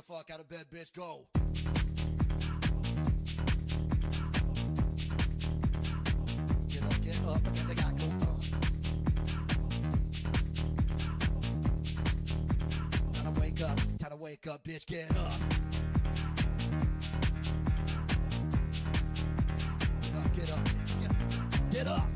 fuck out of bed, bitch. Go. Get up, and then they got go. Time to wake up, bitch. Get up. Get up. Get up.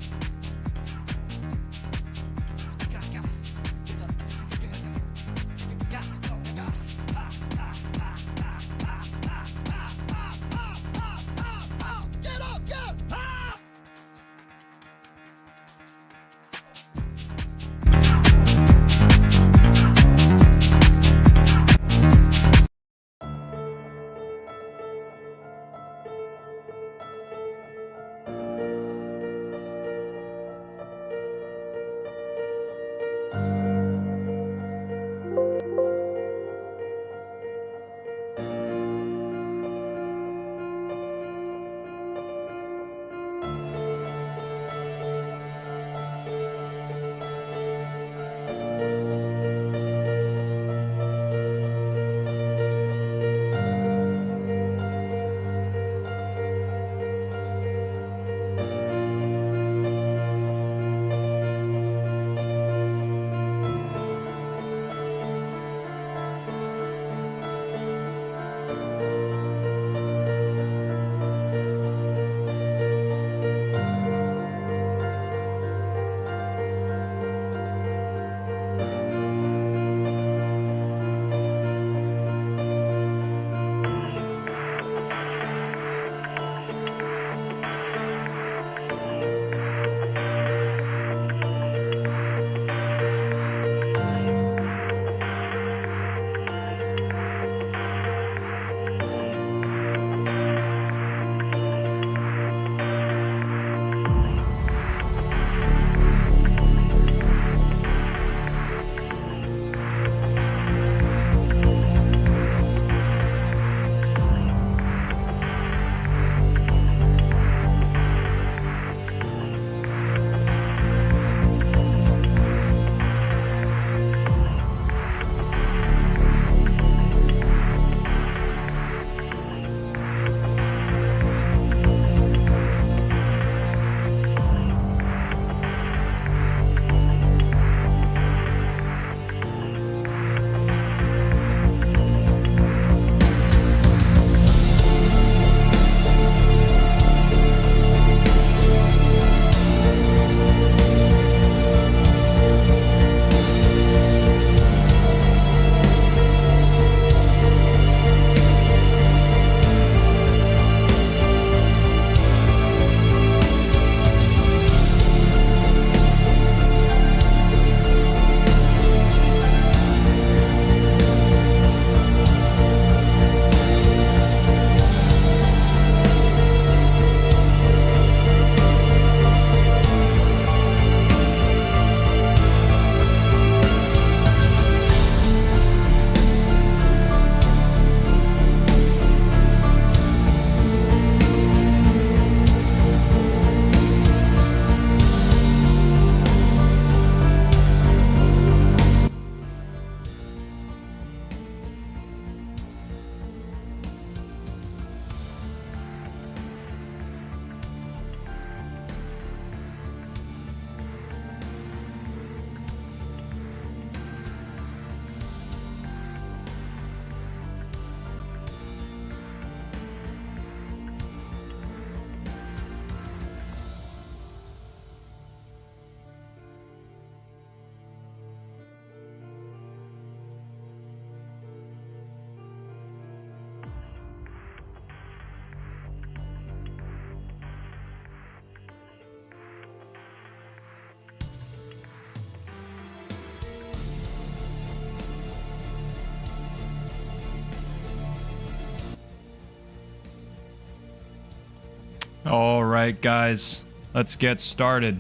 All right, guys, let's get started.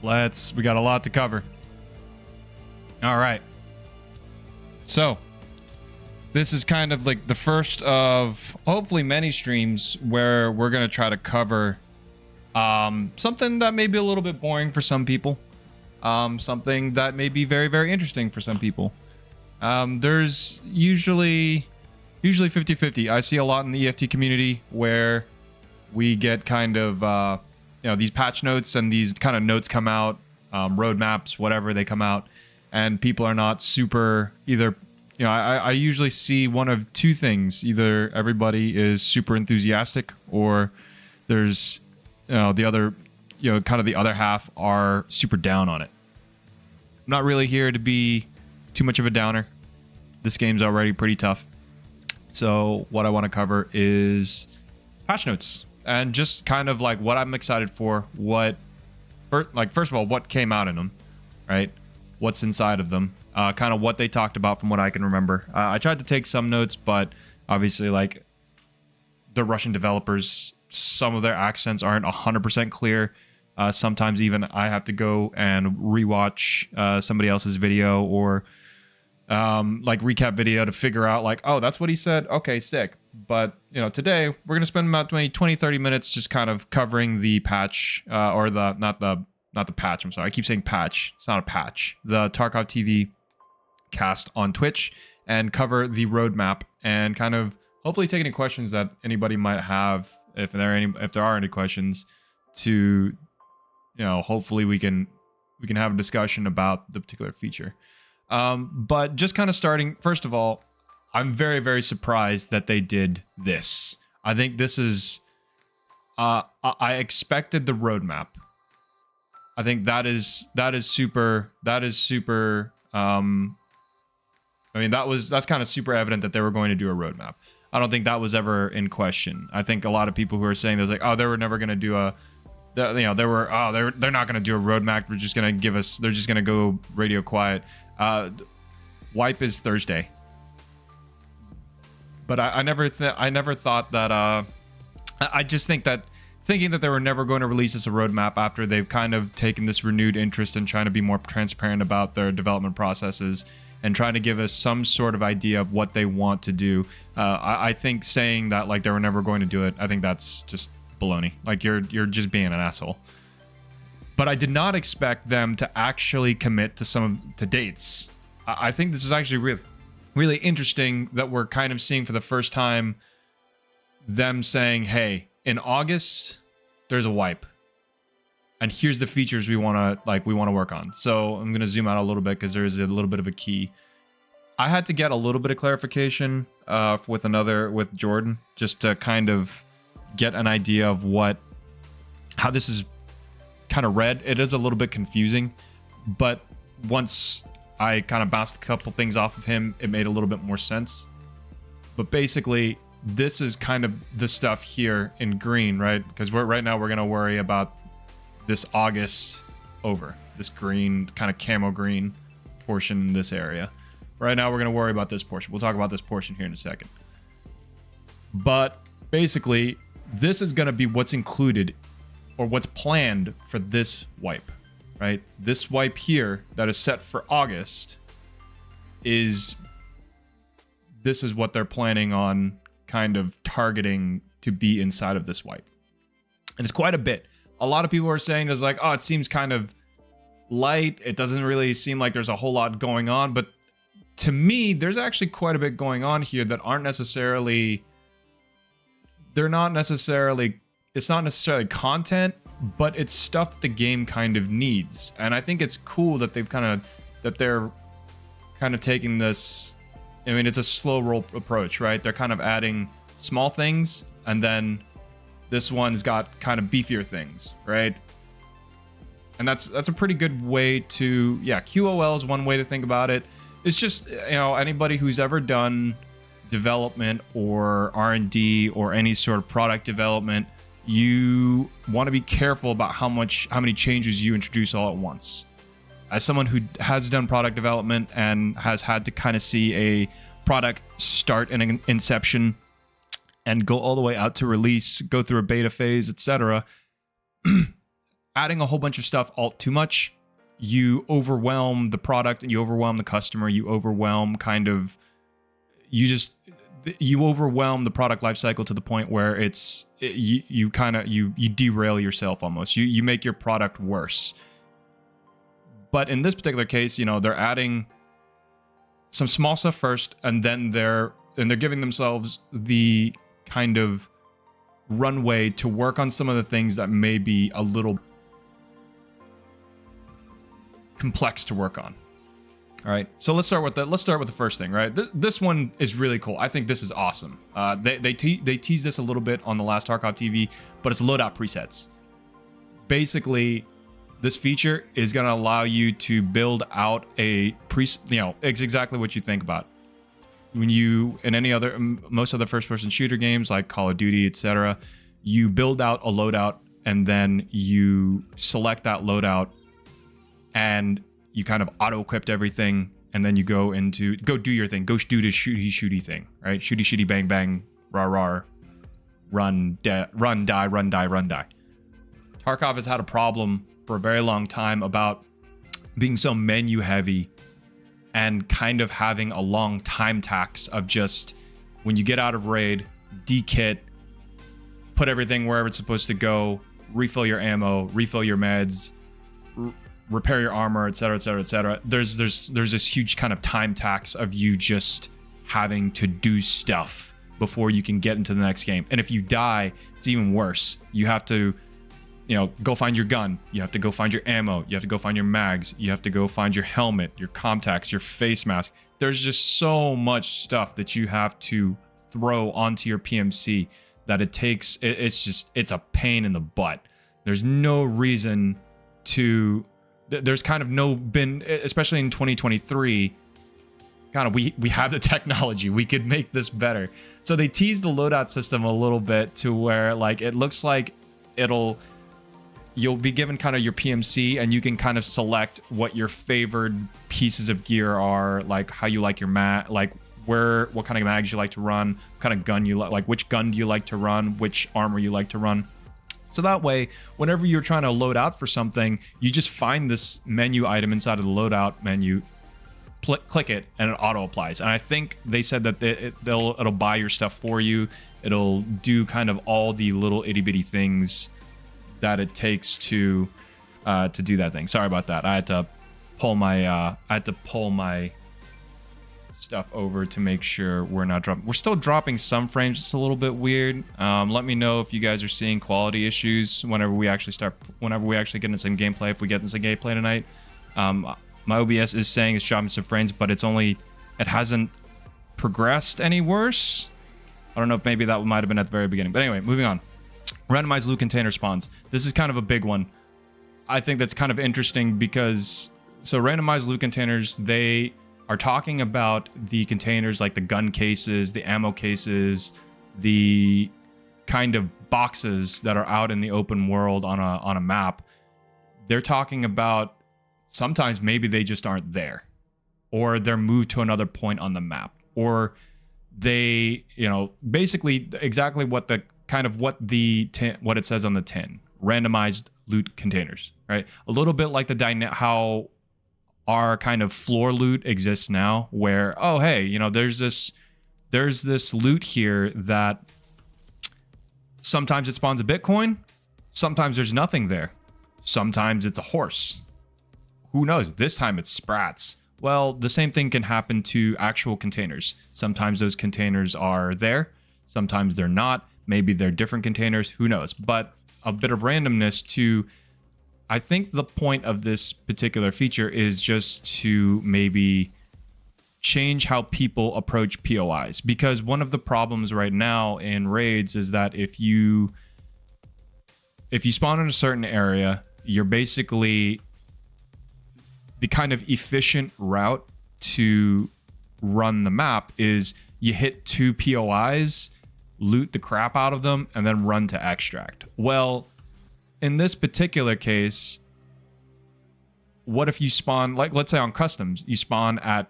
We got a lot to cover. All right. So, this is kind of like the first of hopefully many streams where we're going to try to cover something that may be a little bit boring for some people. Something that may be very, very interesting for some people. There's usually 50-50. I see a lot in the EFT community where we get kind of these patch notes, and these kind of notes come out, roadmaps, whatever, they come out, and people are not super either. I usually see one of two things: either everybody is super enthusiastic, or there's the other, kind of the other half are super down on it. I'm not really here to be too much of a downer. This game's already pretty tough. So what I want to cover is patch notes, and just kind of like what I'm excited for, first of all, what came out in them, right? What's inside of them, kind of what they talked about from what I can remember. I tried to take some notes, but obviously, like, the Russian developers, some of their accents aren't 100% clear. Sometimes even I have to go and rewatch somebody else's video, or like recap video, to figure out like, oh, that's what he said. Okay, sick. But today we're gonna spend about 20-30 minutes just kind of covering the patch, or not the patch. I'm sorry, I keep saying patch. It's not a patch. The TarkovTV cast on Twitch, and cover the roadmap, and kind of hopefully take any questions that anybody might have, if there are any questions, to hopefully we can have a discussion about the particular feature. But just kind of starting, first of all, I'm very, very surprised that they did this. I think this is, I expected the roadmap. I think that is super, that's kind of super evident that they were going to do a roadmap. I don't think that was ever in question. I think a lot of people who are saying there's like, oh, they were never going to do they're not going to do a roadmap. They're just going to go radio quiet. Wipe is Thursday, but I never thought that. I just thinking that they were never going to release as a roadmap after they've kind of taken this renewed interest in trying to be more transparent about their development processes and trying to give us some sort of idea of what they want to do. I think saying that like they were never going to do it, I think that's just baloney. Like you're just being an asshole. But I did not expect them to actually commit to dates. I think this is actually really, really interesting that we're kind of seeing for the first time them saying, hey, in August, there's a wipe. And here's the features we want to work on. So I'm going to zoom out a little bit because there's a little bit of a key. I had to get a little bit of clarification with Jordan, just to kind of get an idea of how this is kind of read. It is a little bit confusing, but once I kind of bounced a couple things off of him, it made a little bit more sense. But basically, this is kind of the stuff here in green, right? Because right now we're going to worry about this August over, this green, kind of camo green portion in this area. Right now we're going to worry about this portion. We'll talk about this portion here in a second. But basically, this is going to be what's included or what's planned for this wipe, right? This wipe here that is set for August this is what they're planning on kind of targeting to be inside of this wipe. And it's quite a bit. A lot of people are saying it's like, oh, it seems kind of light. It doesn't really seem like there's a whole lot going on. But to me, there's actually quite a bit going on here that aren't necessarily... It's not necessarily content, but it's stuff that the game kind of needs. And I think it's cool that they're kind of taking this... I mean, it's a slow roll approach, right? They're kind of adding small things, and then this one's got kind of beefier things, right? And that's a pretty good way to... Yeah, QOL is one way to think about it. It's just, anybody who's ever done development or R&D or any sort of product development, you want to be careful about how many changes you introduce all at once. As someone who has done product development and has had to kind of see a product start in an inception and go all the way out to release, go through a beta phase, etc., adding a whole bunch of stuff all too much, you overwhelm the product and you overwhelm the customer, you overwhelm you overwhelm the product lifecycle to the point where you derail yourself almost. You make your product worse. But in this particular case, they're adding some small stuff first, and then they're giving themselves the kind of runway to work on some of the things that may be a little complex to work on. All right, so let's start with the first thing, right? This one is really cool. I think this is awesome. They teased this a little bit on the last Tarkov TV, but it's loadout presets. Basically, this feature is going to allow you to build out a it's exactly what you think about. When you, in any other, most of the first-person shooter games like Call of Duty, etc., you build out a loadout and then you select that loadout and you kind of auto-equipped everything, and then you go do your thing. Go do the shooty thing, right? Shooty bang bang, rah rah, run die. Tarkov has had a problem for a very long time about being so menu heavy and kind of having a long time tax of just when you get out of raid, de-kit, put everything wherever it's supposed to go, refill your ammo, refill your meds, repair your armor, etc., etc., etc. There's this huge kind of time tax of you just having to do stuff before you can get into the next game. And if you die, it's even worse. You have to, go find your gun. You have to go find your ammo. You have to go find your mags. You have to go find your helmet, your contacts, your face mask. There's just so much stuff that you have to throw onto your PMC that it's a pain in the butt. There's no reason to. There's kind of especially in 2023, kind of we have the technology. We could make this better. So they teased the loadout system a little bit to where like it looks like you'll be given kind of your PMC and you can kind of select what your favored pieces of gear are, like how you like your what kind of mags you like to run, what kind of gun you like which gun do you like to run, which armor you like to run. So that way, whenever you're trying to load out for something, you just find this menu item inside of the loadout menu, click it, and it auto applies. And I think they said that it'll buy your stuff for you. It'll do kind of all the little itty bitty things that it takes to do that thing. Sorry about that. I had to pull my stuff over to make sure we're not dropping. We're still dropping some frames. It's a little bit weird. Let me know if you guys are seeing quality issues whenever we actually get into some gameplay. If we get into some gameplay tonight, my OBS is saying it's dropping some frames, but it hasn't progressed any worse. I don't know if maybe that might have been at the very beginning. But anyway, moving on. Randomized loot container spawns. This is kind of a big one. I think that's kind of interesting because randomized loot containers, they are talking about the containers like the gun cases, the ammo cases, the kind of boxes that are out in the open world on a map. They're talking about sometimes maybe they just aren't there, or they're moved to another point on the map, or they, basically exactly what it says on the tin. Randomized loot containers, right? A little bit like how our kind of floor loot exists now, where there's this loot here that sometimes it spawns a Bitcoin, sometimes there's nothing there, sometimes it's a horse. Who knows? This time it's sprats. Well, the same thing can happen to actual containers. Sometimes those containers are there, sometimes they're not. Maybe they're different containers. Who knows? But a bit of randomness to. I think the point of this particular feature is just to maybe change how people approach POIs, because one of the problems right now in raids is that if you spawn in a certain area, you're basically the kind of efficient route to run the map is you hit 2 POIs, loot the crap out of them, and then run to extract. Well, in this particular case, what if you spawn, let's say on customs, you spawn at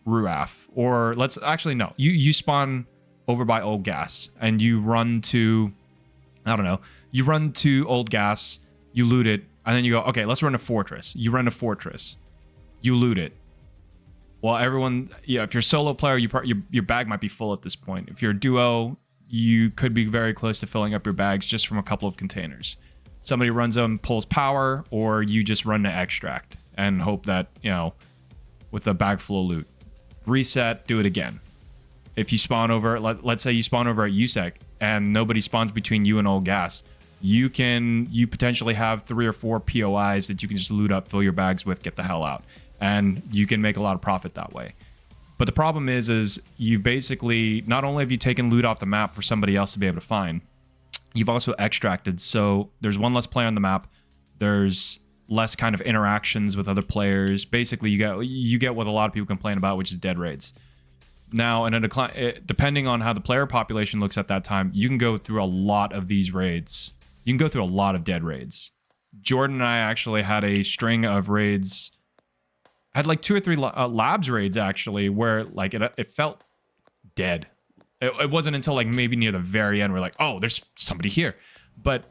Ruaf, or you spawn over by Old Gas, and you run to, you run to Old Gas, you loot it, and then you go, okay, let's run to Fortress. You run to Fortress, you loot it. Well, if you're a solo player, your bag might be full at this point. If you're a duo, you could be very close to filling up your bags just from a couple of containers. Somebody runs them, pulls power, or you just run to extract and hope that, with a bag full of loot. reset, do it again. If you spawn over, let's say you spawn over at USEC and nobody spawns between you and old gas, you potentially have 3 or 4 POIs that you can just loot up, fill your bags with, get the hell out, and you can make a lot of profit that way. But the problem is you basically, not only have you taken loot off the map for somebody else to be able to find, you've also extracted. So there's one less player on the map. There's less kind of interactions with other players. Basically, you get what a lot of people complain about, which is dead raids. Now, in a decline, depending on how the player population looks at that time, you can go through a lot of these raids. You can go through a lot of dead raids. Jordan and I actually had a string of raids. I had like 2 or 3 labs raids actually, where like it felt dead. It wasn't until like maybe near the very end we're like, oh, there's somebody here. But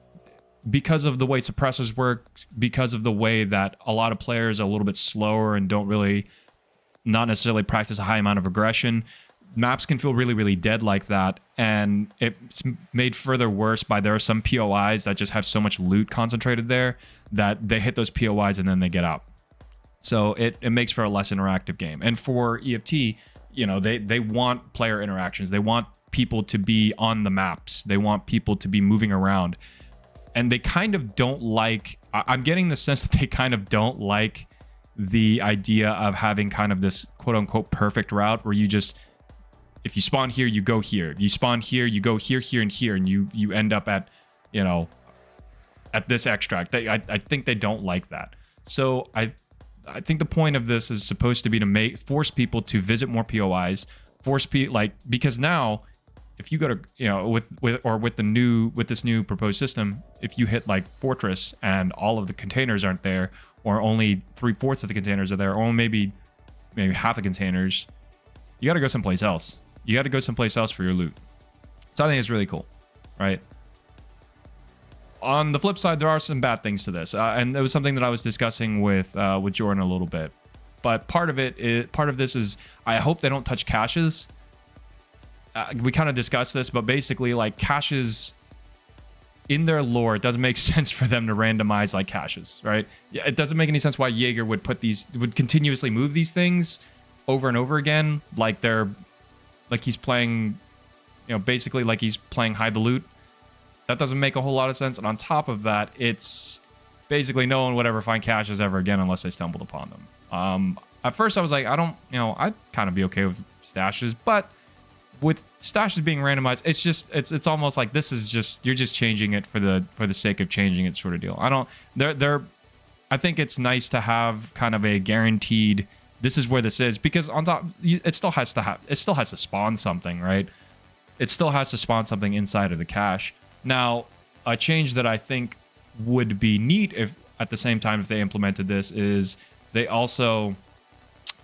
because of the way suppressors work, because of the way that a lot of players are a little bit slower and don't really, not necessarily practice a high amount of aggression, maps can feel really, really dead like that. And it's made further worse by there are some POIs that just have so much loot concentrated there that they hit those POIs and then they get out. So it makes for a less interactive game. And for EFT, you know, they want player interactions. They want people to be on the maps. They want people to be moving around. And they kind of don't like, I'm getting the sense that they kind of don't like the idea of having kind of this quote unquote perfect route where you just, if you spawn here, you go here. If you spawn here, you go here, here, and here. And you end up at, you know, at this extract. I think they don't like that. So I think the point of this is supposed to be to force people to visit more POIs, because now if you go to, you know, with this new proposed system, if you hit like Fortress and all of the containers aren't there, or only 3/4 of the containers are there, or maybe half the containers, you got to go someplace else. You got to go someplace else for your loot. So I think it's really cool, right? On the flip side, there are some bad things to this, and it was something that I was discussing with Jordan a little bit. But part of this is I hope they don't touch caches. We kind of discussed this, but basically, like, caches in their lore, it doesn't make sense for them to randomize like caches, right? It doesn't make any sense why Jaeger would continuously move these things over and over again, like he's playing, you know, basically like he's playing hide the loot. That doesn't make a whole lot of sense. And on top of that, it's basically no one would ever find caches ever again unless they stumbled upon them. At first I was like, I'd kind of be okay with stashes, but with stashes being randomized, it's almost like this is just, you're just changing it for the sake of changing it sort of deal. I think it's nice to have kind of a guaranteed, this is where this is, because on top, it still has to spawn something, right? It still has to spawn something inside of the cache. Now, a change that I think would be neat if at the same time if they implemented this is they also,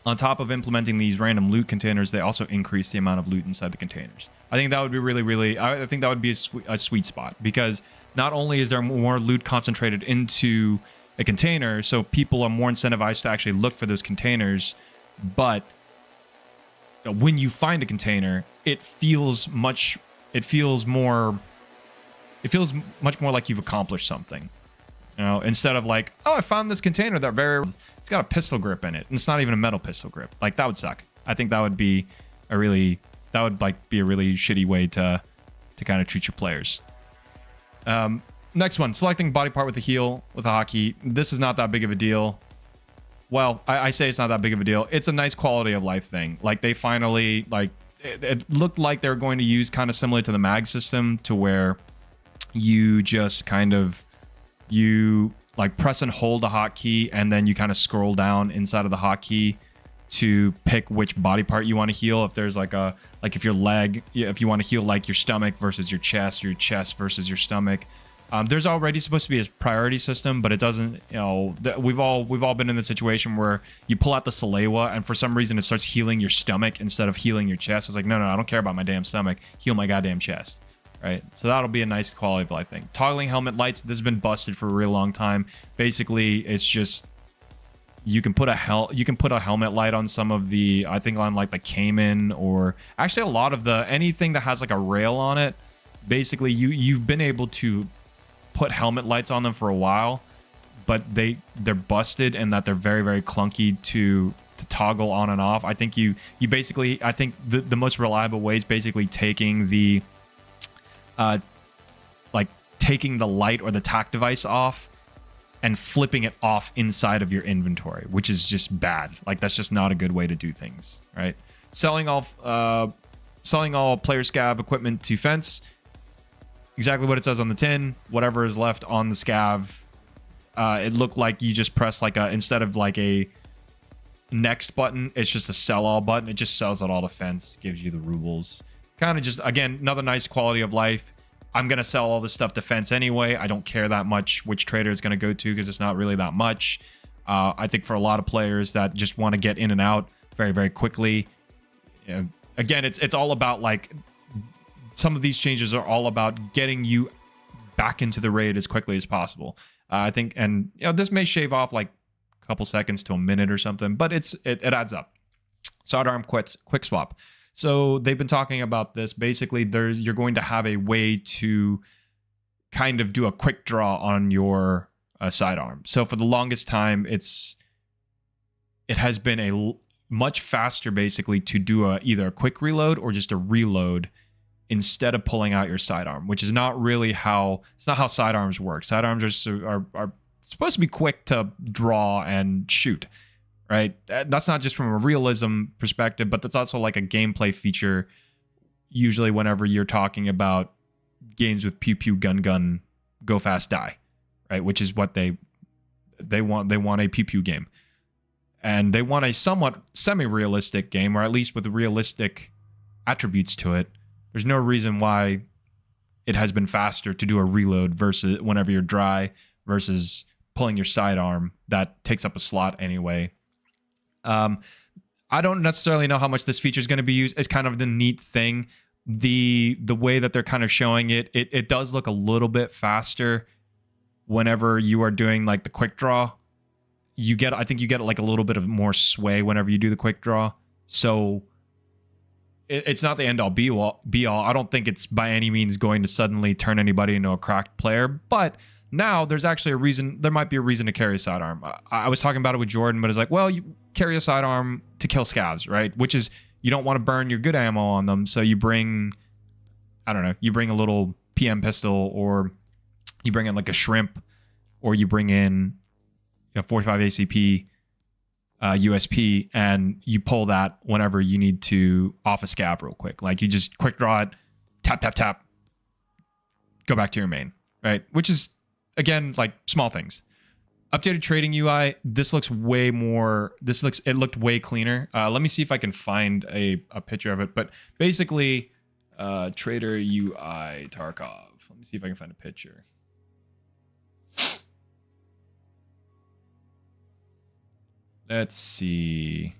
on top of implementing these random loot containers, they also increase the amount of loot inside the containers. I think that would be really, really, I think that would be a sweet spot, because not only is there more loot concentrated into a container, so people are more incentivized to actually look for those containers, but when you find a container, it feels much more like you've accomplished something. You know, instead of like, oh, I found this container that it's got a pistol grip in it, and it's not even a metal pistol grip. Like, that would suck. I think that would be a really shitty way to kind of treat your players. Next one, selecting body part with a heal with a hotkey. This is not that big of a deal. Well, I say it's not that big of a deal. It's a nice quality of life thing. Like, they finally, like, it looked like they were going to use kind of similar to the mag system, to where you just kind of, you like press and hold a hotkey, and then you kind of scroll down inside of the hotkey to pick which body part you want to heal. If there's like if your leg, if you want to heal like your stomach versus your chest versus your stomach. There's already supposed to be a priority system, but it doesn't, you know, we've all been in the situation where you pull out the Salewa and for some reason it starts healing your stomach instead of healing your chest. It's like, no, I don't care about my damn stomach. Heal my goddamn chest. Right? So that'll be a nice quality of life thing. Toggling helmet lights. This has been busted for a real long time. Basically, it's just, you can put a helmet light on some of the, I think on like the Cayman, or actually a lot of anything that has like a rail on it. Basically, you've been able to put helmet lights on them for a while, but they're busted, and that they're very, very clunky to to toggle on and off. I think you basically, I think the most reliable way is basically taking the like taking the light or the tac device off and flipping it off inside of your inventory, which is just bad. Like, that's just not a good way to do things, right? Selling all player scav equipment to fence. Exactly what it says on the tin. Whatever is left on the scav. It looked like you just press like a, instead of like a next button, it's just a sell all button. It just sells it all to fence, gives you the rubles. Kind of just, again, another nice quality of life. I'm going to sell all this stuff to fence anyway. I don't care that much which trader it's going to go to because it's not really that much. I think for a lot of players that just want to get in and out very, very quickly. Again, it's all about, like, some of these changes are all about getting you back into the raid as quickly as possible. I think, and this may shave off like a couple seconds to a minute or something, but it adds up. Sidearm quick swap. So they've been talking about this. Basically, you're going to have a way to kind of do a quick draw on your sidearm. So for the longest time, it has been a much faster, basically, to do either a quick reload or just a reload instead of pulling out your sidearm, which is not really how sidearms work. Sidearms are supposed to be quick to draw and shoot. Right? That's not just from a realism perspective, but that's also like a gameplay feature. Usually whenever you're talking about games with pew pew gun, go fast, die, right? Which is what they want. They want a pew pew game. And they want a somewhat semi-realistic game, or at least with realistic attributes to it. There's no reason why it has been faster to do a reload versus whenever you're dry versus pulling your sidearm. That takes up a slot anyway. I don't necessarily know how much this feature is going to be used. It's kind of the neat thing. The way that they're kind of showing it does look a little bit faster whenever you are doing like the quick draw. I think you get like a little bit of more sway whenever you do the quick draw. So it's not the end all be all. I don't think it's by any means going to suddenly turn anybody into a cracked player, but now there's actually a reason. There might be a reason to carry a sidearm. I was talking about it with Jordan, but it's like, well, you carry a sidearm to kill scavs, right? Which is, you don't want to burn your good ammo on them, so you bring, I don't know, you bring a little PM pistol, or you bring in like a shrimp, or you bring in 45 ACP USP, and you pull that whenever you need to off a scav real quick. Like, you just quick draw it, tap, tap, tap, go back to your main, right? Which is, again, like small things. Updated trading UI. This looks way more. It looked way cleaner. Let me see if I can find a picture of it. But basically, trader UI Tarkov. Let me see if I can find a picture. Let's see.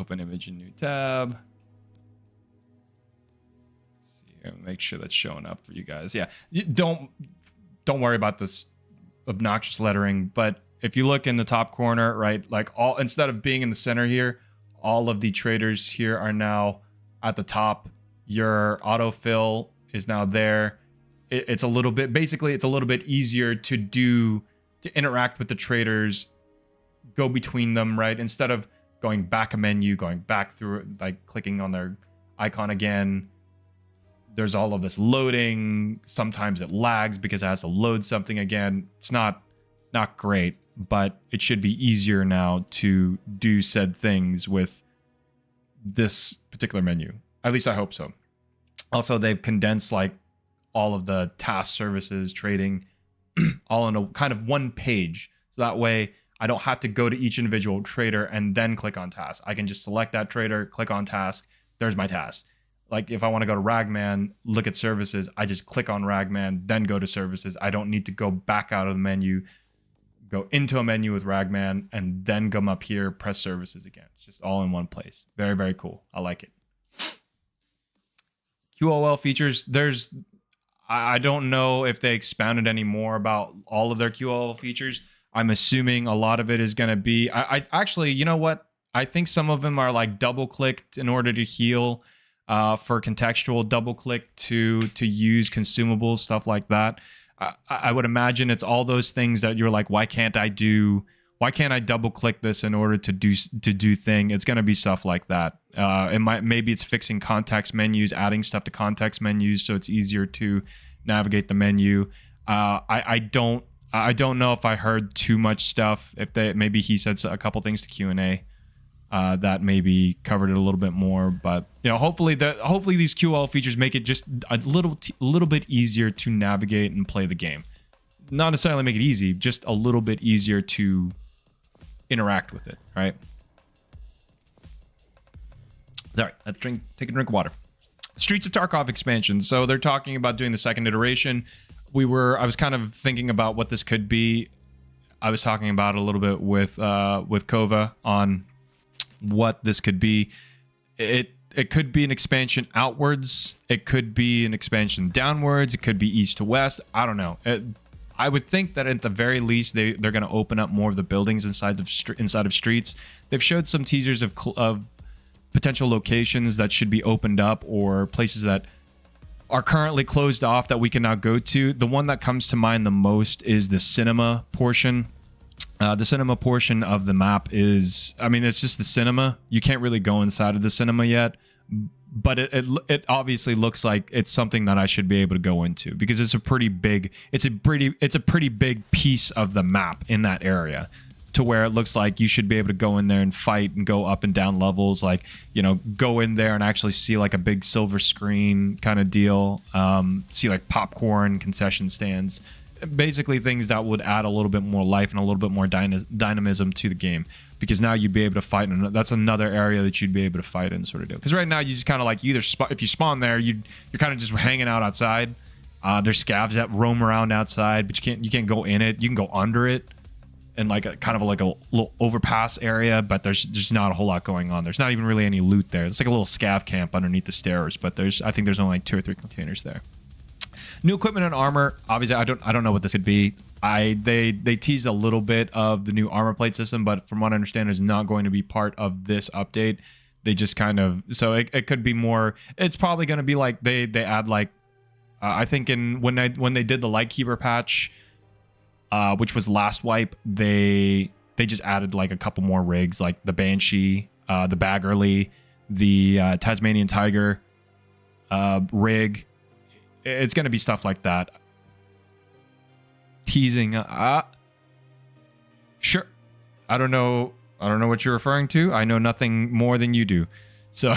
Open image in new tab. Make sure that's showing up for you guys. Yeah, don't worry about this obnoxious lettering, but if you look in the top corner, right, like instead of being in the center here, all of the traders here are now at the top. Your autofill is now there. It's a little bit, basically, it's a little bit easier to interact with the traders, go between them, right? Instead of going back a menu, going back through it, like clicking on their icon again. There's all of this loading. Sometimes it lags because it has to load something again. It's not great, but it should be easier now to do said things with this particular menu. At least I hope so. Also, they've condensed like all of the task, services, trading all in a kind of one page. So that way I don't have to go to each individual trader and then click on task. I can just select that trader, click on task. There's my task. Like, if I want to go to Ragman, look at services, I just click on Ragman, then go to services. I don't need to go back out of the menu, go into a menu with Ragman, and then come up here, press services again. It's just all in one place. Very, very cool. I like it. QOL features. I don't know if they expounded any more about all of their QOL features. I'm assuming a lot of it is going to be... I actually, you know what? I think some of them are like double-clicked in order to heal. For contextual, double click to use consumables, stuff like that. I would imagine it's all those things that you're like, why can't I double click this in order to do thing? It's going to be stuff like that. Maybe it's fixing context menus, adding stuff to context menus so it's easier to navigate the menu. I don't know if I heard too much stuff. Maybe he said a couple things to Q&A that maybe covered it a little bit more, but hopefully these QL features make it just a little bit easier to navigate and play the game. Not necessarily make it easy, just a little bit easier to interact with it, right? Sorry, take a drink of water. Streets of Tarkov expansion. So they're talking about doing the second iteration. I was kind of thinking about what this could be. I was talking about it a little bit with Kova on what this could be. It could be an expansion outwards. It could be an expansion downwards. It could be east to west. I don't know. I would think that at the very least they're going to open up more of the buildings inside of streets. They've showed some teasers of potential locations that should be opened up, or places that are currently closed off that we can now go to. The one that comes to mind the most is the cinema portion. The cinema portion of the map is, it's just the cinema. You can't really go inside of the cinema yet, but it obviously looks like it's something that I should be able to go into, because it's a pretty big piece of the map in that area, to where it looks like you should be able to go in there and fight and go up and down levels, like, go in there and actually see like a big silver screen kind of deal, see like popcorn, concession stands, basically things that would add a little bit more life and a little bit more dynamism to the game, because now you'd be able to fight, and that's another area that you'd be able to fight in, sort of deal. Because right now you just kind of like if you spawn there, you're kind of just hanging out outside. There's scavs that roam around outside, but you can't go in it. You can go under it, and like a little overpass area, but there's just not a whole lot going on. There's not even really any loot there. It's like a little scav camp underneath the stairs, but I think there's only like 2 or 3 containers there. New equipment and armor. Obviously, I don't know what this could be. They teased a little bit of the new armor plate system, but from what I understand, is not going to be part of this update. They just kind of, so it could be more. It's probably going to be like they add like I think when they did the Lightkeeper patch, which was last wipe, they just added like a couple more rigs, like the Banshee, the Baggerly, the Tasmanian Tiger rig. It's going to be stuff like that. Teasing. Sure. I don't know what you're referring to. I know nothing more than you do. So,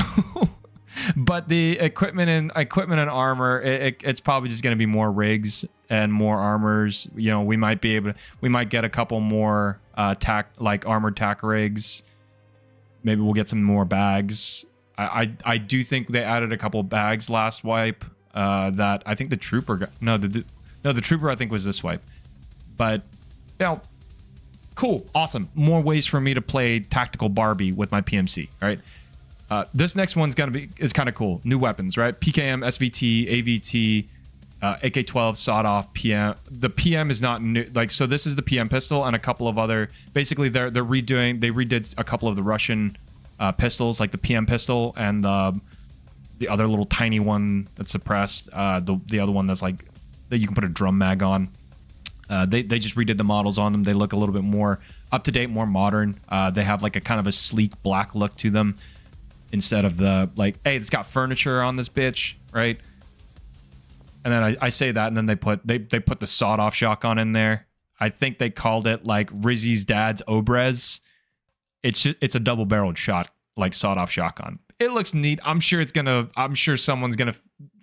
but the equipment and armor, it's probably just going to be more rigs and more armors. We might get a couple more armored tack rigs. Maybe we'll get some more bags. I do think they added a couple bags last wipe. That I think the trooper got. The trooper I think was this wipe. But cool, awesome. More ways for me to play tactical Barbie with my PMC. Right. This next one's is kind of cool. New weapons, right? PKM, SVT, AVT, AK-12, sawed off, PM. The PM is not new. So this is the PM pistol and a couple of other. Basically, they redid a couple of the Russian pistols, like the PM pistol and the other little tiny one that's suppressed. The other one that's like that you can put a drum mag on. They just redid the models on them. They look a little bit more up to date, more modern. They have like a kind of a sleek black look to them, instead of the like, hey, it's got furniture on this bitch, right? And then I say that, and then they put the sawed off shotgun in there. I think they called it like Rizzy's dad's Obrez. It's a double barreled shot, like sawed off shotgun. It looks neat. I'm sure someone's gonna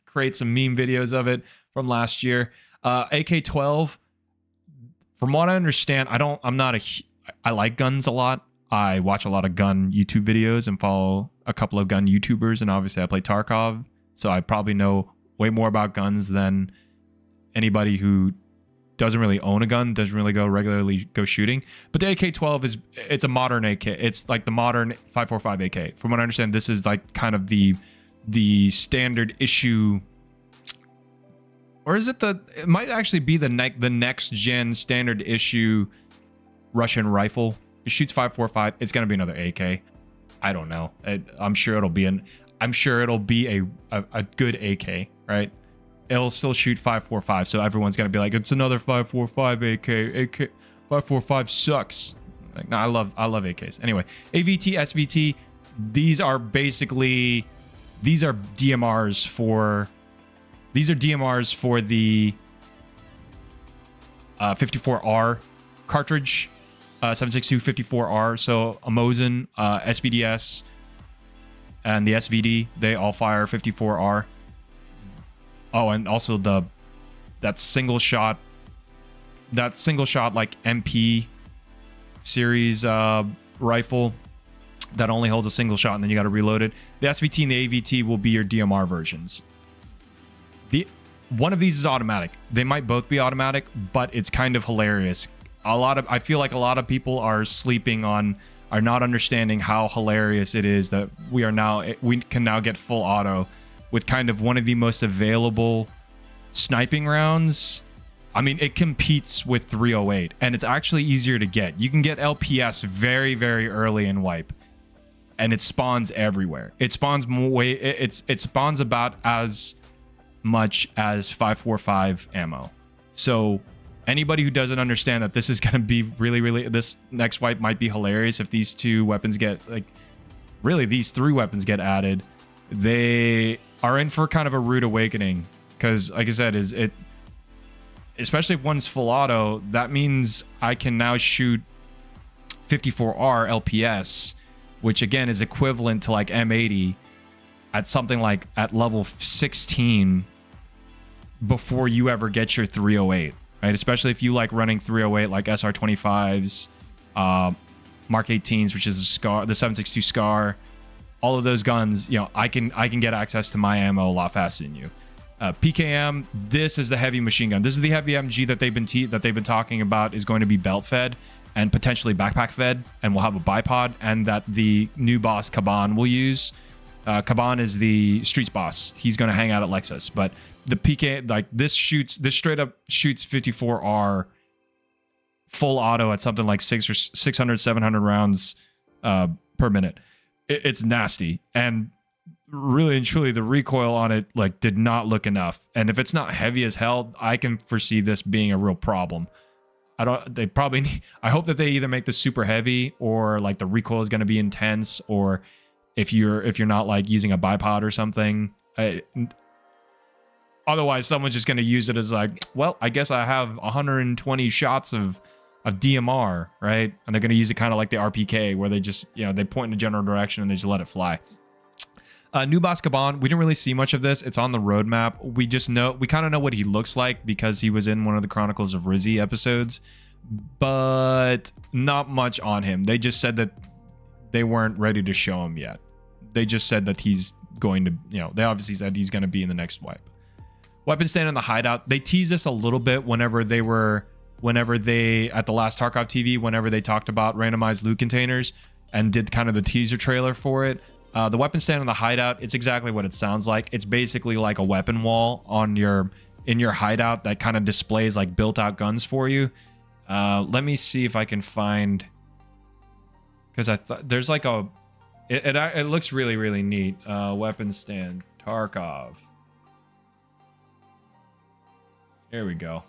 create some meme videos of it from last year. AK-12. From what I understand, I like guns a lot. I watch a lot of gun YouTube videos and follow a couple of gun YouTubers, and obviously I play Tarkov, so I probably know way more about guns than anybody who doesn't really own a gun, doesn't really regularly go shooting. But the AK-12 it's a modern AK. It's like the modern 545 AK. From what I understand, this is like kind of the standard issue, or is it it might actually be the next gen standard issue Russian rifle. It shoots 545. It's gonna be another AK. I don't know. I'm sure it'll be a good AK, right? it'll still shoot 5.45. So everyone's gonna be like, it's another 5.45 AK. 5.45 sucks. Like, no, I love AKs. Anyway, AVT, SVT. These are DMRs for the 54R cartridge, 7.62 54R. So a Mosin, SVDS, and the SVD, they all fire 54R. Oh, and also that single shot like MP series rifle that only holds a single shot and then you got to reload it. The SVT and the AVT will be your DMR versions. One of these is automatic. They might both be automatic, but it's kind of hilarious. I feel like a lot of people are not understanding how hilarious it is that we can now get full auto with kind of one of the most available sniping rounds. I mean, it competes with 308, and it's actually easier to get. You can get LPS very, very early in wipe, and it spawns everywhere. It spawns it spawns about as much as 5.45 ammo. So anybody who doesn't understand that this is going to be really, this next wipe might be hilarious if these two weapons get, like, really these three weapons get added. They are in for kind of a rude awakening, because like I said, especially if one's full auto, that means I can now shoot 54R LPS, which again is equivalent to like M80 at something like at level 16 before you ever get your 308, right? Especially if you like running 308 like SR25s, Mark 18s, which is the 7.62 Scar, all of those guns, you know, I can get access to my ammo a lot faster than you. PKM, this is the heavy machine gun. This is the heavy MG that they've been talking about is going to be belt fed and potentially backpack fed, and will have a bipod, and that the new boss Kaban will use. Kaban is the streets boss. He's going to hang out at Lexus, but the PK, like this straight up shoots 54R full auto at something like 600, 700 rounds per minute. It's nasty, and really and truly the recoil on it like did not look enough. And if it's not heavy as hell, I can foresee this being a real problem. I hope that they either make this super heavy, or like the recoil is going to be intense, or if you're not like using a bipod or something. Otherwise someone's just going to use it as like, well, I guess I have 120 shots of DMR, right? And they're going to use it kind of like the RPK, where they just, you know, they point in a general direction and they just let it fly. New boss Kaban, we didn't really see much of this. It's on the roadmap. We kind of know what he looks like because he was in one of the Chronicles of Rizzy episodes, but not much on him. They just said that they weren't ready to show him yet. They just said that he's going to, you know, they obviously said he's going to be in the next wipe. Weapon stand in the hideout. They teased this a little bit whenever they at the last Tarkov TV, whenever they talked about randomized loot containers and did kind of the teaser trailer for it. The weapon stand in the hideout, it's exactly what it sounds like. It's basically like a weapon wall in your hideout that kind of displays like built out guns for you. Let me see if I can find, because I thought there's like it looks really, really neat. Weapon stand, Tarkov. There we go.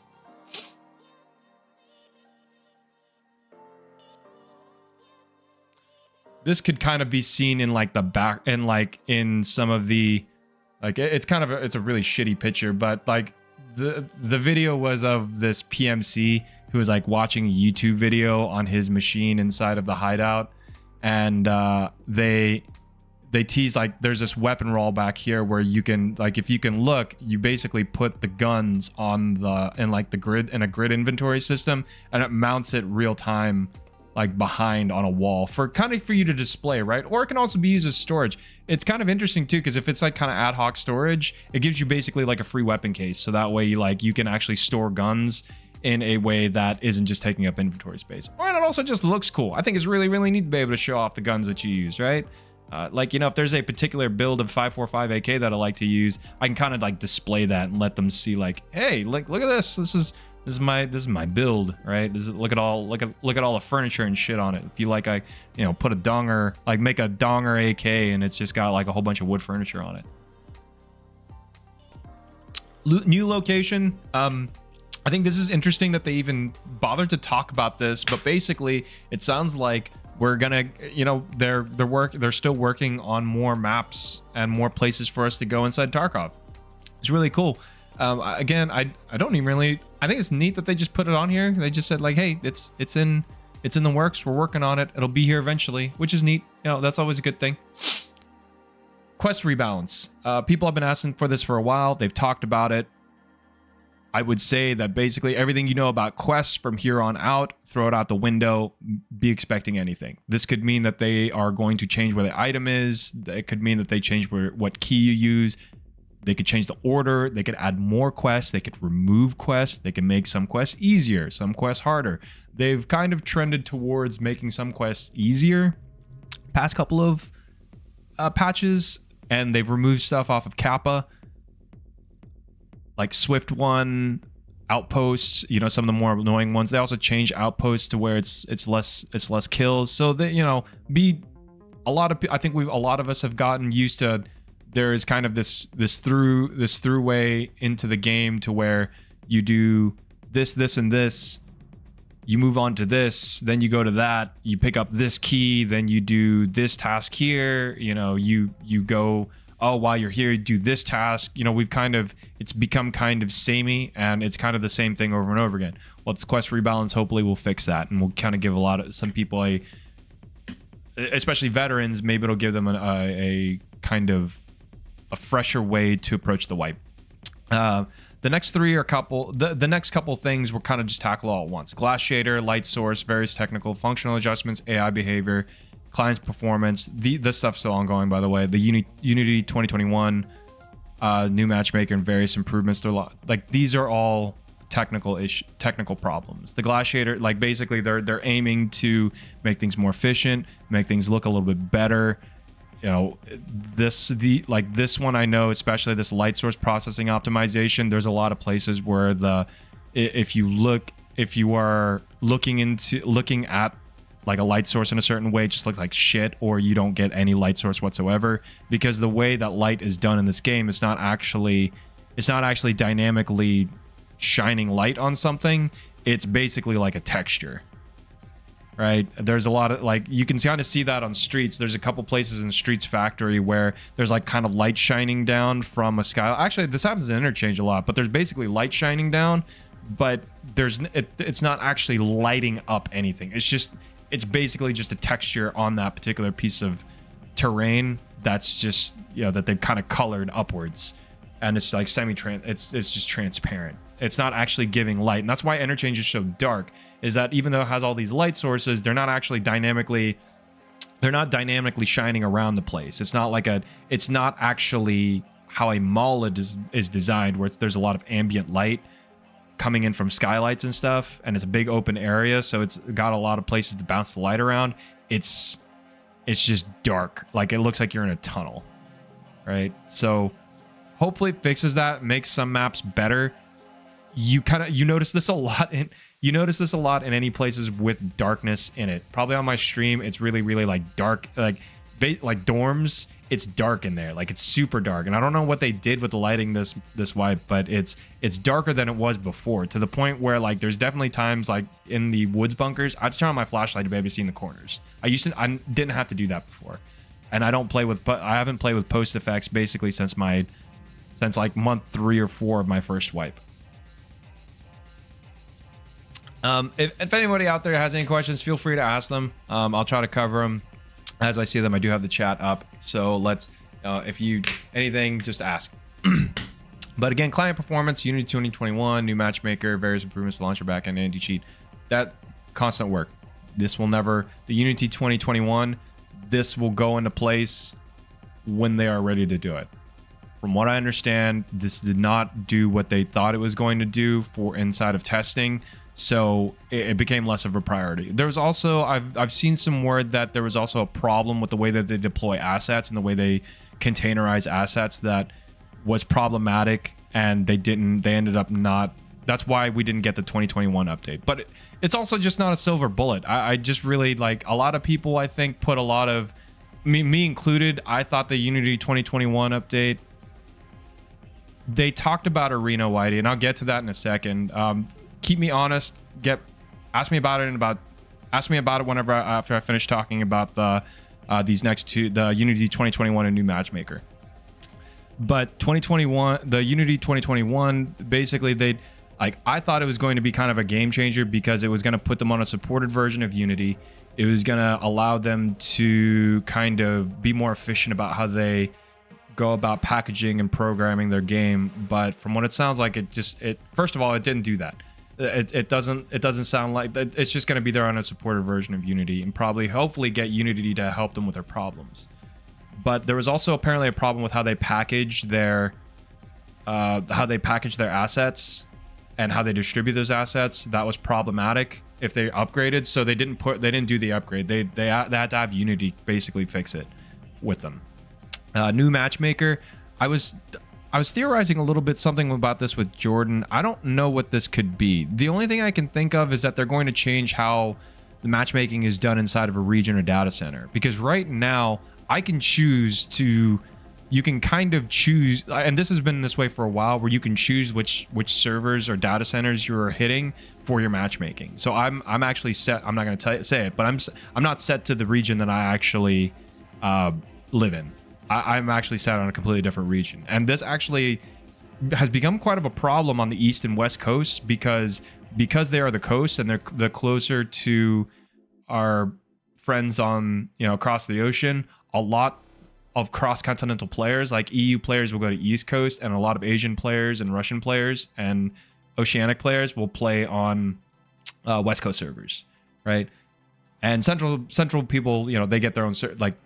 This could kind of be seen in like the back, and like in some of the, like it's kind of it's a really shitty picture, but like the video was of this PMC who was like watching a YouTube video on his machine inside of the hideout, and they tease like there's this weapon roll back here where you can, like, if you can look, you basically put the guns on in a grid inventory system, and it mounts it real time like behind on a wall for you to display, right? Or it can also be used as storage. It's kind of interesting too, because if it's like kind of ad hoc storage, it gives you basically like a free weapon case, so that way you can actually store guns in a way that isn't just taking up inventory space. Or it also just looks cool. I think it's really, really neat to be able to show off the guns that you use, right? Like, you know, if there's a particular build of 5.45 AK that I like to use, I can kind of like display that and let them see like, hey, look at this. This is my build, right? Look at all the furniture and shit on it. If you like, I, you know, put a donger, like make a donger AK, and it's just got like a whole bunch of wood furniture on it. New location. I think this is interesting that they even bothered to talk about this, but basically it sounds like we're gonna, you know, they're still working on more maps and more places for us to go inside Tarkov. It's really cool. Again, I don't even really, I think it's neat that they just put it on here. They just said like, hey, it's in the works. We're working on it. It'll be here eventually, which is neat. You know, that's always a good thing. Quest rebalance. People have been asking for this for a while. They've talked about it. I would say that basically everything you know about quests from here on out, throw it out the window, be expecting anything. This could mean that they are going to change where the item is. It could mean that they change what key you use. They could change the order. They could add more quests. They could remove quests. They can make some quests easier, some quests harder. They've kind of trended towards making some quests easier past couple of patches, and they've removed stuff off of Kappa, like Swift One, Outposts, you know, some of the more annoying ones. They also change Outposts to where it's less kills. So that, you know, a lot of us have gotten used to, there is kind of this through way into the game to where you do this and this, you move on to this, then you go to that, you pick up this key, then you do this task here, you know, you go, oh, while you're here, you do this task. You know, it's become kind of samey, and it's kind of the same thing over and over again. Well, this quest rebalance hopefully will fix that, and will kind of give some people especially veterans, maybe it'll give them a kind of a fresher way to approach the wipe. The next three are the next couple things we'll kind of just tackle all at once. Glass shader, light source, various technical functional adjustments, AI behavior, client's performance. This stuff's still ongoing, by the way. The Unity 2021 new matchmaker and various improvements. These are all technical problems. The glass shader, like basically they're aiming to make things more efficient, make things look a little bit better. You know, this one, I know, especially this light source processing optimization, there's a lot of places where if you are looking at like a light source in a certain way, it just looks like shit, or you don't get any light source whatsoever, because the way that light is done in this game, it's not actually dynamically shining light on something. It's basically like a texture. Right, there's a lot of, like, you can kind of see that on Streets. There's a couple places in Streets Factory where there's like kind of light shining down from a sky. Actually, this happens in Interchange a lot, but there's basically light shining down, but it's not actually lighting up anything. It's basically just a texture on that particular piece of terrain that's just, you know, that they've kind of colored upwards, and it's like it's just transparent. It's not actually giving light, and that's why Interchange is so dark, is that even though it has all these light sources, they're not dynamically shining around the place. It's not actually how a mall is designed, where there's a lot of ambient light coming in from skylights and stuff, and it's a big open area, so it's got a lot of places to bounce the light around. It's just dark, like it looks like you're in a tunnel, right? So hopefully it fixes that, makes some maps better. You notice this a lot in any places with darkness in it. Probably on my stream, it's really like dark, like dorms. It's dark in there, like it's super dark, and I don't know what they did with the lighting this wipe, but it's darker than it was before, to the point where like there's definitely times like in the woods bunkers, I just turn on my flashlight to be able to see in the corners. I didn't have to do that before, and I haven't played with post effects basically since like month 3 or 4 of my first wipe. If anybody out there has any questions, feel free to ask them. I'll try to cover them as I see them. I do have the chat up, so let's if you anything, just ask. But again, client performance, Unity 2021, new matchmaker, various improvements to launcher backend, anti-cheat, that constant work. This will never, the Unity 2021, this will go into place when they are ready to do it. From what I understand, this did not do what they thought it was going to do for inside of testing, so it became less of a priority. There was also, I've seen some word that there was also a problem with the way that they deploy assets and the way they containerize assets that was problematic, and they ended up not, that's why we didn't get the 2021 update. But it's also just not a silver bullet. I just really, like, a lot of people, I think, put a lot of, me included, I thought the Unity 2021 update they talked about Arena, Whitey, and I'll get to that in a second. Keep me honest. Ask me about it whenever after I finish talking about these next two, the Unity 2021 and new matchmaker. But 2021, the Unity 2021, basically I thought it was going to be kind of a game changer because it was going to put them on a supported version of Unity. It was going to allow them to kind of be more efficient about how they go about packaging and programming their game. But from what it sounds like, first of all, it didn't do that. It doesn't sound like that. It's just going to be there on a supported version of Unity and hopefully get Unity to help them with their problems. But there was also apparently a problem with how they package their assets and how they distribute those assets. That was problematic if they upgraded. So they didn't do the upgrade. They had to have Unity basically fix it with them. New matchmaker. I was theorizing a little bit something about this with Jordan. I don't know what this could be. The only thing I can think of is that they're going to change how the matchmaking is done inside of a region or data center. Because right now, you can kind of choose, and this has been this way for a while, where you can choose which servers or data centers you're hitting for your matchmaking. So I'm actually set. I'm not going to say it, but I'm not set to the region that I actually live in. I'm actually set on a completely different region, and this actually has become quite of a problem on the East and West Coast because they are the coast and they're closer to our friends on across the ocean. A lot of cross-continental players, like EU players, will go to East Coast, and a lot of Asian players and Russian players and Oceanic players will play on West Coast servers, right? And central people, they get their own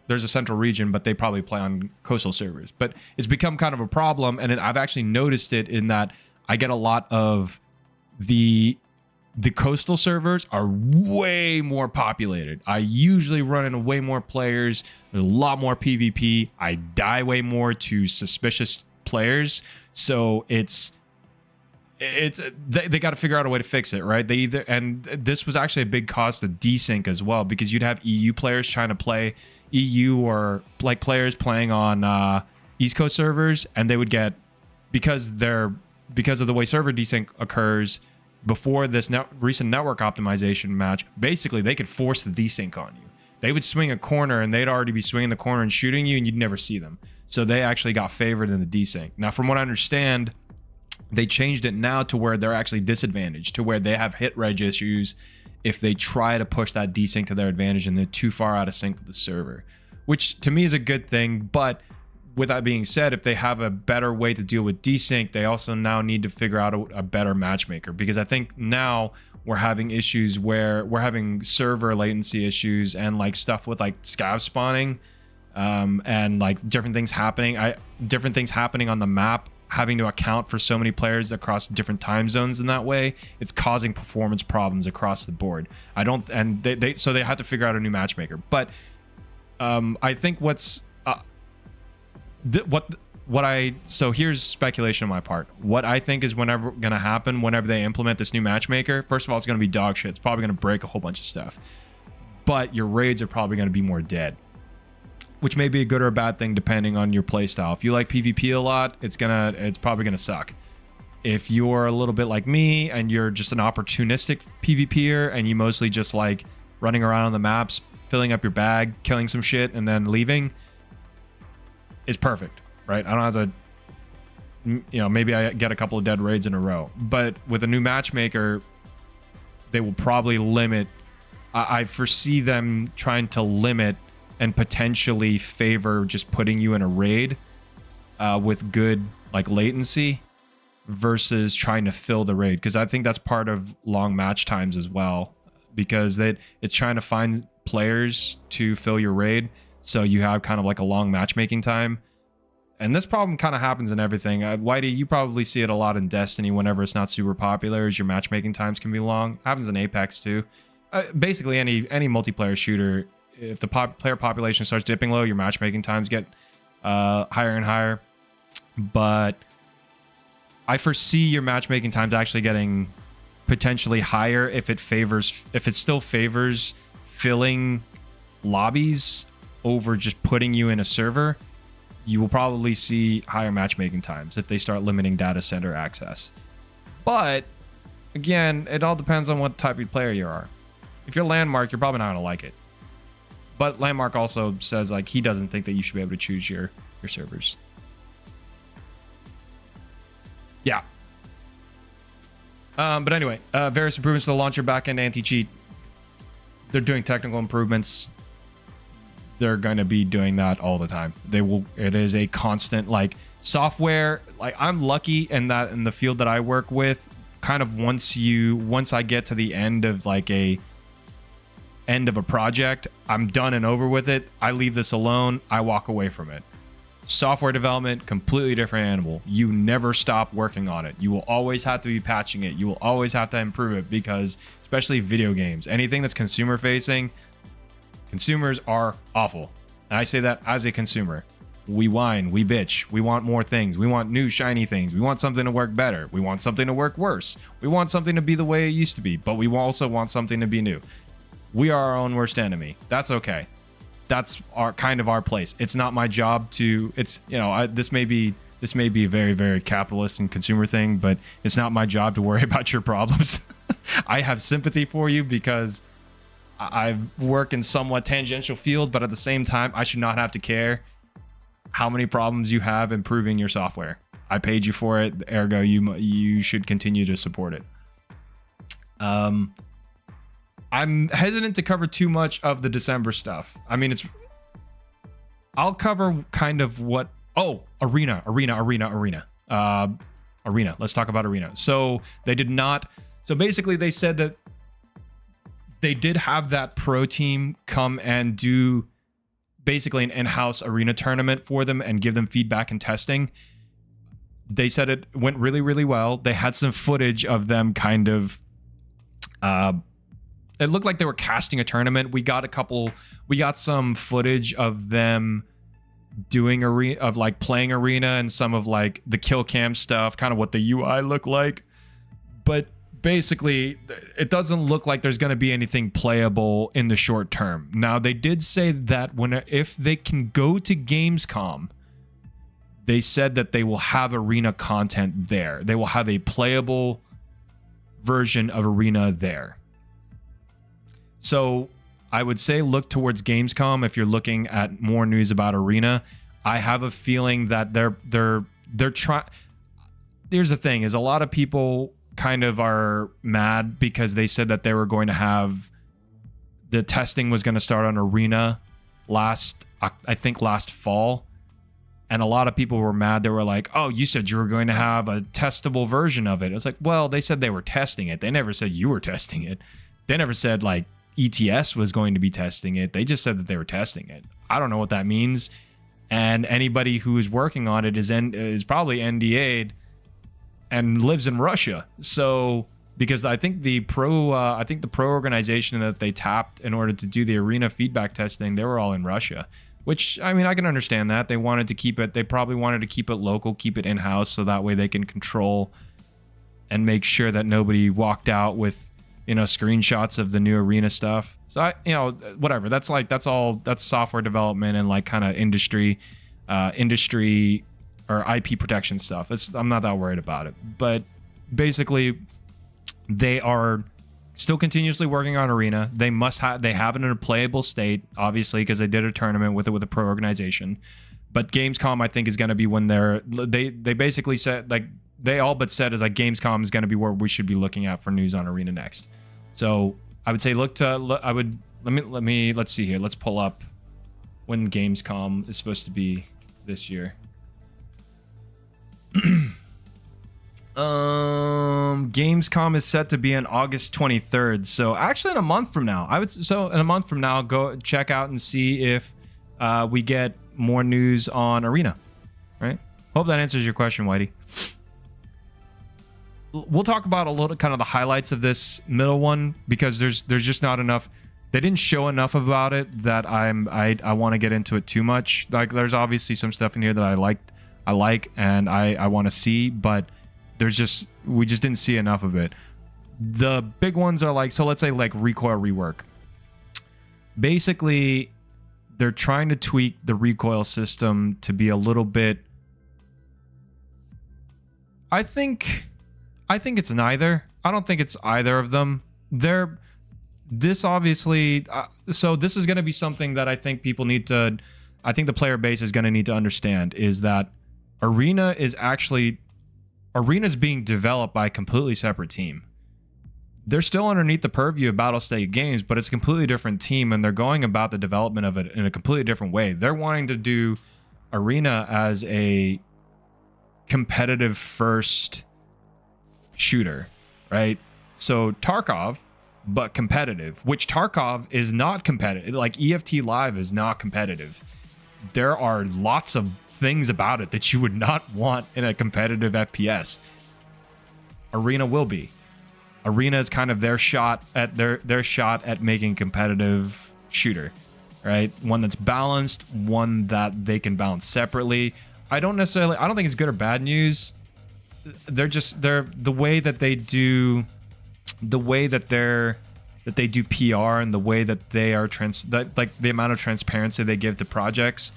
there's a central region, but they probably play on coastal servers. But it's become kind of a problem, and I've actually noticed it in that I get a lot of the coastal servers are way more populated. I usually run into way more players. There's a lot more PvP. I die way more to suspicious players. So they got to figure out a way to fix it, right? And this was actually a big cost of desync as well, because you'd have EU players trying to play EU or like players playing on East Coast servers, and they would get, because of the way server desync occurs. Before this recent network optimization match, basically they could force the desync on you. They would swing a corner and they'd already be swinging the corner and shooting you, and you'd never see them. So they actually got favored in the desync. Now, from what I understand, they changed it now to where they're actually disadvantaged, to where they have hit reg issues if they try to push that desync to their advantage and they're too far out of sync with the server, which to me is a good thing. But with that being said, if they have a better way to deal with desync, they also now need to figure out a better matchmaker, because I think now we're having issues where we're having server latency issues and like stuff with like scav spawning and like different things happening on the map, having to account for so many players across different time zones. In that way, it's causing performance problems across the board. So they have to figure out a new matchmaker. But I think so here's speculation on my part. What I think is whenever they implement this new matchmaker, first of all, it's going to be dog shit. It's probably going to break a whole bunch of stuff, but your raids are probably going to be more dead, which may be a good or a bad thing depending on your playstyle. If you like PvP a lot, it's probably going to suck. If you're a little bit like me and you're just an opportunistic PvPer and you mostly just like running around on the maps, filling up your bag, killing some shit, and then leaving, is perfect, right? I don't have to, maybe I get a couple of dead raids in a row. But with a new matchmaker, they will probably limit. I foresee them trying to limit and potentially favor just putting you in a raid with good like latency versus trying to fill the raid, because I think that's part of long match times as well, because it's trying to find players to fill your raid. So you have kind of like a long matchmaking time. And this problem kind of happens in everything. Whitey, you probably see it a lot in Destiny whenever it's not super popular, as your matchmaking times can be long. It happens in Apex too. Basically any multiplayer shooter, if the player population starts dipping low, your matchmaking times get higher and higher. But I foresee your matchmaking times actually getting potentially higher if it still favors filling lobbies over just putting you in a server. you will probably see higher matchmaking times if they start limiting data center access. But again, it all depends on what type of player you are. If you're Landmark, you're probably not going to like it. But Landmark also says like he doesn't think that you should be able to choose your servers. Yeah. But anyway, various improvements to the launcher, backend, anti-cheat. They're doing technical improvements. They're going to be doing that all the time. They will. It is a constant like software. Like I'm lucky in that in the field that I work with. Kind of once I get to the end of like a project, I'm done and over with it. I leave this alone. I walk away from it. Software development, completely different animal. You never stop working on it. You will always have to be patching it. You will always have to improve it because, especially video games, anything that's consumer facing, consumers are awful. And I say that as a consumer. We whine, we bitch, we want more things. We want new shiny things. We want something to work better. We want something to work worse. We want something to be the way it used to be, but we also want something to be new. We are our own worst enemy. That's okay. That's our place. It's not my job to. It's this may be a very, very capitalist and consumer thing, but it's not my job to worry about your problems. I have sympathy for you because I work in somewhat tangential field, but at the same time, I should not have to care how many problems you have improving your software. I paid you for it, ergo you should continue to support it. I'm hesitant to cover too much of the December stuff. I mean, I'll cover kind of what... Oh, Arena. Let's talk about Arena. So they did not... So basically they said that they did have that pro team come and do basically an in-house Arena tournament for them and give them feedback and testing. They said it went really, really well. They had some footage of them kind of... it looked like they were casting a tournament. We got some footage of them doing playing Arena and some of like the kill cam stuff, kind of what the UI looked like. But basically, it doesn't look like there's going to be anything playable in the short term. Now, they did say that if they can go to Gamescom, they said that they will have Arena content there. They will have a playable version of Arena there. So I would say look towards Gamescom if you're looking at more news about Arena. I have a feeling that they're trying. Here's the thing: is a lot of people kind of are mad because they said that they were going to have the testing was going to start on Arena last fall, and a lot of people were mad. They were like, "Oh, you said you were going to have a testable version of it." It's like, well, they said they were testing it. They never said you were testing it. They never said like ETS was going to be testing it. They just said that they were testing it. I don't know what that means. And anybody who is working on it is probably NDA'd and lives in Russia. So because I think the pro organization that they tapped in order to do the Arena feedback testing, they were all in Russia. Which, I mean, I can understand that. They wanted to keep it. They probably wanted to keep it local, keep it in-house, so that way they can control and make sure that nobody walked out with screenshots of the new Arena stuff. So whatever. That's software development and like kind of industry or IP protection stuff. I'm not that worried about it. But basically, they are still continuously working on Arena. They have it in a playable state, obviously, because they did a tournament with a pro organization. But Gamescom, I think, is going to be when they basically said, like, they all but said is like Gamescom is going to be where we should be looking at for news on Arena next. So I would say let's see here. Let's pull up when Gamescom is supposed to be this year. Gamescom is set to be on August 23rd. So actually in a month from now, go check out and see if we get more news on Arena. Right? Hope that answers your question, Whitey. We'll talk about a little kind of the highlights of this middle one because there's just not enough. They didn't show enough about it that I want to get into it too much. Like there's obviously some stuff in here that I like and I want to see, but we just didn't see enough of it. The big ones are like, so let's say like recoil rework. Basically, they're trying to tweak the recoil system to be a little bit. I think it's neither. I don't think it's either of them. This obviously, so this is going to be something that I think people need to, I think the player base is going to need to understand, is that Arena's being developed by a completely separate team. They're still underneath the purview of Battlestate Games, but it's a completely different team, and they're going about the development of it in a completely different way. They're wanting to do Arena as a competitive first shooter, right? So Tarkov, but competitive, which Tarkov is not competitive. Like EFT Live is not competitive. There are lots of things about it that you would not want in a competitive FPS. Arena will be. Arena is kind of their shot at their shot at making a competitive shooter, right? One that's balanced, one that they can balance separately. I don't think it's good or bad news. They're the way that they do PR and the way that they are like the amount of transparency they give to projects.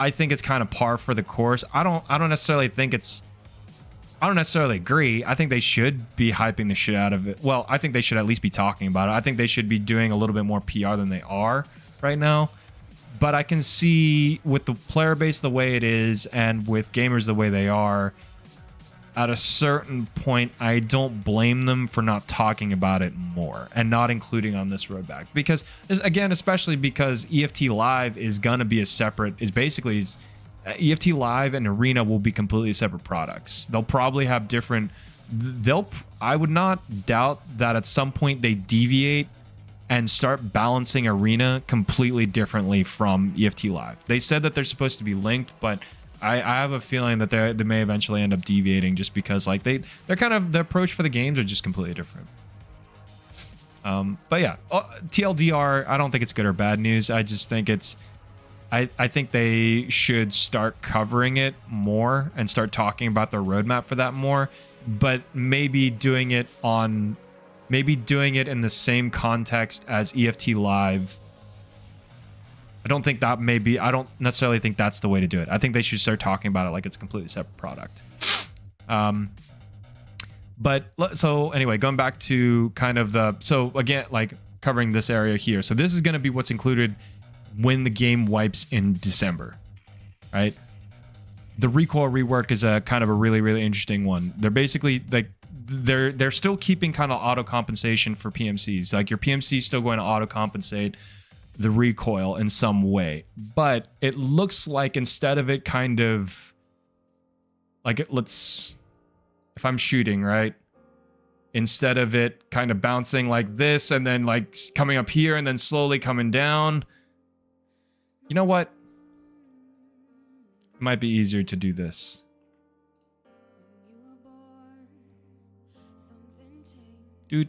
I think it's kind of par for the course. I don't necessarily agree. I think they should be hyping the shit out of it. Well, I think they should at least be talking about it. I think they should be doing a little bit more PR than they are right now. But I can see with the player base the way it is and with gamers the way they are, at a certain point, I don't blame them for not talking about it more and not including on this roadback. Because, again, especially because EFT Live is going to be EFT Live and Arena will be completely separate products. They'll probably have different... I would not doubt that at some point they deviate and start balancing Arena completely differently from EFT Live. They said that they're supposed to be linked, but I have a feeling that they may eventually end up deviating just because like they're kind of, the approach for the games are just completely different. But yeah, TLDR, I don't think it's good or bad news. I just think I think they should start covering it more and start talking about their roadmap for that more, but maybe doing it in the same context as EFT Live. I don't necessarily think that's the way to do it. I think they should start talking about it like it's a completely separate product. But so anyway, going back to kind of so again, like covering this area here. So this is going to be what's included when the game wipes in December, right? The recoil rework is a kind of a really, really interesting one. They're basically like, they're still keeping kind of auto compensation for PMCs. Like your PMC is still going to auto compensate the recoil in some way, but it looks like instead of it kind of like if I'm shooting, right, instead of it kind of bouncing like this and then like coming up here and then slowly coming down, you know what, it might be easier to do this. Give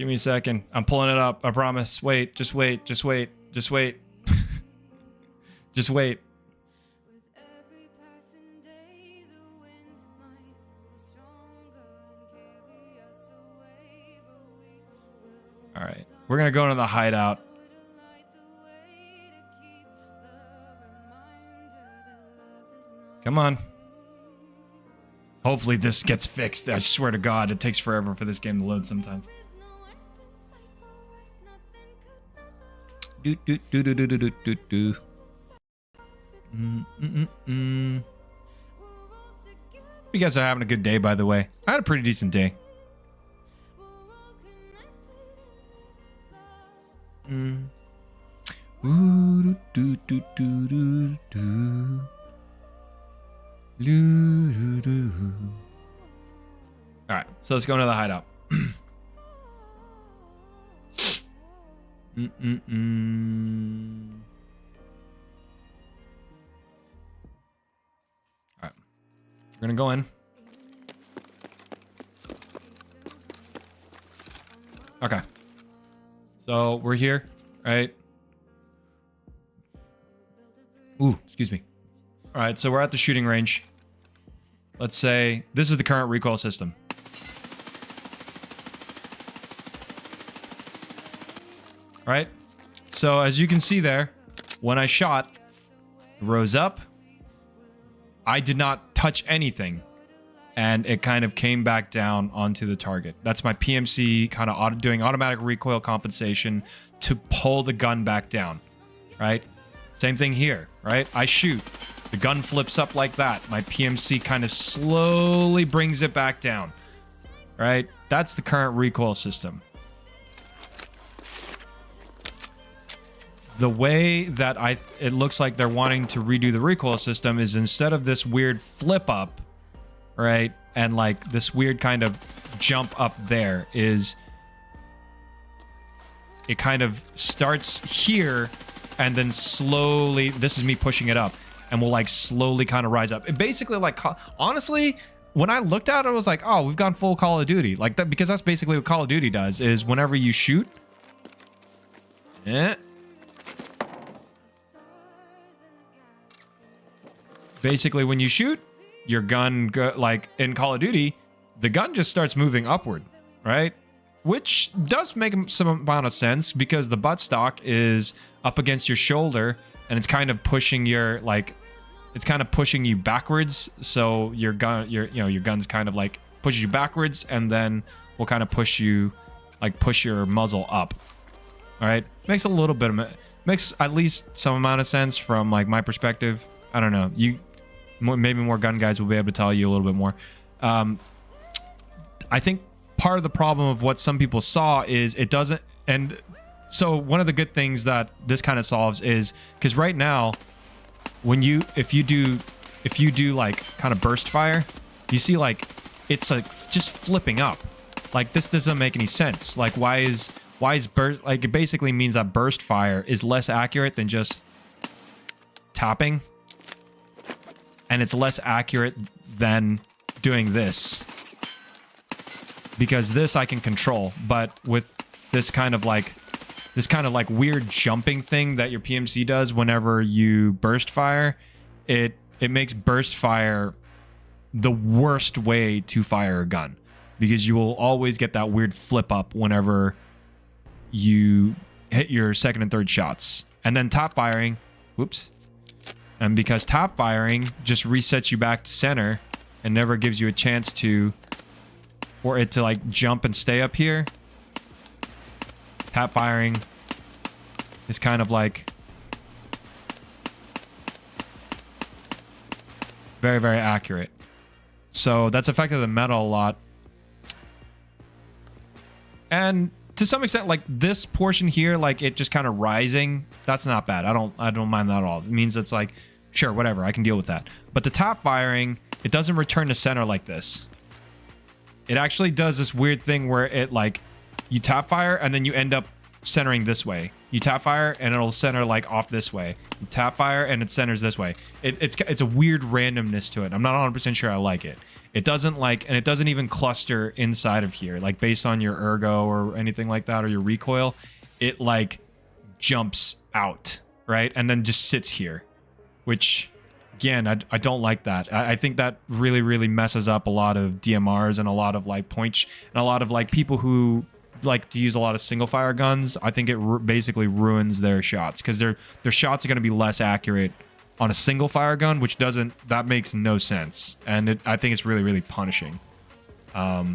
me a second. I'm pulling it up. I promise. Wait. Just wait. Just wait. Just wait. Just wait. All right. We're going to go into the hideout. Come on. Hopefully this gets fixed. I swear to God, it takes forever for this game to load sometimes. You guys are having a good day, by the way. I had a pretty decent day. All right, so let's go into the hideout. All right, we're gonna go in. Okay, so we're here, right? Ooh, excuse me. All right, so we're at the shooting range. let's say this is the current recoil system. Right? So as you can see there, when I shot, it rose up. I did not touch anything. And it kind of came back down onto the target. That's my PMC kind of doing automatic recoil compensation to pull the gun back down. Right? Same thing here. Right? I shoot. The gun flips up like that. My PMC kind of slowly brings it back down. Right? That's the current recoil system. The way that it looks like they're wanting to redo the recoil system is instead of this weird flip up, right, and like this weird kind of jump up there, is it kind of starts here and then slowly, this is me pushing it up, and will like slowly kind of rise up. It basically, like, honestly, when I looked at it, I was like, oh, we've gone full Call of Duty. Like that, because that's basically what Call of Duty does, is whenever you shoot, basically when you shoot, your gun, like in Call of Duty, the gun just starts moving upward, right? Which does make some amount of sense because the buttstock is up against your shoulder and it's kind of pushing your, like, it's kind of pushing you backwards. So your gun, your gun's kind of like pushes you backwards and then will kind of push you, like push your muzzle up. All right. Makes a little bit of, makes at least some amount of sense from like my perspective. I don't know. Maybe more gun guys will be able to tell you a little bit more. I think part of the problem of what some people saw is it doesn't. And so one of the good things that this kind of solves is because right now, if you do like kind of burst fire, you see like it's like just flipping up. Like this doesn't make any sense. Like why is burst, like it basically means that burst fire is less accurate than just tapping. And it's less accurate than doing this. Because this I can control, but with this kind of like weird jumping thing that your PMC does whenever you burst fire, it makes burst fire the worst way to fire a gun. Because you will always get that weird flip up whenever you hit your second and third shots. And then top firing, whoops. And because top firing just resets you back to center and never gives you a chance for it to like jump and stay up here. Tap firing is kind of like very, very accurate. So that's affected the meta a lot. And to some extent, like this portion here, like it just kind of rising, that's not bad. I don't mind that at all. It means it's like, sure, whatever, I can deal with that. But the top firing, it doesn't return to center like this. It actually does this weird thing where it like, you tap fire and then you end up centering this way. You tap fire and it'll center like off this way. You tap fire and it centers this way. It's a weird randomness to it. I'm not 100% sure I like it. It doesn't like, and it doesn't even cluster inside of here, like based on your ergo or anything like that, or your recoil. It like jumps out, right? And then just sits here, which again, I don't like that. I think that really, really messes up a lot of DMRs and a lot of like points and a lot of like people who like to use a lot of single fire guns. I think it basically ruins their shots because their shots are going to be less accurate on a single fire gun, which that makes no sense. And I think it's really, really punishing. All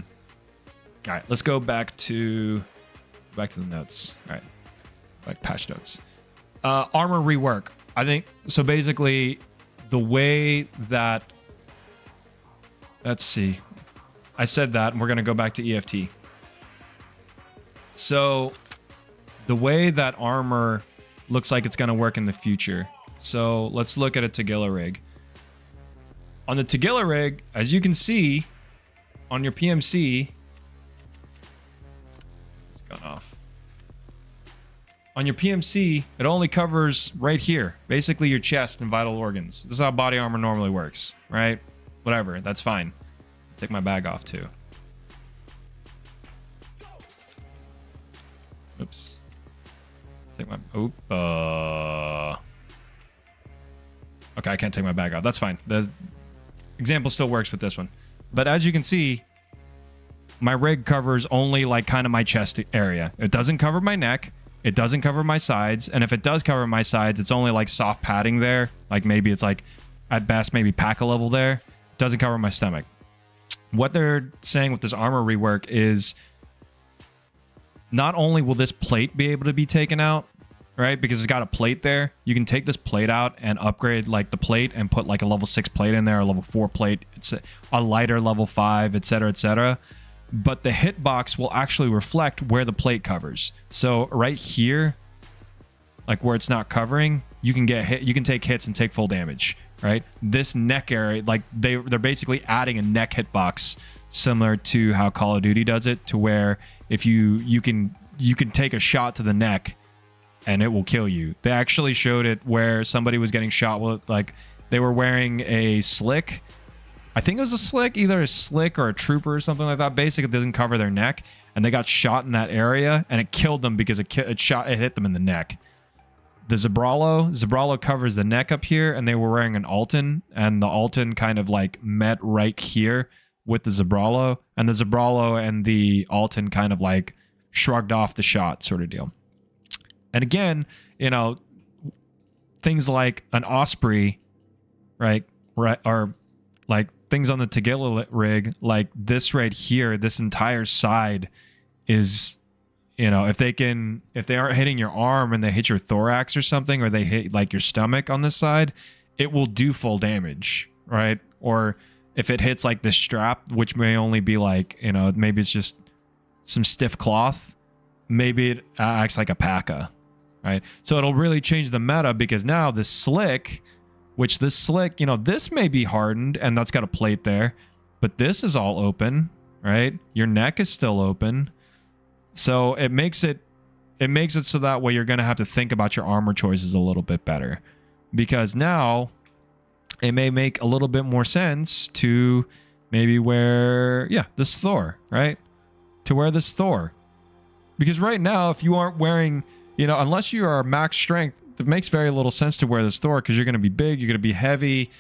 right, let's go back to the notes. All right, like patch notes. Armor rework. I think so. Basically, the way that, let's see, I said that, and we're gonna go back to EFT. So, the way that armor looks like it's gonna work in the future. So let's look at a Tagilla rig. On the Tagilla rig, as you can see, on your PMC, it's gone off. On your PMC, it only covers right here, basically your chest and vital organs. This is how body armor normally works, right? Whatever, that's fine. Take my bag off too. Oops. Take my, okay, I can't take my bag off. That's fine. example still works with this one. But as you can see, my rig covers only like kind of my chest area. It doesn't cover my neck. It doesn't cover my sides. And if it does cover my sides, it's only like soft padding there. Like maybe it's like at best maybe pack a level there. It doesn't cover my stomach. What they're saying with this armor rework is not only will this plate be able to be taken out, right? Because it's got a plate there. You can take this plate out and upgrade like the plate and put like a level 6 plate in there, a level 4 plate. It's a lighter level 5, etc., etc. But the hitbox will actually reflect where the plate covers. So right here, like where it's not covering, you can get hit. You can take hits and take full damage, right? This neck area, like they're basically adding a neck hitbox similar to how Call of Duty does it, to where if you can take a shot to the neck and it will kill you. They actually showed it where somebody was getting shot with, like, they were wearing a slick. I think it was a slick, either a slick or a trooper or something like that. Basically, it doesn't cover their neck, and they got shot in that area, and it killed them because it hit them in the neck. The Zabralo covers the neck up here, and they were wearing an Alton, and the Alton kind of like met right here with the Zabralo, and the Zabralo and the Alton kind of like shrugged off the shot, sort of deal. And again, you know, things like an Osprey, right, or like things on the Tagilla rig, like this right here, this entire side is, you know, if they aren't hitting your arm and they hit your thorax or something, or they hit like your stomach on this side, it will do full damage, right? Or if it hits like the strap, which may only be like, you know, maybe it's just some stiff cloth, maybe it acts like a PACA, right? So it'll really change the meta, because now the slick, which this slick, you know, this may be hardened and that's got a plate there, but this is all open, right? Your neck is still open. So it makes it so that way you're going to have to think about your armor choices a little bit better, because now it may make a little bit more sense to maybe wear, yeah, this Thor, right? To wear this Thor. Because right now, if you aren't wearing, you know, unless you are max strength, it makes very little sense to wear this Thor, because you're going to be big, you're going to be heavy.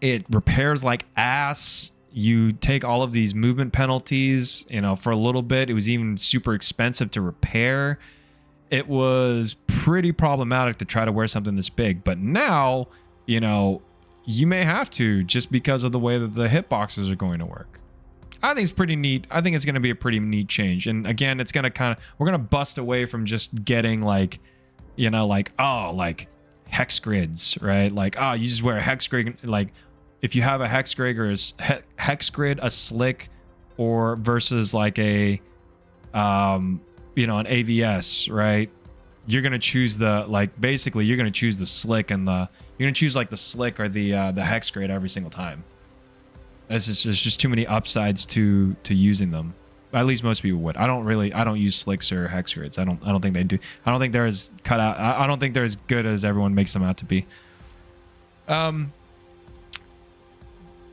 It repairs like ass. You take all of these movement penalties, you know, for a little bit. It was even super expensive to repair. It was pretty problematic to try to wear something this big. But now, you know, you may have to, just because of the way that the hitboxes are going to work. I think it's pretty neat. I think it's going to be a pretty neat change. And again, it's going to kind of, we're going to bust away from just getting like, you know, like, oh, like hex grids, right? Like, oh, you just wear a hex grid. Like, if you have a hex grid or a hex grid, a slick, or versus like a, you know, an AVS, right? You're going to choose the, like, basically you're going to choose the slick, and you're going to choose like the slick or the hex grid every single time. There's just too many upsides to using them. At least most people would. I don't use slicks or hex grids. I don't think they do. I don't think they're as cut out. I don't think they're as good as everyone makes them out to be.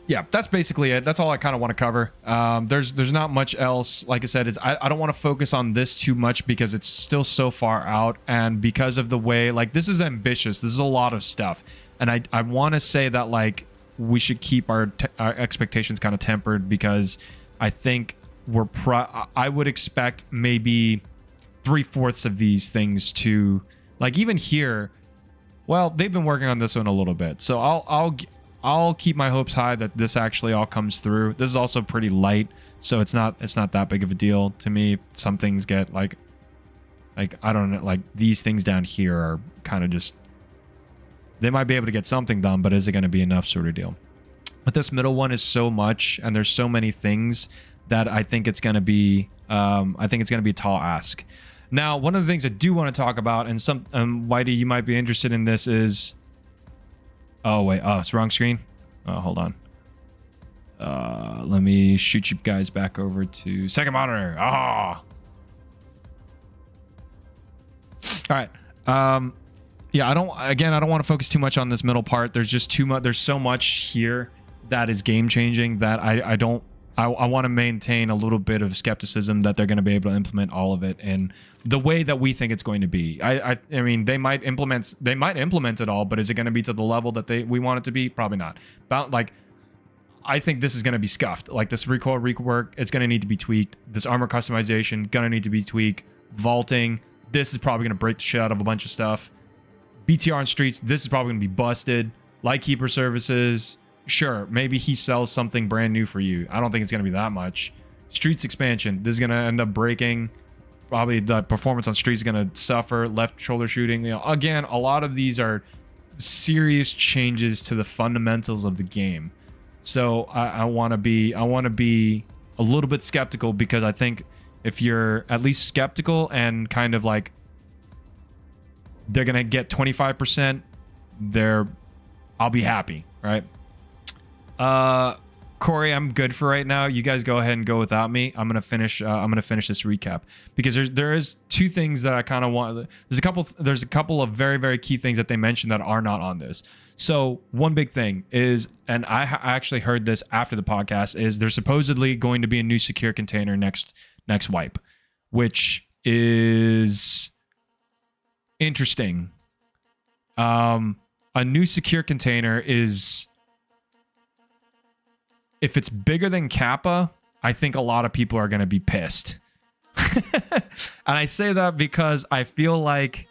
Yeah, that's basically it. That's all I kind of want to cover. There's not much else. Like I said, I don't want to focus on this too much, because it's still so far out, and because of the way, like, this is ambitious. This is a lot of stuff, and I want to say that, like, we should keep our expectations kind of tempered, because I think I would expect maybe 3/4 of these things to, like, even here. Well, they've been working on this one a little bit, so I'll keep my hopes high that this actually all comes through. This is also pretty light, so it's not that big of a deal to me. Some things get like I don't know, like these things down here are kind of just, they might be able to get something done, but is it going to be enough, sort of deal. But this middle one is so much, and there's so many things that I think it's going to be a tall ask. Now, one of the things I do want to talk about, and Whitey, you might be interested in this, is, oh wait, oh, it's the wrong screen. Oh, hold on. Let me shoot you guys back over to second monitor. Ah. All right. Yeah, I don't want to focus too much on this middle part. There's just too much. There's so much here that is game changing that I want to maintain a little bit of skepticism that they're going to be able to implement all of it in the way that we think it's going to be. I mean, they might implement it all, but is it going to be to the level that we want it to be? Probably not. About, like, I think this is going to be scuffed. Like this recoil rework, it's going to need to be tweaked. This armor customization, going to need to be tweaked. Vaulting, this is probably going to break the shit out of a bunch of stuff. BTR on streets, this is probably going to be busted. Lightkeeper services, sure, maybe he sells something brand new for you. I don't think it's going to be that much. Streets expansion, this is going to end up breaking. Probably the performance on streets is going to suffer. Left shoulder shooting, you know, again, a lot of these are serious changes to the fundamentals of the game. So I want to be a little bit skeptical, because I think if you're at least skeptical and kind of like they're gonna get 25%, I'll be happy, right? Corey, I'm good for right now. You guys go ahead and go without me. I'm gonna finish this recap, because there is two things that I kind of want. There's a couple of very, very key things that they mentioned that are not on this. So one big thing is, and I actually heard this after the podcast, is there's supposedly going to be a new secure container next wipe, which is interesting. A new secure container is, if it's bigger than Kappa, I think a lot of people are going to be pissed. And I say that because I feel like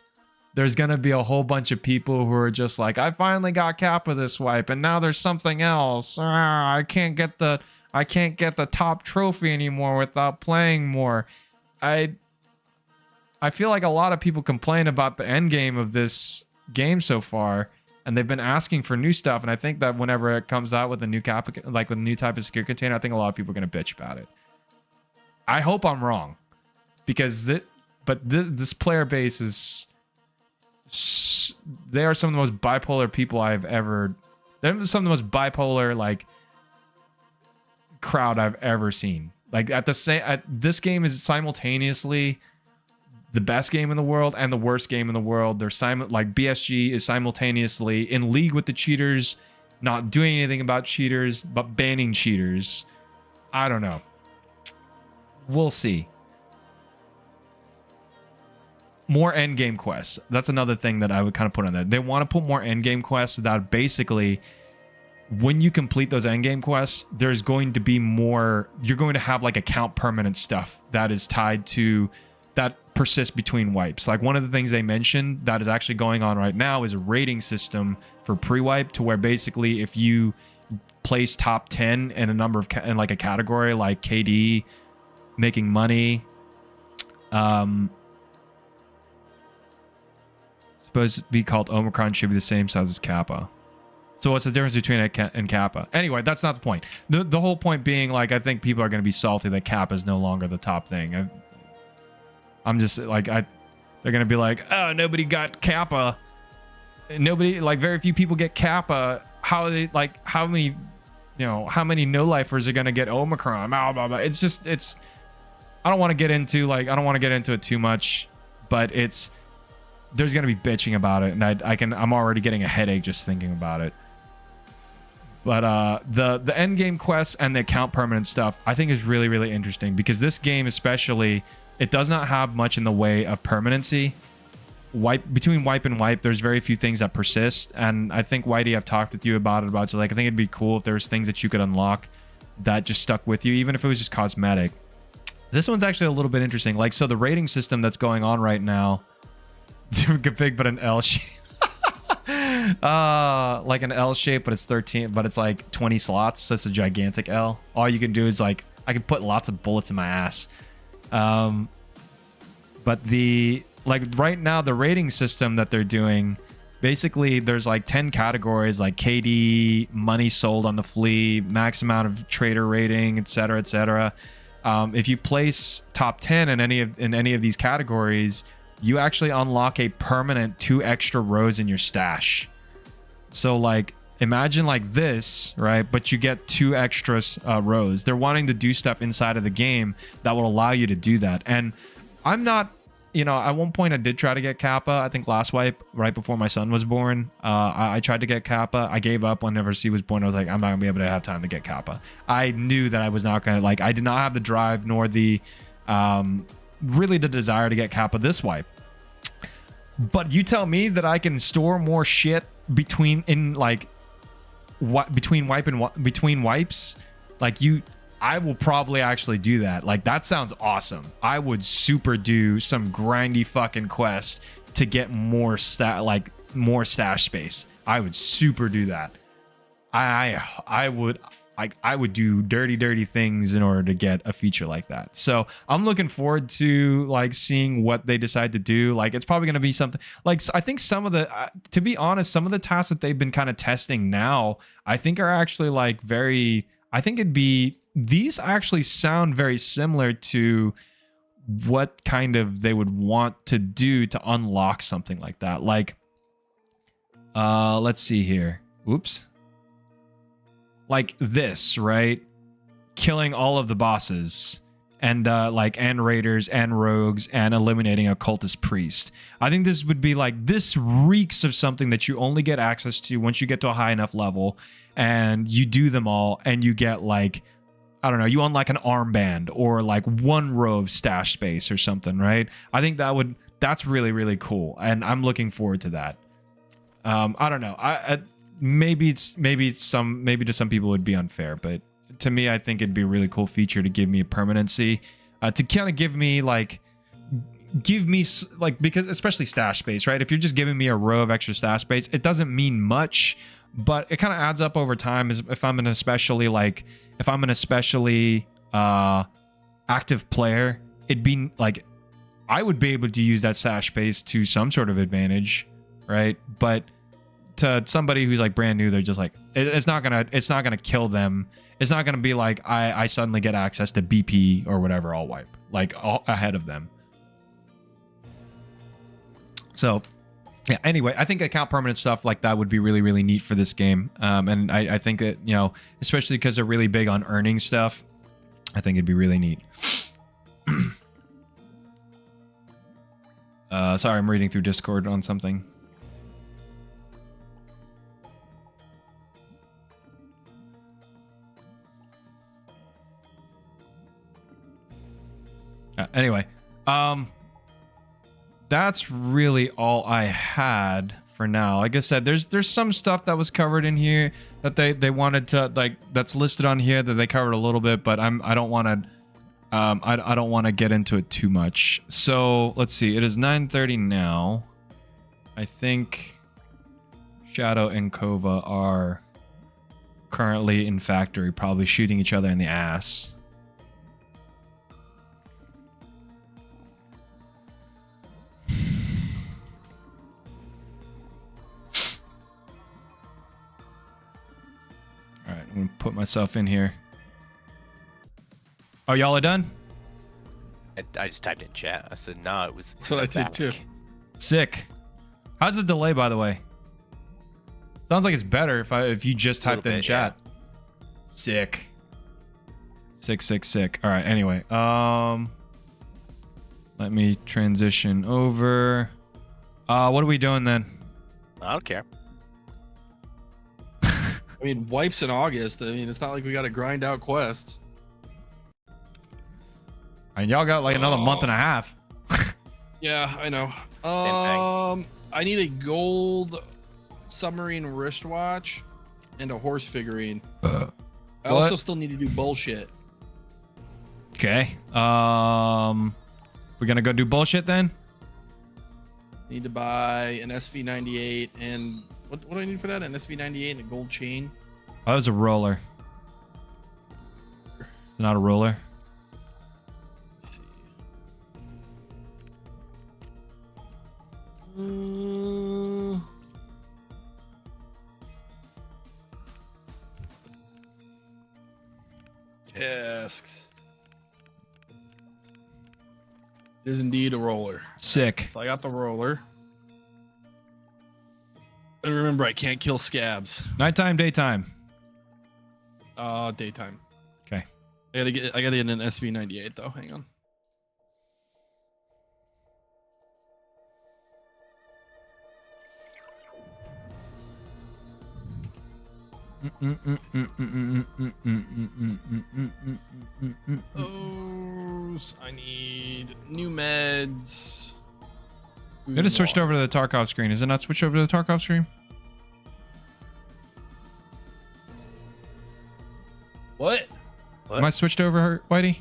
there's going to be a whole bunch of people who are just like, I finally got Kappa this wipe, and now there's something else. I can't get the top trophy anymore without playing more. I feel like a lot of people complain about the end game of this game so far, and they've been asking for new stuff. And I think that whenever it comes out with a new Kappa, like with a new type of secure container, I think a lot of people are going to bitch about it. I hope I'm wrong, because this player base is, they are some of the most bipolar people they're some of the most bipolar like crowd I've ever seen. Like this game is simultaneously the best game in the world and the worst game in the world. They're like BSG is simultaneously in league with the cheaters, not doing anything about cheaters, but banning cheaters. I don't know. We'll see. More endgame quests. That's another thing that I would kind of put on there. They want to put more endgame quests that basically, when you complete those endgame quests, there's going to be more. You're going to have like account permanent stuff that is tied to, that persists between wipes. Like one of the things they mentioned that is actually going on right now is a rating system for pre-wipe, to where basically if you place top 10 in a number of in like a category like KD, making money, supposed to be called Omicron, should be the same size as Kappa. So what's the difference between it and Kappa? Anyway, that's not the point. The whole point being, like, I think people are going to be salty that Kappa is no longer the top thing. I'm just like, they're going to be like, oh, nobody got Kappa. Nobody, like, very few people get Kappa. How are they, like, how many no-lifers are going to get Omicron? Blah, blah, blah. It's just, I don't want to get into it too much, but there's going to be bitching about it, and I'm already getting a headache just thinking about it. But the end game quests and the account permanent stuff, I think, is really, really interesting, because this game especially, it does not have much in the way of permanency. Between wipe and wipe, there's very few things that persist, and I think, Whitey, I've talked with you about it, so like, I think it'd be cool if there was things that you could unlock that just stuck with you, even if it was just cosmetic. This one's actually a little bit interesting. Like, so the rating system that's going on right now, big but an L shape. Like an L shape, but it's 13, but it's like 20 slots, so it's a gigantic L. All you can do is, like, I can put lots of bullets in my ass. But right now, the rating system that they're doing, basically there's like 10 categories, like KD, money sold on the flea, max amount of trader rating, etc., etc. If you place top 10 in any of these categories, you actually unlock a permanent 2 extra rows in your stash. So, like, imagine like this, right? But you get 2 extra rows. They're wanting to do stuff inside of the game that will allow you to do that. And I'm not, at one point I did try to get Kappa. I think last wipe, right before my son was born, I tried to get Kappa. I gave up whenever he was born. I was like, I'm not gonna be able to have time to get Kappa. I knew that I was not gonna, like, I did not have the drive nor the really the desire to get Kappa this wipe. But you tell me that I can store more shit between wipes, like I will probably actually do that. Like, that sounds awesome. I would super do some grindy fucking quest to get more stash space. I would super do that. I would do dirty things in order to get a feature like that. So I'm looking forward to like seeing what they decide to do. Like, it's probably going to be something like, I think some of the to be honest, some of the tasks that they've been kind of testing now, I think are actually like I think these actually sound very similar to what kind of they would want to do to unlock something like that. Like, let's see here. Oops. Like this, right? Killing all of the bosses and and raiders and rogues and eliminating a cultist priest. I think this would be like, this reeks of something that you only get access to once you get to a high enough level and you do them all and you get like, I don't know, you unlock an armband or like 1 row of stash space or something, right? I think that's really, really cool. And I'm looking forward to that. I don't know. Maybe to some people it would be unfair, but to me, I think it'd be a really cool feature to give me a permanency, to kind of give me because especially stash space, right? If you're just giving me a row of extra stash space, it doesn't mean much, but it kind of adds up over time. If I'm an especially active player, it'd be like, I would be able to use that stash space to some sort of advantage, right? But to somebody who's like brand new, they're just like, it's not gonna kill them. It's not gonna be like I suddenly get access to BP or whatever. I'll wipe like ahead of them. So yeah, anyway, I think account permanent stuff like that would be really, really neat for this game. And I think that, you know, especially because they're really big on earning stuff, I think it'd be really neat. Sorry, I'm reading through Discord on something. Anyway, that's really all I had for now. Like I said, there's some stuff that was covered in here that they wanted to, like, that's listed on here that they covered a little bit, but I don't want to get into it too much. So let's see. It is 9:30 now. I think Shadow and Kova are currently in factory, probably shooting each other in the ass. All right, I'm gonna put myself in here. Oh, y'all are done? I just typed in chat. I said no, it was. That's what I did too. Sick. How's the delay, by the way? Sounds like it's better if you just typed in chat. Yeah. Sick. Sick. All right. Anyway, let me transition over. What are we doing then? I don't care. I mean, wipes in August. I mean, it's not like we got to grind out quests. And y'all got like another month and a half. Yeah, I know. I need a gold submarine wristwatch and a horse figurine. I also still need to do bullshit. Okay. We're gonna go do bullshit then. Need to buy an SV98 and what do I need for that? An SV98 and a gold chain. Oh, that was a roller. It's not a roller. Let's see. Tasks. It is indeed a roller. Sick. So I got the roller. And remember, I can't kill scabs. Nighttime, daytime. Daytime. Okay. I gotta get an SV98 though. Hang on. Oh, I need new meds. It has switched over to the Tarkov screen. Is it not switched over to the Tarkov screen? What? Am I switched over, Whitey?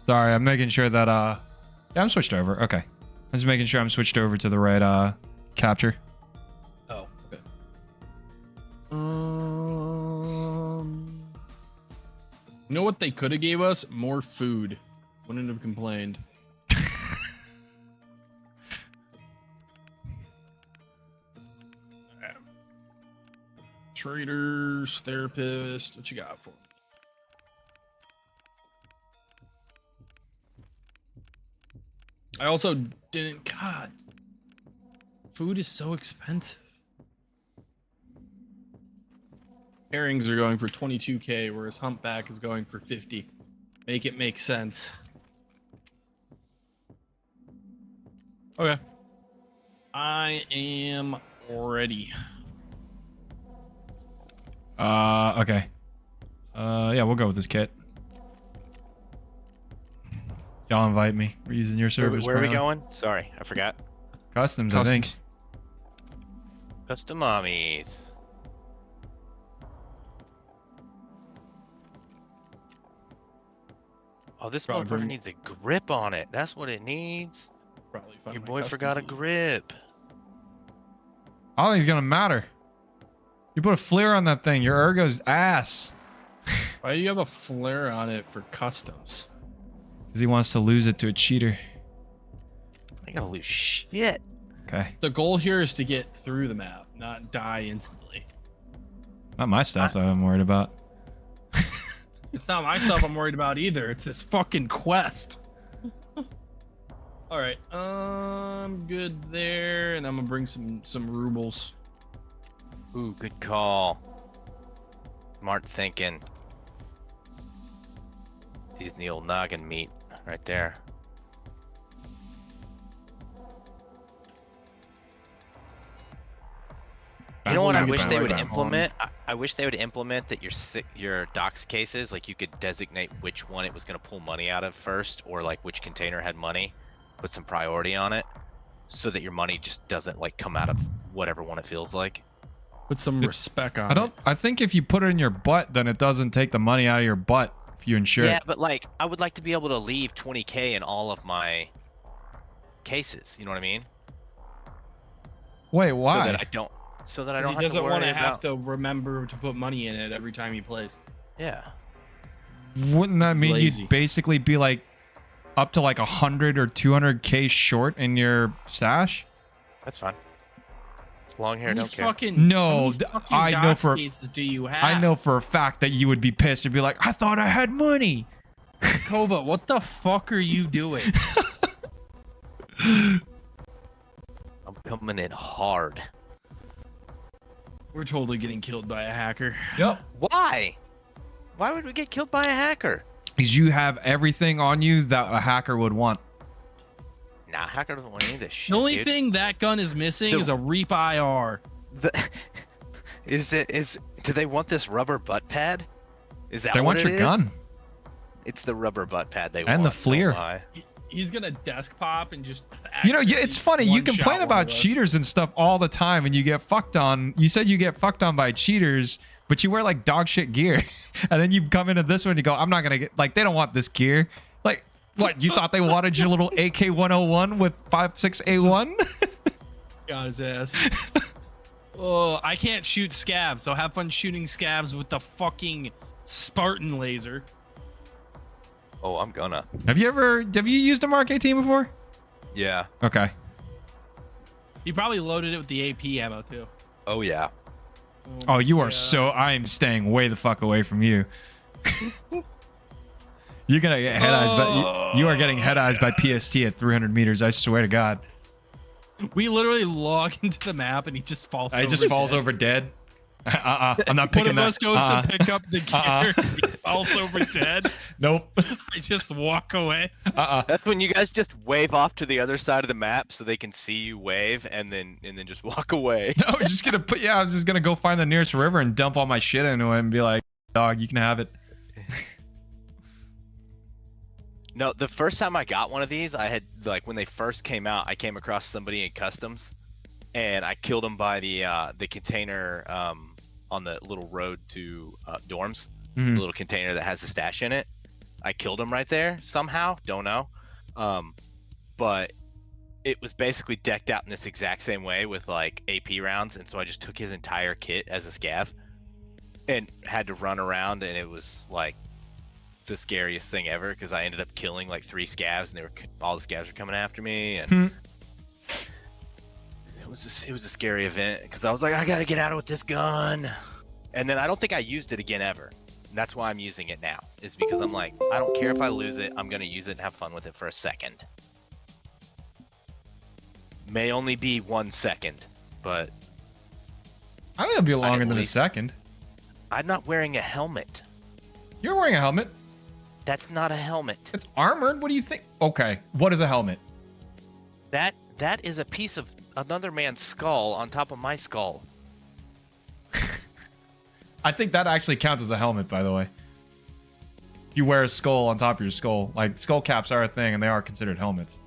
Sorry, I'm making sure that yeah, I'm switched over. Okay. I'm just making sure I'm switched over to the right capture. Oh, okay. You know what they could have gave us? More food. Wouldn't have complained. Traders, therapist, what you got for me? I also didn't. God, food is so expensive. Herrings are going for 22K, whereas humpback is going for 50. Make it make sense. Okay. I am ready. Okay. Yeah, we'll go with this kit. Y'all invite me. We're using your service. Where are we apparently. going? Sorry, I forgot. Customs, I think. Custom mommies. Oh, this Probably motherfucker bring- needs a grip on it. That's what it needs. Probably find Your my boy custom forgot a key. grip. I don't think it's gonna matter. You put a flare on that thing, your ergo's ass. Why do you have a flare on it for customs? Because he wants to lose it to a cheater. I ain't gonna lose shit. Okay. The goal here is to get through the map, not die instantly. Not my stuff that I'm worried about. It's not my stuff I'm worried about either. It's this fucking quest. All right, I'm good there, and I'm gonna bring some rubles. Ooh, good call. Smart thinking. Using the old noggin meat right there. You know what I wish they would implement? I wish they would implement that your docs cases, like you could designate which one it was going to pull money out of first, or like which container had money, put some priority on it, so that your money just doesn't like come out of whatever one it feels like. Put some respect on it. I think if you put it in your butt, then it doesn't take the money out of your butt if you insure Yeah, it. but like I would like to be able to leave 20K in all of my cases. You know what I mean? Wait, So why? that I don't. So that I don't He have to doesn't worry want to about. have to remember to put money in it every time he plays. Yeah. Wouldn't that He's mean lazy. you'd basically be like up to like 100 or 200K short in your stash? That's fine. Long hair, How many don't care. fucking, No, how many th- fucking I know dots for- cases do you have? I know for a fact that you would be pissed and be like, I thought I had money. Kova, what the fuck are you doing? I'm coming in hard. We're totally getting killed by a hacker. Yep. Why? Why would we get killed by a hacker? Because you have everything on you that a hacker would want. Nah, hacker doesn't want any of this shit. The only dude. thing that gun is missing The- is a Reap IR. Do they want this rubber butt pad? Is that They what want it your is? gun. It's the rubber butt pad they want. And the don't FLIR. lie. He's gonna desk pop and just. You know, it's funny. You one-shot complain one about of us. cheaters and stuff all the time, and you get fucked on. You said you get fucked on by cheaters, but you wear like dog shit gear, and then you come into this one and you go, "I'm not gonna get like they don't want this gear." Like, what? You thought they wanted your little AK-101 with 5.6A1? Got his ass. Oh, I can't shoot scavs, so have fun shooting scavs with the fucking Spartan laser. Oh, I'm gonna. Have you used a Mark 18 before? Yeah. Okay. He probably loaded it with the AP ammo too. Oh yeah. Oh, you are yeah. so. I am staying way the fuck away from you. You're gonna get head eyes, but you are getting head eyes by PST at 300 meters. I swear to God. We literally log into the map and he just falls. It just falls over dead. I'm not picking One of that. us goes to pick up the gear. Uh-uh. He falls over dead. Nope. I just walk away. That's when you guys just wave off to the other side of the map so they can see you wave, and then just walk away. I was just gonna I was just gonna go find the nearest river and dump all my shit into it and be like, dog, you can have it. No, the first time I got one of these, I had like when they first came out, I came across somebody in customs, and I killed him by the container on the little road to dorms. Mhm. the little container that has the stash in it. I killed him right there somehow. Don't know. But it was basically decked out in this exact same way with like AP rounds, and so I just took his entire kit as a scav and had to run around, and it was like the scariest thing ever because I ended up killing like 3 scavs, and all the scavs were coming after me, and it was a scary event because I was like, I gotta get out with this gun, and then I don't think I used it again ever. And that's why I'm using it now, is because I'm like, I don't care if I lose it, I'm gonna use it and have fun with it for a second. May only be 1 second, but I think it'll be longer at than a least- second. I'm not wearing a helmet. You're wearing a helmet. That's not a helmet. It's armored. What do you think? Okay. What is a helmet? That is a piece of another man's skull on top of my skull. I think that actually counts as a helmet, by the way. You wear a skull on top of your skull. Like, skull caps are a thing, and they are considered helmets.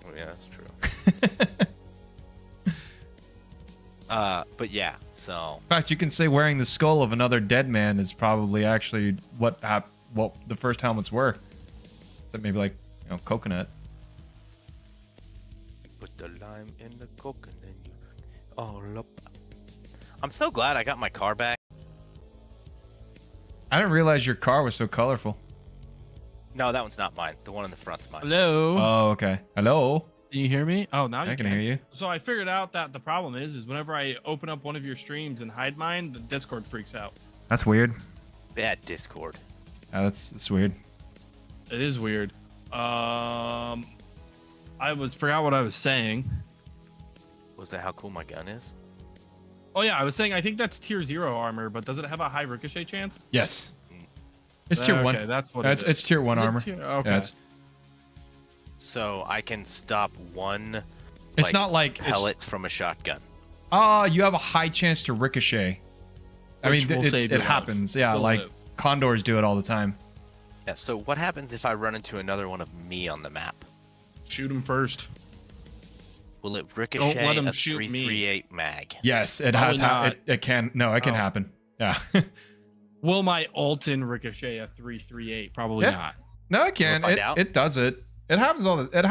Oh, yeah, that's true. But yeah, so In fact, you can say wearing the skull of another dead man is probably actually what the first helmets were. So maybe like, coconut. put the lime in the coke and then you all up. I'm so glad I got my car back. I didn't realize your car was so colorful. No, that one's not mine. The one in the front's mine. Hello. Oh, okay. Hello. Can you hear me? Oh, now you I can hear you. So I figured out that the problem is whenever I open up one of your streams and hide mine, the Discord freaks out. That's weird. Bad Discord. That's weird. It is weird. Forgot what I was saying. Was that how cool my gun is? Oh yeah, I was saying I think that's tier 0 armor, but does it have a high ricochet chance? Yes. It's tier 1. Okay, that's what It's tier 1 Is it armor. okay. Yeah, So I can stop one. it's not like pellets from a shotgun. you have a high chance to ricochet. I Which mean, will save it your happens. life. Yeah, Will like live. condors do it all the time. Yeah. So what happens if I run into another one of me on the map? Shoot him first. Will it ricochet let him a shoot me. 338 mag? Yes, it Probably has. not. It can. No, it can Oh. happen. Yeah. Will my Alton ricochet a 338? Probably Yeah. not. No, it can. find out? It does it. It happens It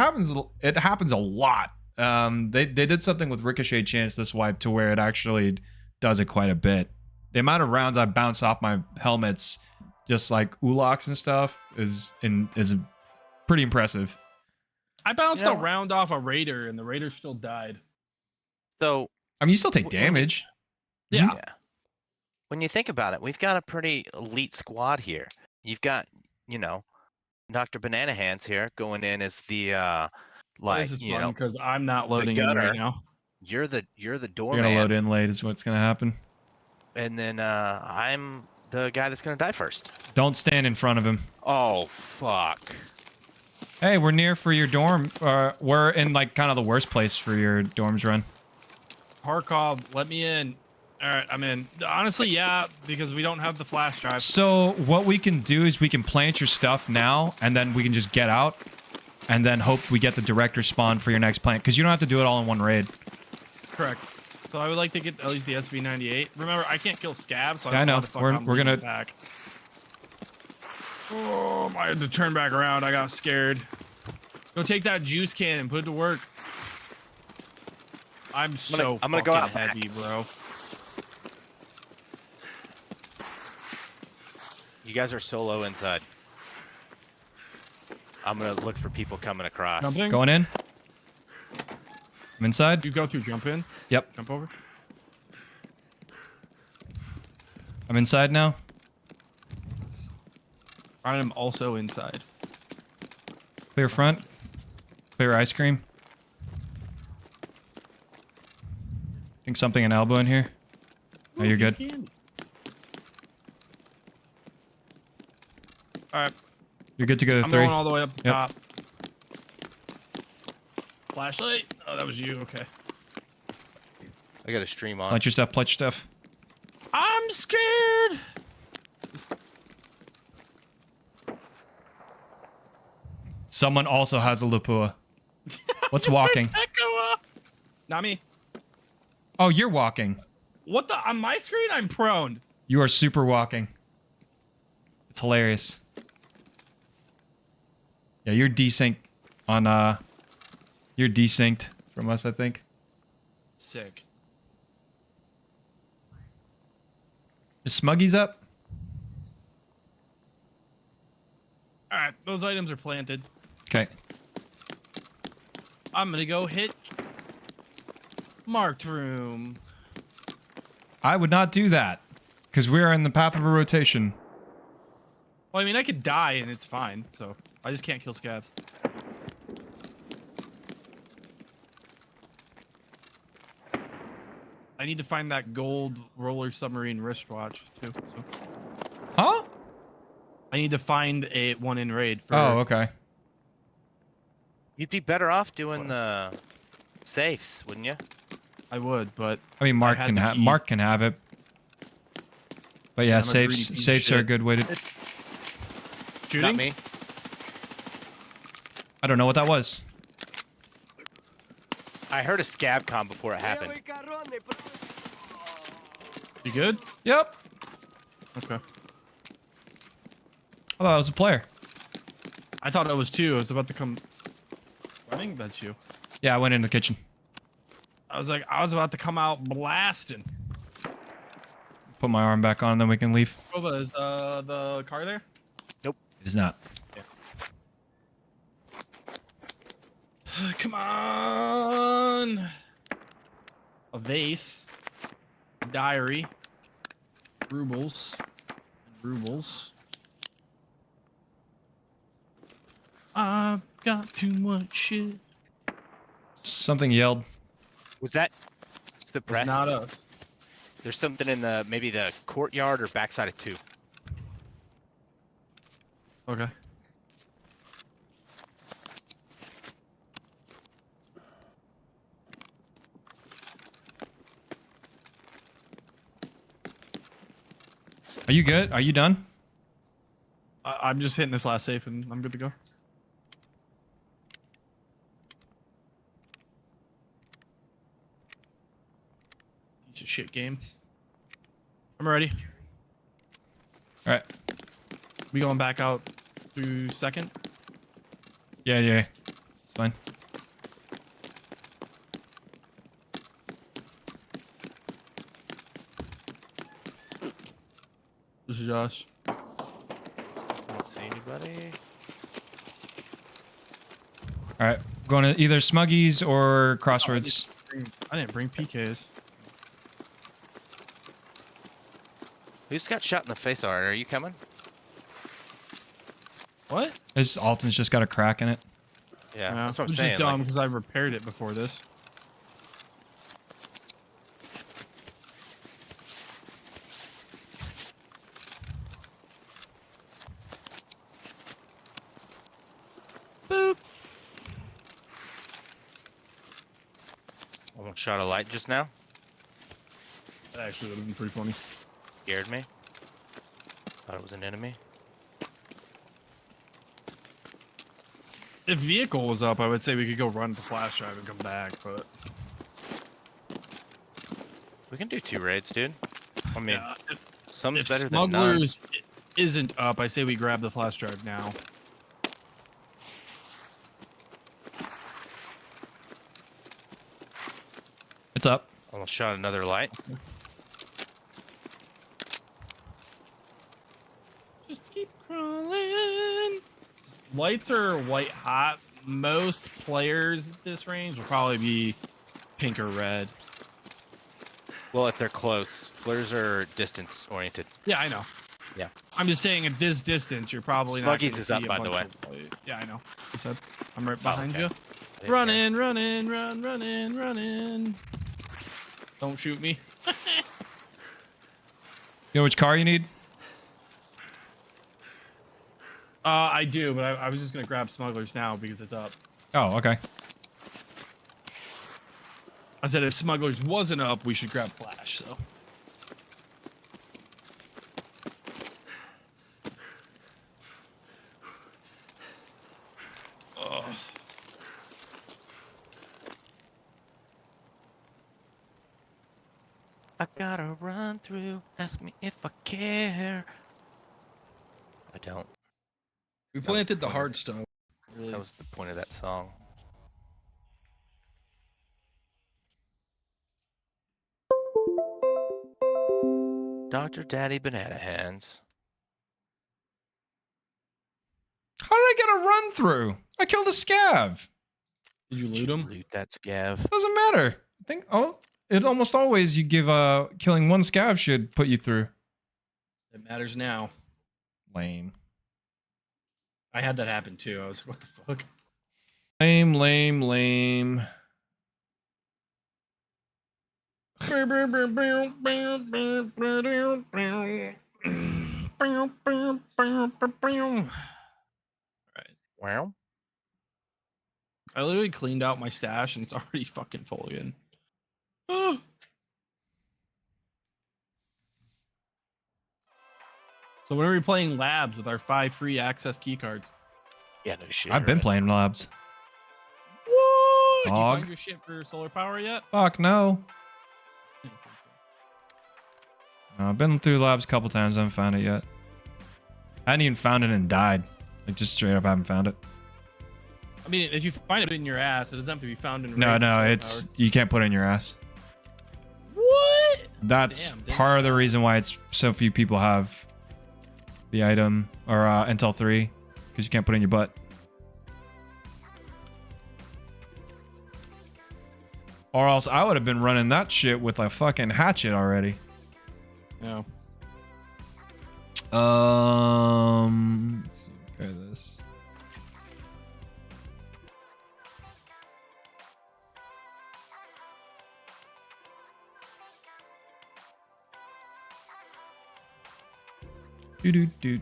happens a lot. They did something with ricochet chance this wipe to where it actually does it quite a bit. The amount of rounds I bounce off my helmets, just like Ulox and stuff, is pretty impressive. I bounced You know- a round off a Raider, and the Raider still died. So I mean, you still take When you- damage. Yeah. yeah. When you think about it, we've got a pretty elite squad here. You've got, Dr. Banana Hands here going in as the This is fun because I'm not loading in gunner. right now. you're the You're gonna doorman, load in late, is what's gonna happen. and then I'm the guy that's gonna die first. Don't stand in front of him. Oh fuck. Hey, we're near for your dorm. We're in like kind of the worst place for your dorms run. Tarkov, let me in. All right, I'm in. Honestly, yeah, because we don't have the flash drive. So what we can do is we can plant your stuff now, and then we can just get out, and then hope we get the director spawn for your next plant, because you don't have to do it all in one raid. Correct. So I would like to get at least the SV98. Remember, I can't kill scabs, so I Yeah, don't I know. know what the fuck We're- I'm we're leaving gonna- back. Oh, I had to turn back around. I got scared. Go take that juice can and put it to work. I'm so I'm gonna go fucking out back. heavy, bro. You guys are solo inside. I'm gonna look for people coming across. Jumping? Going in. I'm inside. You go through jump in? Yep. Jump over? I'm inside now. I am also inside. Clear front. Clear ice cream. Think something an elbow in here. Oh, you're Ooh, good. piece of candy. All right, You're good to go to I'm 3. going all the way up the Yep. top. Flashlight? Oh, that was you. Okay. I got a stream on. Plant your stuff. Plant your stuff. I'm scared. Someone also has a Lapua. What's walking? Echo up. Not me. Oh, you're walking. What the? On my screen, I'm prone. You are super walking. hilarious. Yeah, you're desynced on you're desynced from us, I think. Sick. Is Smuggy's up? All right, those items are planted. Okay. I'm gonna go hit marked room. I would not do that because we are in the path of a rotation. Well, I mean, I could die and it's fine, so I just can't kill scabs. I need to find that gold roller submarine wristwatch too. So Huh? I need to find one in raid for. Oh, okay. You'd be better off doing the safes, wouldn't you? I would, but I mean, Mark had can the have key. Mark can have it. But yeah, I'm a greedy safes piece of safes are a shit. good way to. Shooting Not me. I don't know what that was. I heard a scab com before it happened. You good? Yep. Okay. I thought it was a player. I thought it was two. I was about to come running. That's you. Yeah, I went in the kitchen. I was about to come out blasting. Put my arm back on, then we can leave. Prova, is the car there? It is not. Come on. A vase. A diary. Rubles. And rubles. I've got too much shit. Something yelled. Was that the It's press? not us. There's something in the maybe the courtyard or backside of 2. Okay. Are you good? Are you done? I'm just hitting this last safe and I'm good to go. Piece of shit game. I'm ready. All right. We going back out through second? Yeah, yeah. It's fine. This is Josh. Don't see anybody. All right. Going to either Smuggies or Crossroads. I didn't bring PKs. Who just got shot in the face? Are you coming? What? This Alton's just got a crack in it. Yeah, that's what I'm which saying. is dumb Like, because I repaired it before this. Boop. almost shot a light just now. That actually would have been pretty funny. Scared me. Thought it was an enemy. If vehicle was up, I would say we could go run the flash drive and come back, but We can do 2 raids, dude. I mean, yeah, some's if better than none. Smugglers isn't up, I say we grab the flash drive now. It's up. Almost shot another light. Just keep crawling. Lights are white hot. Most players at this range will probably be pink or red. Well, if they're close, flares are distance oriented. Yeah, I know. Yeah. I'm just saying at this distance, you're probably not Sluggies gonna is up, see a by the bunch of- Yeah, I know. You said. I'm right Oh, behind okay. you. I didn't Running, running, running. Don't shoot me. You know which car you need? I do, but I was just gonna grab smugglers now because it's up. Oh, okay. I said if smugglers wasn't up, we should grab flash. So. Ugh. I gotta run through. Ask me if I care. I don't. We was planted the the point hard of- stuff. Really. That was the point of that song. Dr. Daddy Banana Hands. How did I get a run through? I killed a scav. Did you Did loot you him? loot that scav? Doesn't matter. I think it almost always you give killing one scav should put you through. It matters now. Lame. I had that happen too. I was like, what the fuck? Lame, lame, lame. Right. Well, I literally cleaned out my stash and it's already fucking full again. So when are we playing labs with our 5 free access keycards? yeah, no shit. I've been right? playing labs. What? You Dog. find your shit for solar power yet? Fuck no. I don't think so. No, I've been through labs a couple times. I haven't found it yet. I hadn't even found it and died. Like just straight up haven't found it. I mean, if you find it in your ass, it doesn't have to be found in. No, raid no, solar it's powered. you can't put it in your ass. What? That's Damn, part of the reason why it's so few people have the item or Intel 3 because you can't put it in your butt. Or else I would have been running that shit with a fucking hatchet already. No. Let's see, compare this. Doo-doo-doo.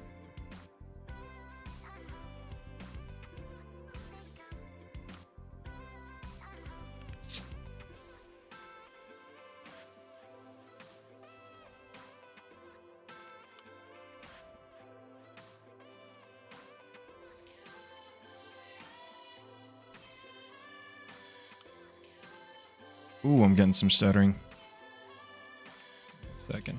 Ooh, I'm getting some stuttering. Second.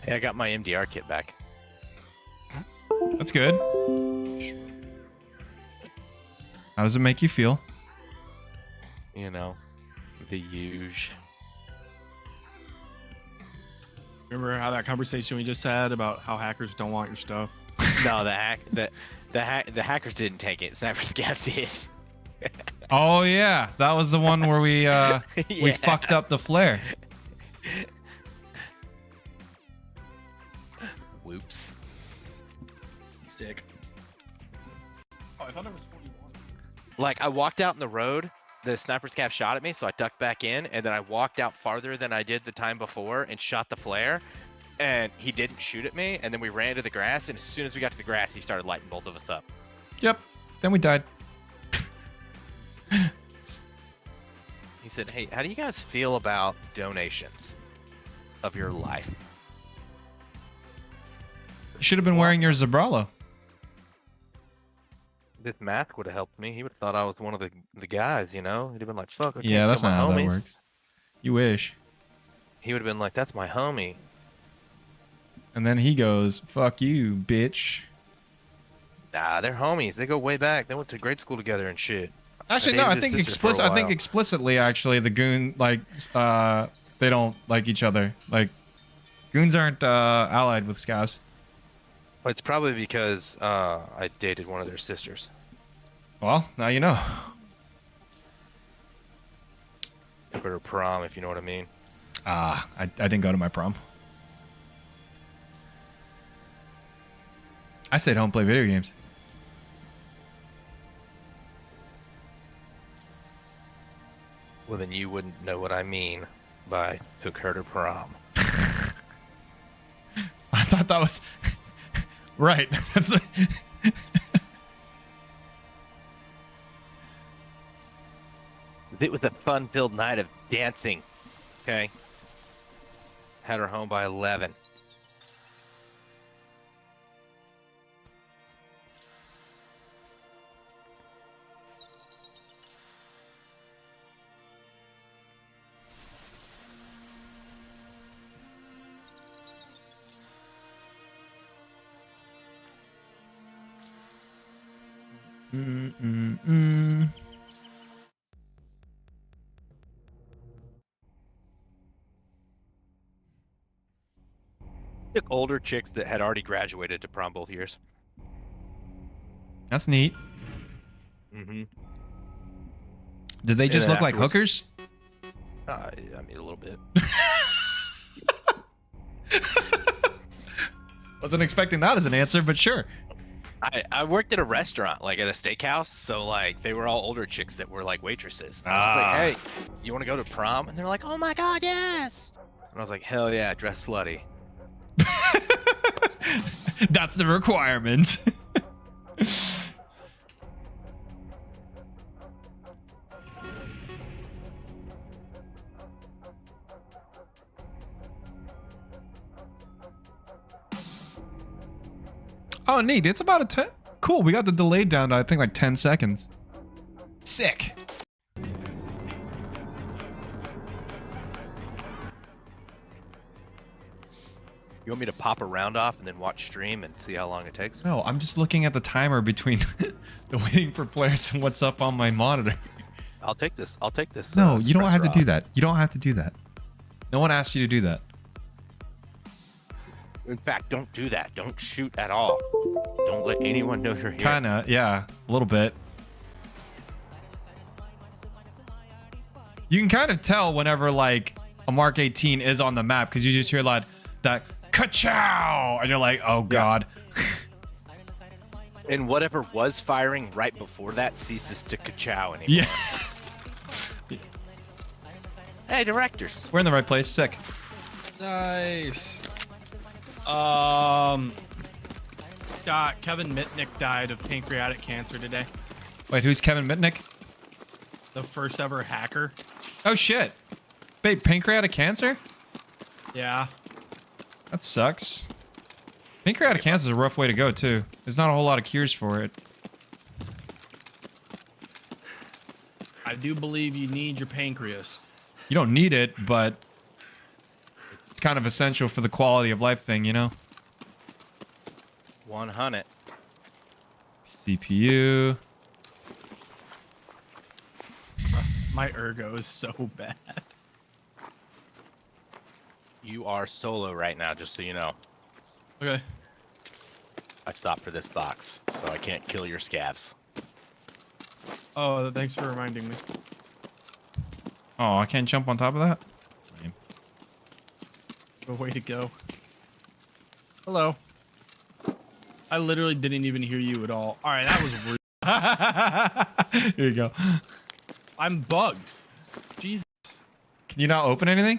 Hey, I got my MDR kit back. That's good. How does it make you feel? You know, the huge. Remember how that conversation we just had about how hackers don't want your stuff? No, the hackers didn't take it. Sniper Scav did. Oh yeah, that was the one where we we Yeah. fucked up the flare. Whoops. Stick. Oh, I thought it was 41. Like I walked out in the road, the sniper scav shot at me, so I ducked back in, and then I walked out farther than I did the time before and shot the flare, and he didn't shoot at me, and then we ran to the grass, and as soon as we got to the grass, he started lighting both of us up. Yep. Then we died. He said, "Hey, how do you guys feel about donations of your life?" You should have been wearing your Zabralo. This mask would have helped me. He would have thought I was one of the guys, you know? He'd have been like, fuck, I can't Yeah, that's kill not my how that homies. works. You wish. He would have been like, that's my homie. And then he goes, "Fuck you, bitch." Nah, they're homies. They go way back. They went to grade school together and shit. Actually, no. I dated his think sister for a I think while. explicitly, actually, the goon they don't like each other. Like, goons aren't allied with scavs. It's probably because I dated one of their sisters. Well, now you know. Took her to prom, if you know what I mean. I didn't go to my prom. I stayed home and played video games. Well, then you wouldn't know what I mean by took her to prom. I thought that was right. That's It was a fun-filled night of dancing. Okay. Had her home by 11. Mm-mm-mm. Took older chicks that had already graduated to prom both years. That's neat. Mm-hmm. Did they just then look like afterwards- hookers? I mean, a little bit. Wasn't expecting that as an answer, but sure. I worked at a restaurant, like at a steakhouse, so like they were all older chicks that were like waitresses. And I was like, hey, you want to go to prom? And they're like, oh my god, yes. And I was like, hell yeah, dress slutty. That's the requirement. Oh, neat. It's about a 10. Cool. We got the delay down to, I think, like 10 seconds. Sick. You want me to pop a round off and then watch stream and see how long it takes? No, I'm just looking at the timer between the waiting for players and what's up on my monitor. I'll take this. I'll take this. No, you don't have to suppressor do off. that. You don't have to do that. No one asked you to do that. In fact, don't do that. Don't shoot at all. Don't let anyone know you're here. Kinda, yeah, a little bit. You can kind of tell whenever like a Mark 18 is on the map because you just hear that ka-chow, and you're like, oh god. And whatever was firing right before that ceases to ka-chow anymore. Yeah, Hey, directors. we're in the right place. Sick. Nice. Kevin Mitnick died of pancreatic cancer today. Wait, who's Kevin Mitnick? The first ever hacker. Oh shit. Babe, pancreatic cancer? Yeah. That sucks. Pancreatic cancer is a rough way to go too. There's not a whole lot of cures for it. I do believe you need your pancreas. You don't need it, but it's kind of essential for the quality of life thing, you know? 100. CPU. My ergo is so bad. You are solo right now, just so you know. Okay. I stopped for this box, so I can't kill your scavs. Oh, thanks for reminding me. Oh, I can't jump on top of that? Lame. A way to go. Hello. I literally didn't even hear you at all. All right, that was rude. Here you go. I'm bugged. Jesus. Can you not open anything?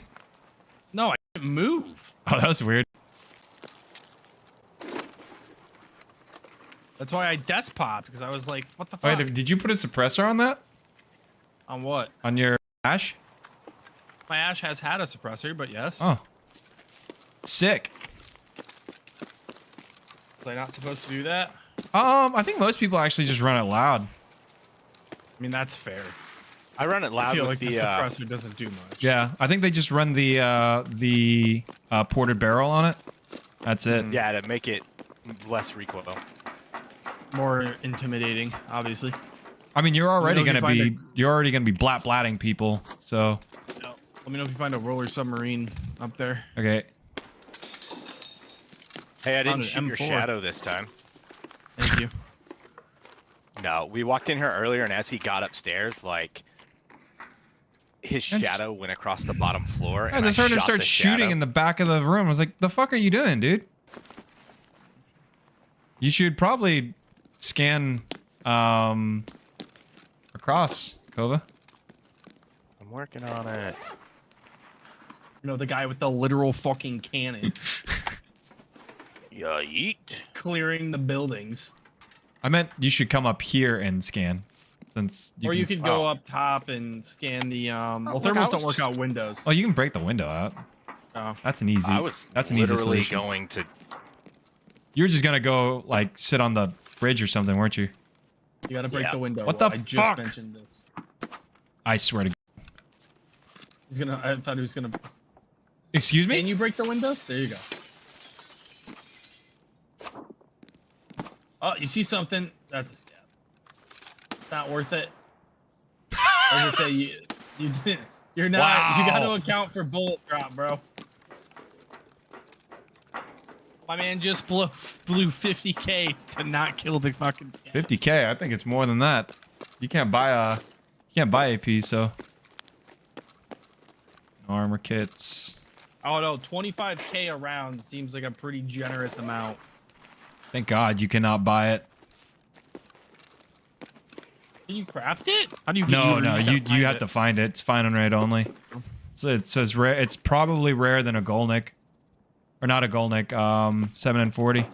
No, I didn't move. Oh, that was weird. That's why I desk popped, because I was like, what the fuck? Wait, did you put a suppressor on that? On what? On your Ash? My Ash has had a suppressor, but yes. Oh. Sick. Was I not supposed to do that? I think most people actually just run it loud. I mean, that's fair. I run it loud I feel with like the suppressor doesn't do much. Yeah, I think they just run the ported barrel on it. That's it. yeah, to make it less recoil. More intimidating, obviously. I mean, you're already Let me know gonna if you be find you're already gonna be blatting people. So Let me know if you find a roller submarine up there. okay. Hey, I didn't Found shoot an your M4. shadow this time. Thank you. No, we walked in here earlier, and as he got upstairs, like his I just- shadow went across the bottom floor. I and just heard him shot start the shooting shadow. in the back of the room. I was like, "The fuck are you doing, dude?" You should probably scan across, Kova. I'm working on it. You know, the guy with the literal fucking cannon Yeah, yeet. clearing the buildings. I meant you should come up here and scan, since Or can, you could go oh. up top and scan the well, look, I thermals was don't work just- out windows. Oh, you can break the window out. Oh. That's an easy. I was That's an easy literally solution. going to. You were just gonna go like sit on the bridge or something, weren't you? You gotta break Yeah. the window. What the I just fuck? mentioned this. I swear to. He's gonna. I thought he was gonna. Excuse me. Can you break the window? There you go. Oh, you see something? That's a scab. not worth it. I was gonna say you're not. You got to account for bullet drop, bro. My man just blew 50K to not kill the fucking scout. 50K. I think it's more than that. You can't buy AP, so no armor kits. Oh no, 25K a round seems like a pretty generous amount. Thank God you cannot buy it. Can you craft it? How do you? No, you have to find it. It's find and raid only. So it says rare. It's probably rarer than a Golnik, or not a Golnik. 7 and 40.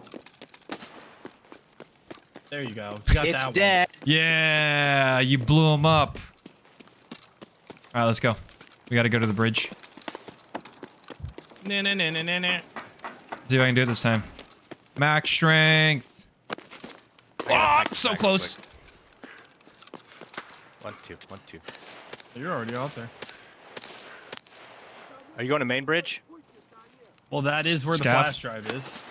There you go. You got It's that dead. Yeah, you blew him up. All right, let's go. We got to go to the bridge. One. Nah. See if I can do it this time. Max strength. Oh, so close. 1, 2, 1, 2. You're already out there. Are you going to main bridge? Well, that is where the Scav. flash drive is.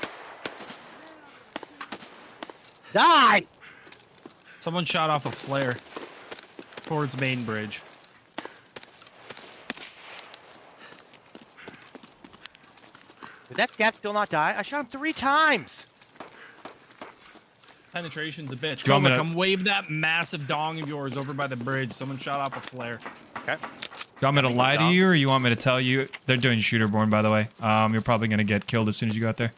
Die! Someone shot off a flare towards main bridge. Did that scat still not die? I shot him 3 times. Penetration's a bitch. Do you want me Cobra, to- come wave that massive dong of yours over by the bridge. Someone shot off a flare. Okay. You want me to lie to you, or you want me to tell you? They're doing shooterborn, by the way. You're probably gonna get killed as soon as you go out there.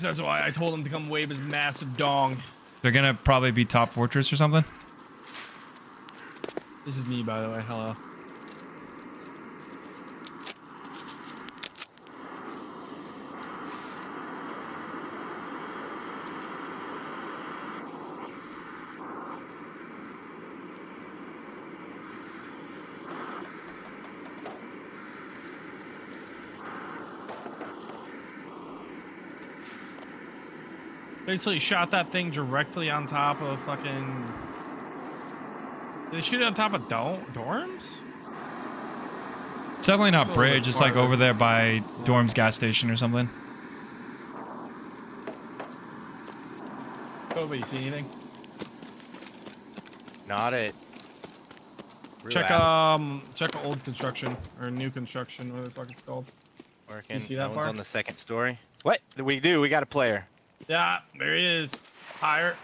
That's why I told him to come wave his massive dong. They're gonna probably be top fortress or something. This is me, by the way. Hello. Basically shot that thing directly on top of fucking... Did they shoot it on top of dorms? It's definitely not It's a little bridge. bit It's like farther. over there by Dorm's gas station or something. Kobe, you see anything? Not it. Check check old construction or new construction, whatever the fuck it's called. Working. You see that one's far? on the second story. What? We do. We got a player. Yeah, there he is. Higher.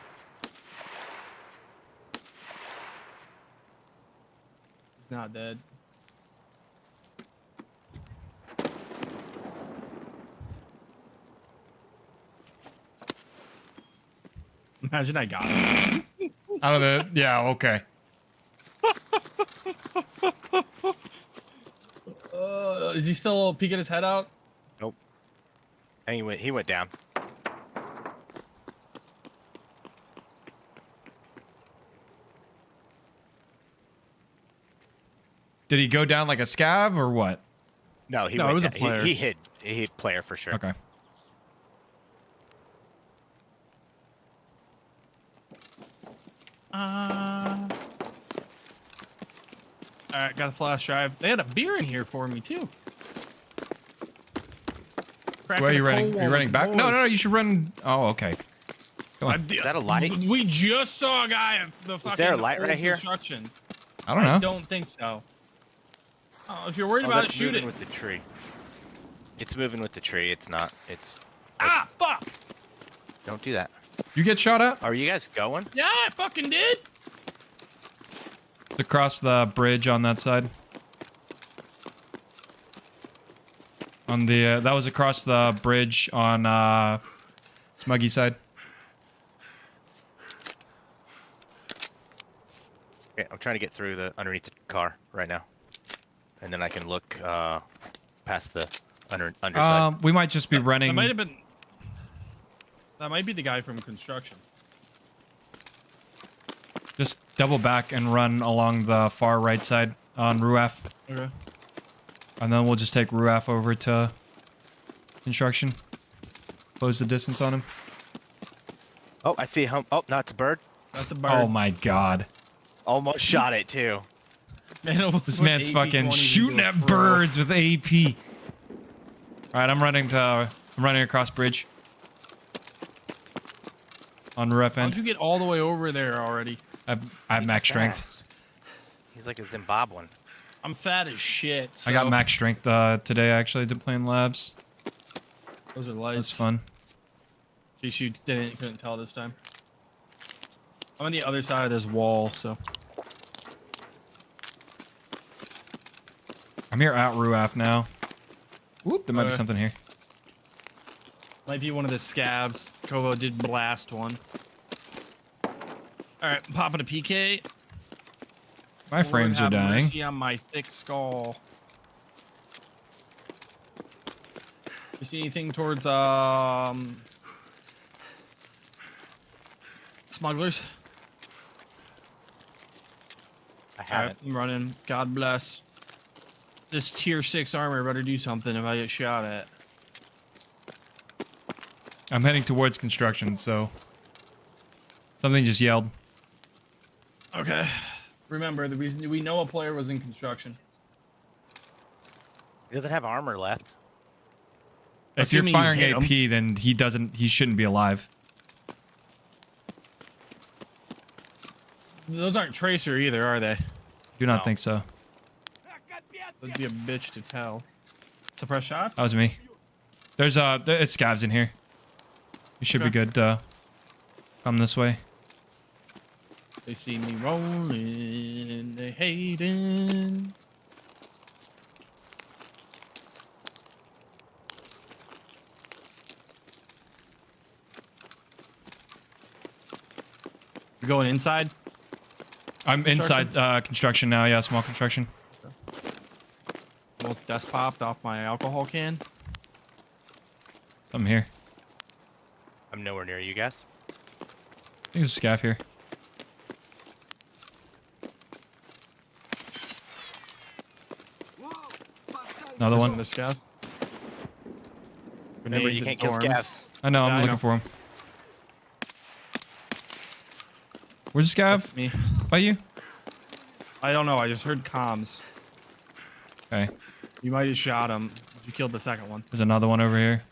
He's not dead. Imagine I got him. Out of the yeah, okay. Is he still peeking his head out? Nope. And he went down. Did he go down like a scav or what? No, he No, went it was a down. player. He hit player for sure. Okay. Alright, got a flash drive. They had a beer in here for me too. Where are you running? Are you running back? No, you should run. Oh, okay. Go on. Is that a light? We just saw a guy at the fucking there a light old right here? construction. I don't know. I don't think so. Oh, if you're worried about it, that's shoot moving it. with the tree. It's moving with the tree. It's not. It's. Ah, fuck! Don't do that. You get shot at? Are you guys going? Yeah, I fucking did. It's across the bridge on that side. On the that was across the bridge on Smuggy side. Okay, I'm trying to get through the underneath the car right now, and then I can look past the underside. We might just be running. That might have been. That might be the guy from construction. Just double back and run along the far right side on Ruaf. Okay. And then we'll just take Ruaf over to construction. Close the distance on him. Oh, I see him. Oh, no, it's a bird. That's a bird. Oh my god. Almost shot it too. Man, almost This put man's AP fucking 20s shooting into a at throw. birds with AP. Alright, I'm running across bridge. On ref How'd end. you get all the way over there already? I have He's max strength. fast. He's like a Zimbabwean. I'm fat as shit. I got so max strength today actually to play in labs. Those are lights. That's fun. In case you couldn't tell this time. I'm on the other side of this wall, so. I'm here at Ruaf now. Whoop, there might be Okay. something here. Might be one of the scabs. Kovo did blast one. All right, I'm popping a PK. My frames are Lord have dying. mercy on my thick skull. You see anything towards smugglers? I All right, haven't. I'm running. God bless. This tier 6 armor better do something if I get shot at. I'm heading towards construction, so something just yelled. Okay. Remember, the reason we know a player was in construction. He doesn't have armor left. If you're Assuming you firing hit AP, then he shouldn't be alive. Those aren't tracer either, are they? Do not No. think so. That'd be a bitch to tell. Suppress shots? That was me. There's it's scavs in here. You should be Okay. good. Come this way. They see me rolling, they hating. You're going inside? I'm inside construction now. Yeah, small construction. Almost desk popped off my alcohol can. Something here. I'm nowhere near you guys. I think there's a scav here. Another There's one. another scav. Remember, Grenades you and can't kill dorms. scavs. I know. Yeah, I'm I looking know. for him. Where's the scav? Me. By you? I don't know. I just heard comms. Okay. You might have shot him. You killed the second one. There's another one over here.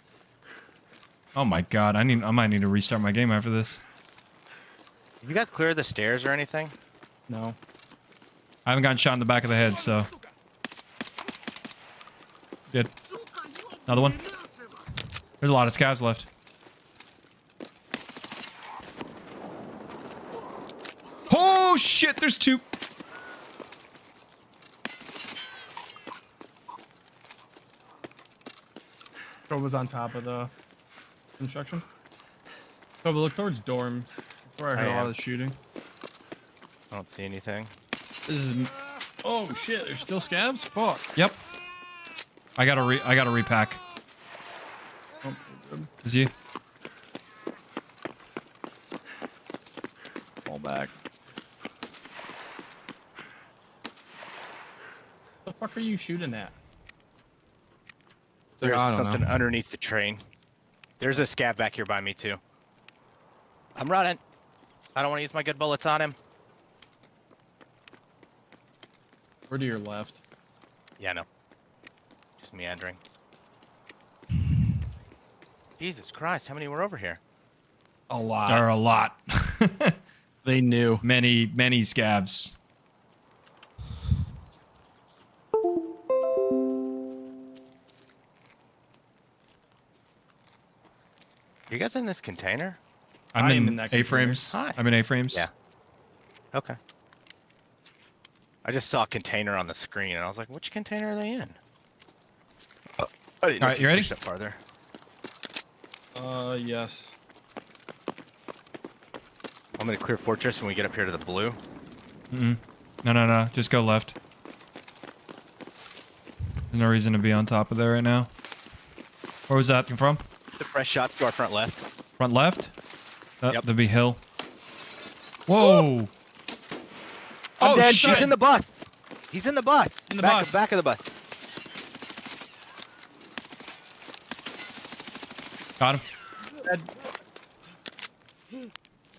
Oh my god. I might need to restart my game after this. Have you guys cleared the stairs or anything? No. I haven't gotten shot in the back of the head, so. Good. Another one. There's a lot of scavs left. Oh shit, there's two. Kova's on top of the construction. Kova, look towards dorms. That's where I heard a lot am. of the shooting. I don't see anything. This is. Oh shit! There's still scabs. Fuck. Yep. I gotta repack. Oh, good. Is you? Fall back. The fuck are you shooting at? It's like, There's I don't something know. underneath the train. There's a scav back here by me too. I'm running. I don't want to use my good bullets on him. We're to your left. Yeah, no. Just meandering. Jesus Christ, how many were over here? A lot. There are a lot. They knew. many scavs. Are you guys in this container? I'm I am in in that A-frames. container. Hi. I'm in A-frames. Yeah. Okay. I just saw a container on the screen and I was like, which container are they in? I didn't know Alright, if you ready? pushed it farther. Yes. I'm gonna clear fortress when we get up here to the blue. No. Just go left. There's no reason to be on top of there right now. Where was that from? The fresh shots to our front left. Front left? Yep. That'd be hill. Whoa! Oh Dead. shit! He's in the bus. He's in the bus. In the back, bus. Back of the bus. Got him.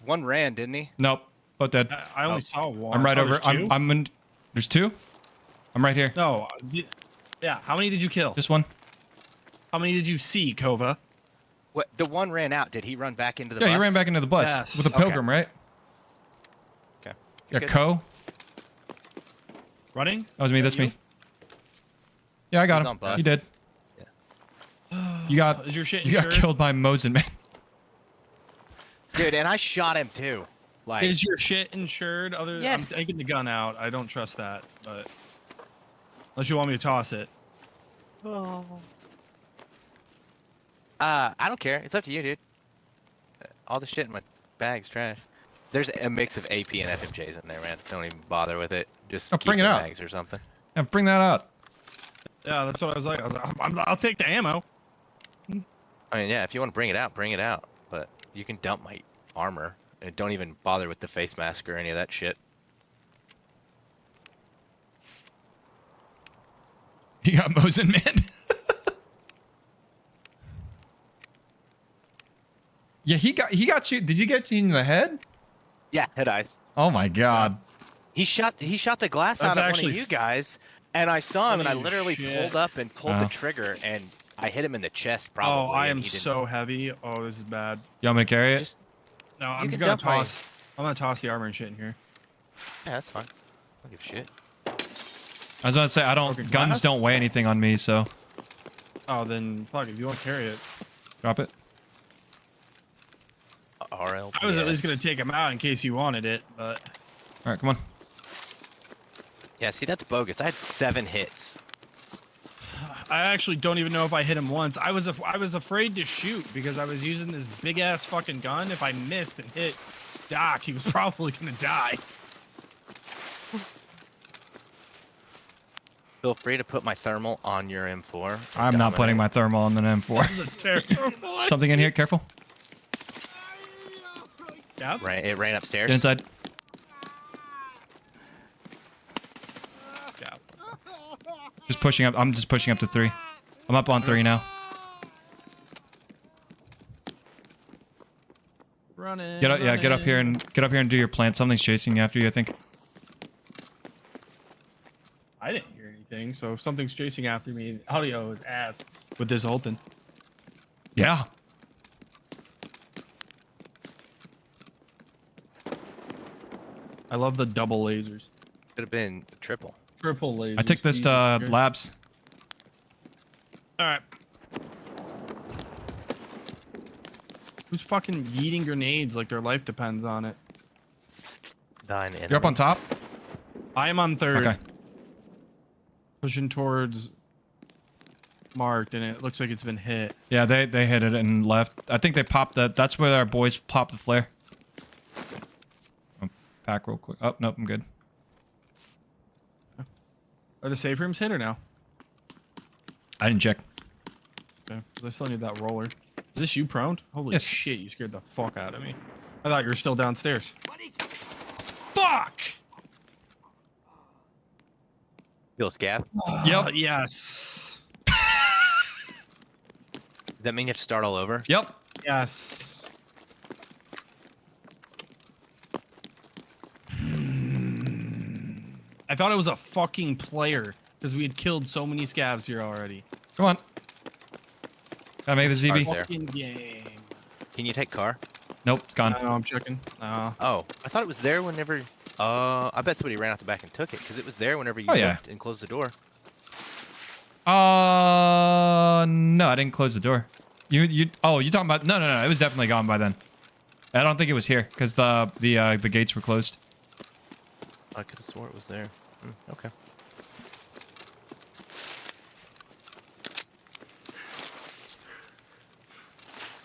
One ran, didn't he? Nope. Both dead. I only saw one. I'm right Oh, over. there's two? I'm in. There's two. I'm right here. No. Yeah. How many did you kill? Just one. How many did you see, Kova? What? The one ran out. Did he run back into the Yeah, bus? he ran back into the bus Yes. with a Okay. pilgrim, right? Okay. Yeah, good. Co. Running? That was me. That's you? me. Yeah, I got He's on him. bus. You did. Yeah. You got. Is your shit You got insured? killed by Mosin, man. Dude, and I shot him too. Like, Is your shit insured? I'm Yes. taking the gun out. I don't trust that, but unless you want me to toss it. I don't care. It's up to you, dude. All the shit in my bag's trash. There's a mix of AP and FMJs in there, man. Don't even bother with it. Just Oh, keep bring it the out. bags or something. Yeah, bring that out. Yeah, that's what I was like. I'll take the ammo. I mean, yeah, if you want to bring it out, bring it out. But you can dump my armor. And don't even bother with the face mask or any of that shit. You got Mosin, man. Yeah, he got you. Did you get you in the head? Yeah, head eyes. Oh my god. He shot the glass That's out at one actually of you guys, and I saw him, and I Holy literally shit. pulled up and pulled the Oh. trigger, and I hit him in the chest. Oh, Probably. I and am he didn't- so heavy. Oh, this is bad. You want me to carry it? Just No, I'm can gonna dump my- toss. I'm gonna toss the armor and shit in here. yeah, that's fine. I don't give a shit. I was about to say I don't. Broken Guns glass? don't weigh anything on me, so Oh, then fuck. If you want to carry it, drop it. RL. I was at least gonna take him out in case you wanted it, but All right, come on. Yeah, see, that's bogus. I had 7 hits. I actually don't even know if I hit him once. I was afraid to shoot because I was using this big ass fucking gun. If I missed and hit Doc, he was probably gonna die. Feel free to put my thermal on your M4. I'm not putting my thermal on the M4. This is a terrible. Something in here. Careful. Yeah. It ran upstairs. Get inside. Scout. Just pushing up. I'm just pushing up to 3. I'm up on 3 now. Running. Get up. Yeah, get up here running. and do your plant. Something's chasing you after you, I think. I didn't hear anything, so if something's chasing after me, audio is ass with this Holton. Yeah. I love the double lasers. Could have been triple. Triple lasers. I took this Jesus to Christ. labs. All right. Who's fucking yeeting grenades like their life depends on it? Dying You're up on top. I am on 3rd. Okay. Pushing towards marked, and it looks like it's been hit. Yeah, they hit it and left. I think they popped that. That's where our boys popped the flare. Pack real quick. Oh, nope, I'm good. Are the safe rooms hit or no? I didn't check. Okay, 'cause I still need that roller. Is this you prone? Holy Yes. shit, you scared the fuck out of me. I thought you were still downstairs. Fuck! Feel scab. Yep. Yes. Does that mean you have to start all over? Yep. Yes. I thought it was a fucking player because we had killed so many scabs here already. Come on. Gotta make the Start ZB. there. Fucking game. Can you take car? Nope, it's gone. No, I'm checking. Oh, I thought it was there whenever. I bet somebody ran out the back and took it because it was there whenever you Oh, yeah. looked and closed the door. No, I didn't close the door. Oh, you talking about? No. It was definitely gone by then. I don't think it was here because the gates were closed. I could have swore it was there. Okay.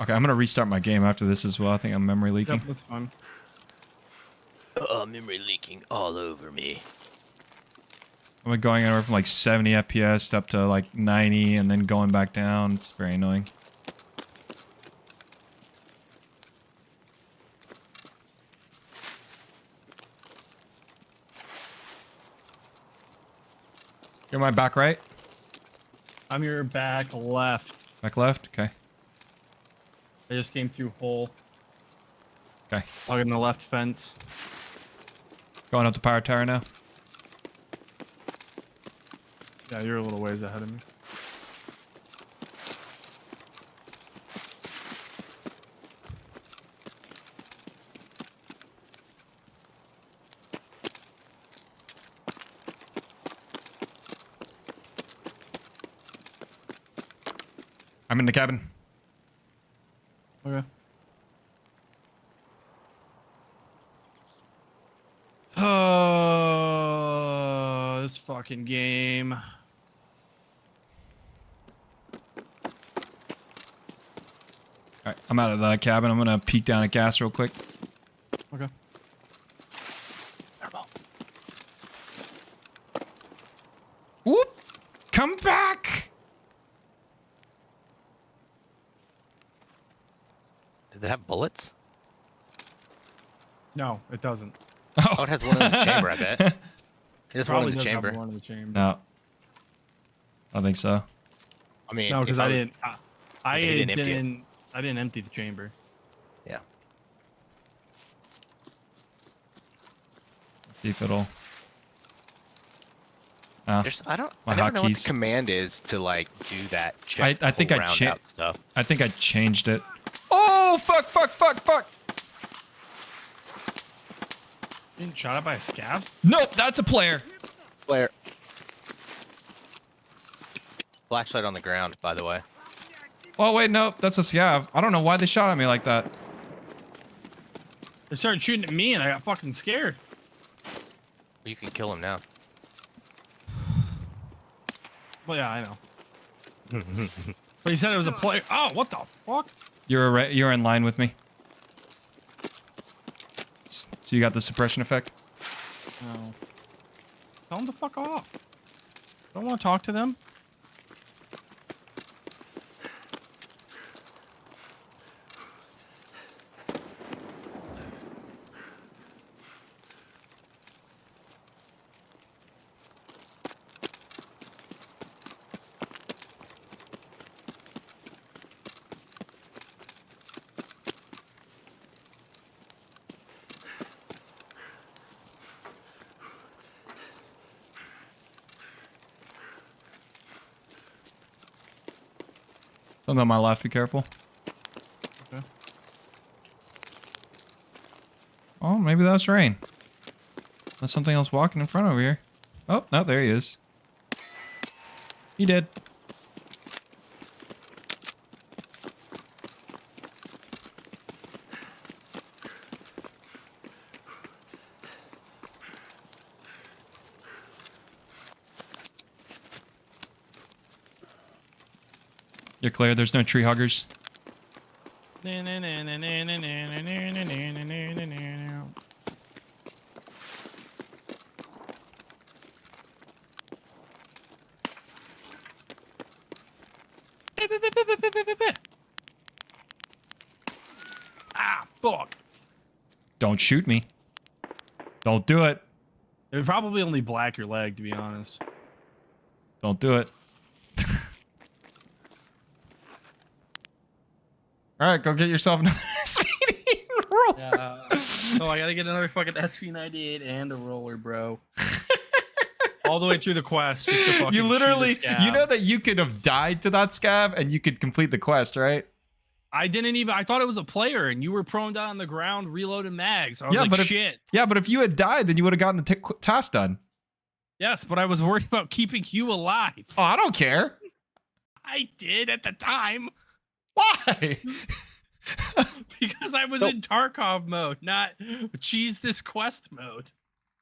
Okay, I'm gonna restart my game after this as well. I think I'm memory leaking. Yep, that's fine. Memory leaking all over me. I'm going anywhere from like 70 FPS up to like 90 and then going back down. It's very annoying. You're my back right? I'm your back left. Back left? Okay. I just came through hole. Okay. Plugging the left fence. Going up the power tower now. Yeah, you're a little ways ahead of me. in the cabin. Okay. This fucking game. All right, I'm out of the cabin. I'm gonna peek down at gas real quick. Okay. Whoop! Come back! Did it have bullets? No, it doesn't. Oh, it has one in the chamber, I bet. It has one Probably in the does chamber. have one in the chamber. No. I don't think so. I mean, No, because if I was- didn't. I Okay, you didn't. didn't empty it. I didn't empty the chamber. Yeah. See if it'll. Oh, There's, I My never know what the hotkeys. command is to like do that. Check, I think pull I round cha- out stuff. I think I changed it. Oh fuck! Fuck! Fuck! Fuck! Being shot at by a scav? Nope, that's a player. Flare. Flashlight on the ground, by the way. Oh wait, no, that's a scav. I don't know why they shot at me like that. They started shooting at me and I got fucking scared. You can kill him now. Well, yeah, I know. But he said it was a player. Oh, what the fuck? You're in line with me. So you got the suppression effect. No. Tell them to fuck off. Don't want to talk to them. Something on my left. Be careful. Okay. Oh, maybe that's rain. There's something else walking in front over here. Oh, no, there he is. He did. You're clear. There's no tree huggers. Ah, fuck. Don't shoot me. Don't do it. It would probably only black your leg, to be honest. Don't do it. All right, go get yourself another speeding roll. Yeah. So I gotta get another fucking SV98 and a roller, bro. All the way through the quest, just to fucking You literally, shoot a scav. you know that you could have died to that scav and you could complete the quest, right? I didn't even. I thought it was a player, and you were prone down on the ground, reloading mags. So I was Yeah, like, but if- shit. Yeah, but if you had died, then you would have gotten the task done. Yes, but I was worried about keeping you alive. Oh, I don't care. I did at the time Why? because I was So- in Tarkov mode, not cheese this quest mode.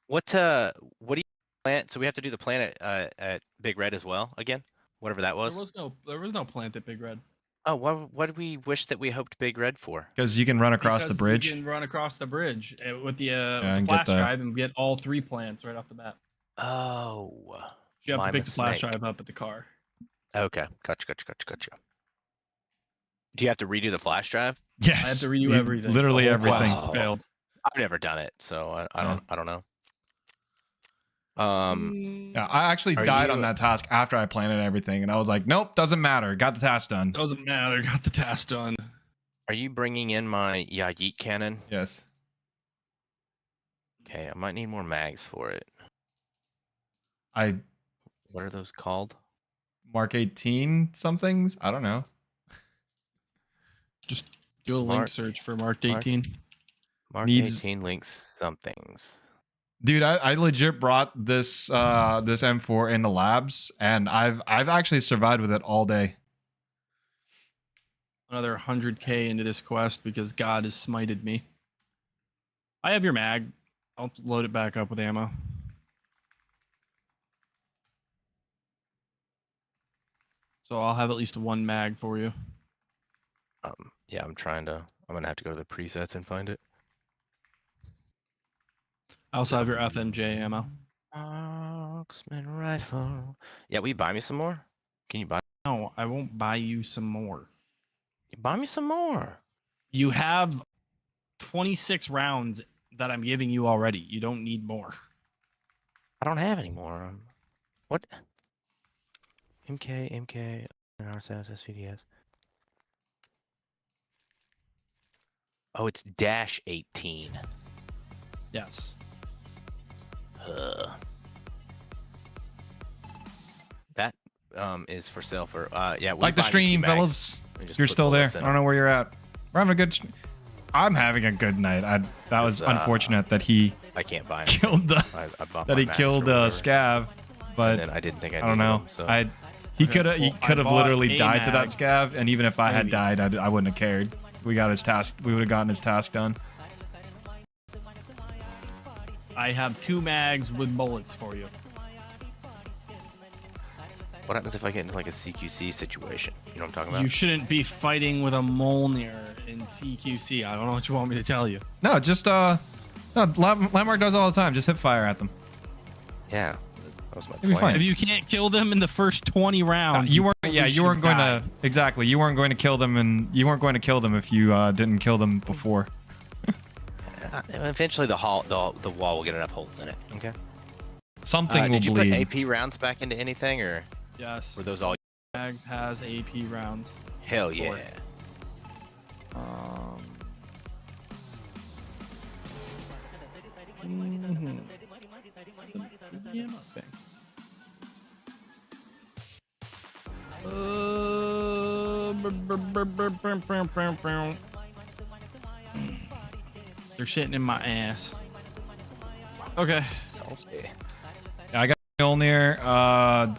What do you plant? So we have to do the plant at Big Red as well again, whatever that was. There was no plant at Big Red. Oh, what did we wish that we hoped Big Red for? Because you can run across the Because bridge. You can run across the bridge with the I with can the get flash that. drive and get all 3 plants right off the bat. Oh, You have my to pick the flash mistake. drive up at the car. Okay, gotcha. Do you have to redo the flash drive? Yes. I have to redo you- everything. Literally The whole everything. quest failed. I've never done it, so I don't know. Yeah, I actually Are died on you- that task after I planted everything, and I was like, nope, doesn't matter. Got the task done. Doesn't matter. Got the task done. Are you bringing in my yeet cannon? Yes. Okay, I might need more mags for it. I What are those called? Mark 18 somethings. I don't know. Just do a link Mark- search for Marked Mark- 18. Mark Needs- 18 links somethings. Dude, I legit brought this this M4 in the labs, and I've actually survived with it all day. another 100k into this quest because God has smited me. I have your mag. I'll load it back up with ammo. So I'll have at least one mag for you. Yeah, I'm gonna have to go to the presets and find it. I also have your FMJ ammo. Marksman rifle. Yeah, will you buy me some more? Can you buy? No, I won't buy you some more. You buy me some more. You have 26 rounds that I'm giving you already. You don't need more. I don't have any more. What? MK, RSS, SVDS. Oh, it's dash 18. Yes. That is for sale for yeah. Like the stream, fellas. You're still there. I don't know where you're at. We're having a good. I'm having a good night. That was unfortunate that he. I can't buy him. Killed the. I bought that my he mask killed or whatever, Scav, but and then I didn't think I don't know. Him, so. He could have. He could have bought literally a died to that mag. Scav, and even if I had Maybe. died, I wouldn't have cared. We got his task. We would have gotten his task done. I have 2 mags with bullets for you. What happens if I get into like a CQC situation? You know what I'm talking about? You shouldn't be fighting with a Mjolnir in CQC. I don't know what you want me to tell you. No, just no. Landmark does all the time. Just hip fire at them. Yeah, that was my It'll be plan. fine. If you can't kill them in the first 20 rounds, You weren't. probably Yeah, you weren't should've going to. Exactly. You weren't going to kill them, and you weren't going to kill them if you didn't kill them before. Eventually, the wall will get enough holes in it. Okay. Something will Did you bleed. put AP rounds back into anything, or Yes. were those all? Mags has AP rounds. Hell yeah. Yeah, not bad. They're sitting in my ass. Okay. Salty. Yeah, I got Mjolnir.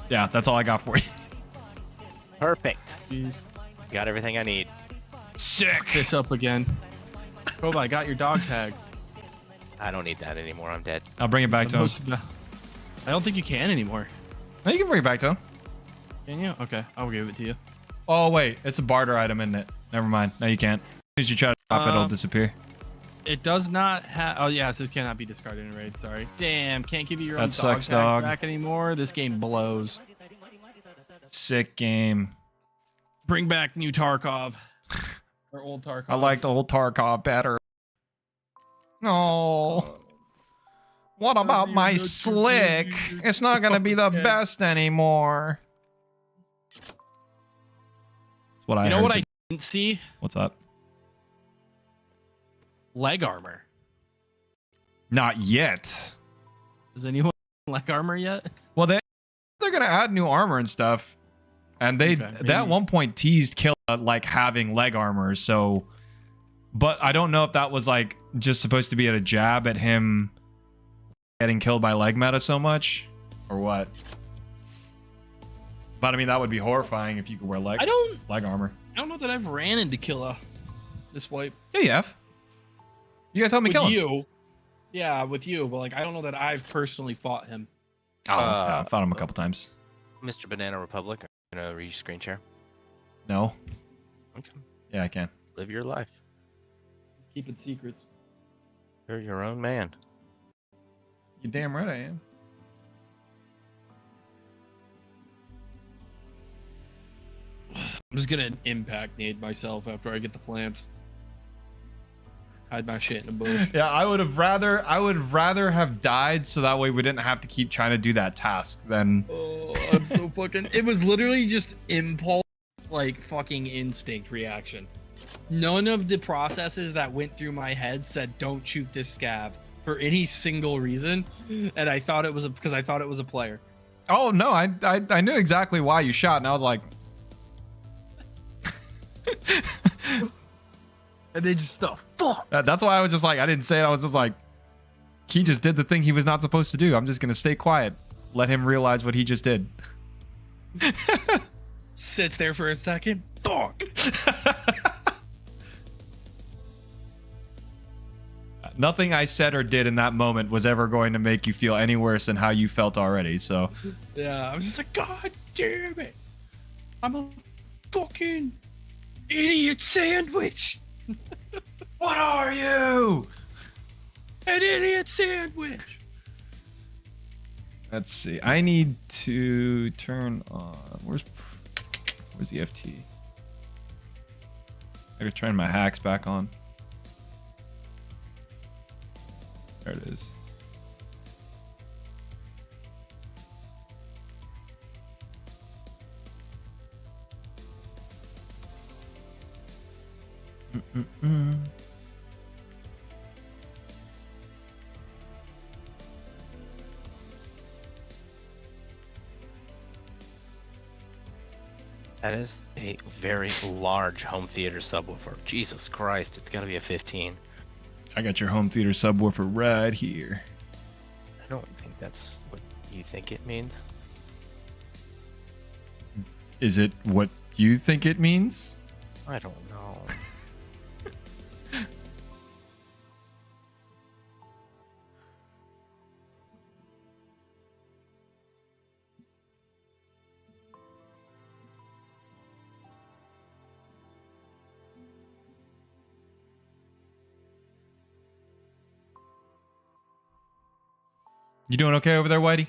Yeah, that's all I got for you. Perfect. Jeez. Got everything I need. Sick. It's up again. Kobe, I got your dog tag. I don't need that anymore. I'm dead. I'll bring it back to him. I don't think you can anymore. No, you can bring it back to him. Can you? Okay, I'll give it to you. Oh wait, it's a barter item, isn't it? Never mind. No, you can't. As soon as you try to drop it, it'll disappear. It does not have. Oh yeah, it says cannot be discarded in raid. Sorry. Damn, can't give you your own That dog sucks, tag dog. back anymore. This game blows. Sick game. Bring back new Tarkov or old Tarkov. I liked old Tarkov better. No. What about my slick? It's not gonna be the best anymore. That's what I You know heard. what I didn't see? What's up? Leg armor. Not yet. Does anyone have leg armor yet? Well, they're gonna add new armor and stuff, and they Okay, at maybe. one point teased Killa like having leg armor. So, but I don't know if that was like just supposed to be at a jab at him getting killed by leg meta so much, or what. But I mean, that would be horrifying if you could wear leg armor. I don't know that I've ran into Killa this wipe. Yeah, you have. You guys helped me With kill him. you. Yeah, with you, but like I don't know that I've personally fought him. Oh, yeah, I fought him a couple times. Mr. Banana Republic, are you gonna read your screen share? No. Okay. Yeah, I can. Live your life. Just keeping secrets. You're your own man. You're damn right I am. I'm just gonna impact nade myself after I get the plants. Hide my shit in a bush. Yeah, I would rather have died so that way we didn't have to keep trying to do that task than Oh, I'm so fucking. It was literally just impulse, like fucking instinct reaction. None of the processes that went through my head said don't shoot this scav for any single reason, and I thought it was because I thought it was a player. Oh no, I knew exactly why you shot, and I was like, And they just the fuck. that's why I was just like, I didn't say it. I was just like, he just did the thing he was not supposed to do. I'm just gonna stay quiet, let him realize what he just did. Sits there for a second. Fuck. Nothing I said or did in that moment was ever going to make you feel any worse than how you felt already. So Yeah, I was just like, God damn it. I'm a fucking idiot sandwich. what are you? An idiot sandwich. Let's see. I need to turn on. Where's the FT? I gotta turn my hacks back on. There it is. That is a very large home theater subwoofer. Jesus Christ, it's gotta be a 15. I got your home theater subwoofer right here. I don't think that's what you think it means. Is it what you think it means? I don't know. You doing okay over there, Whitey?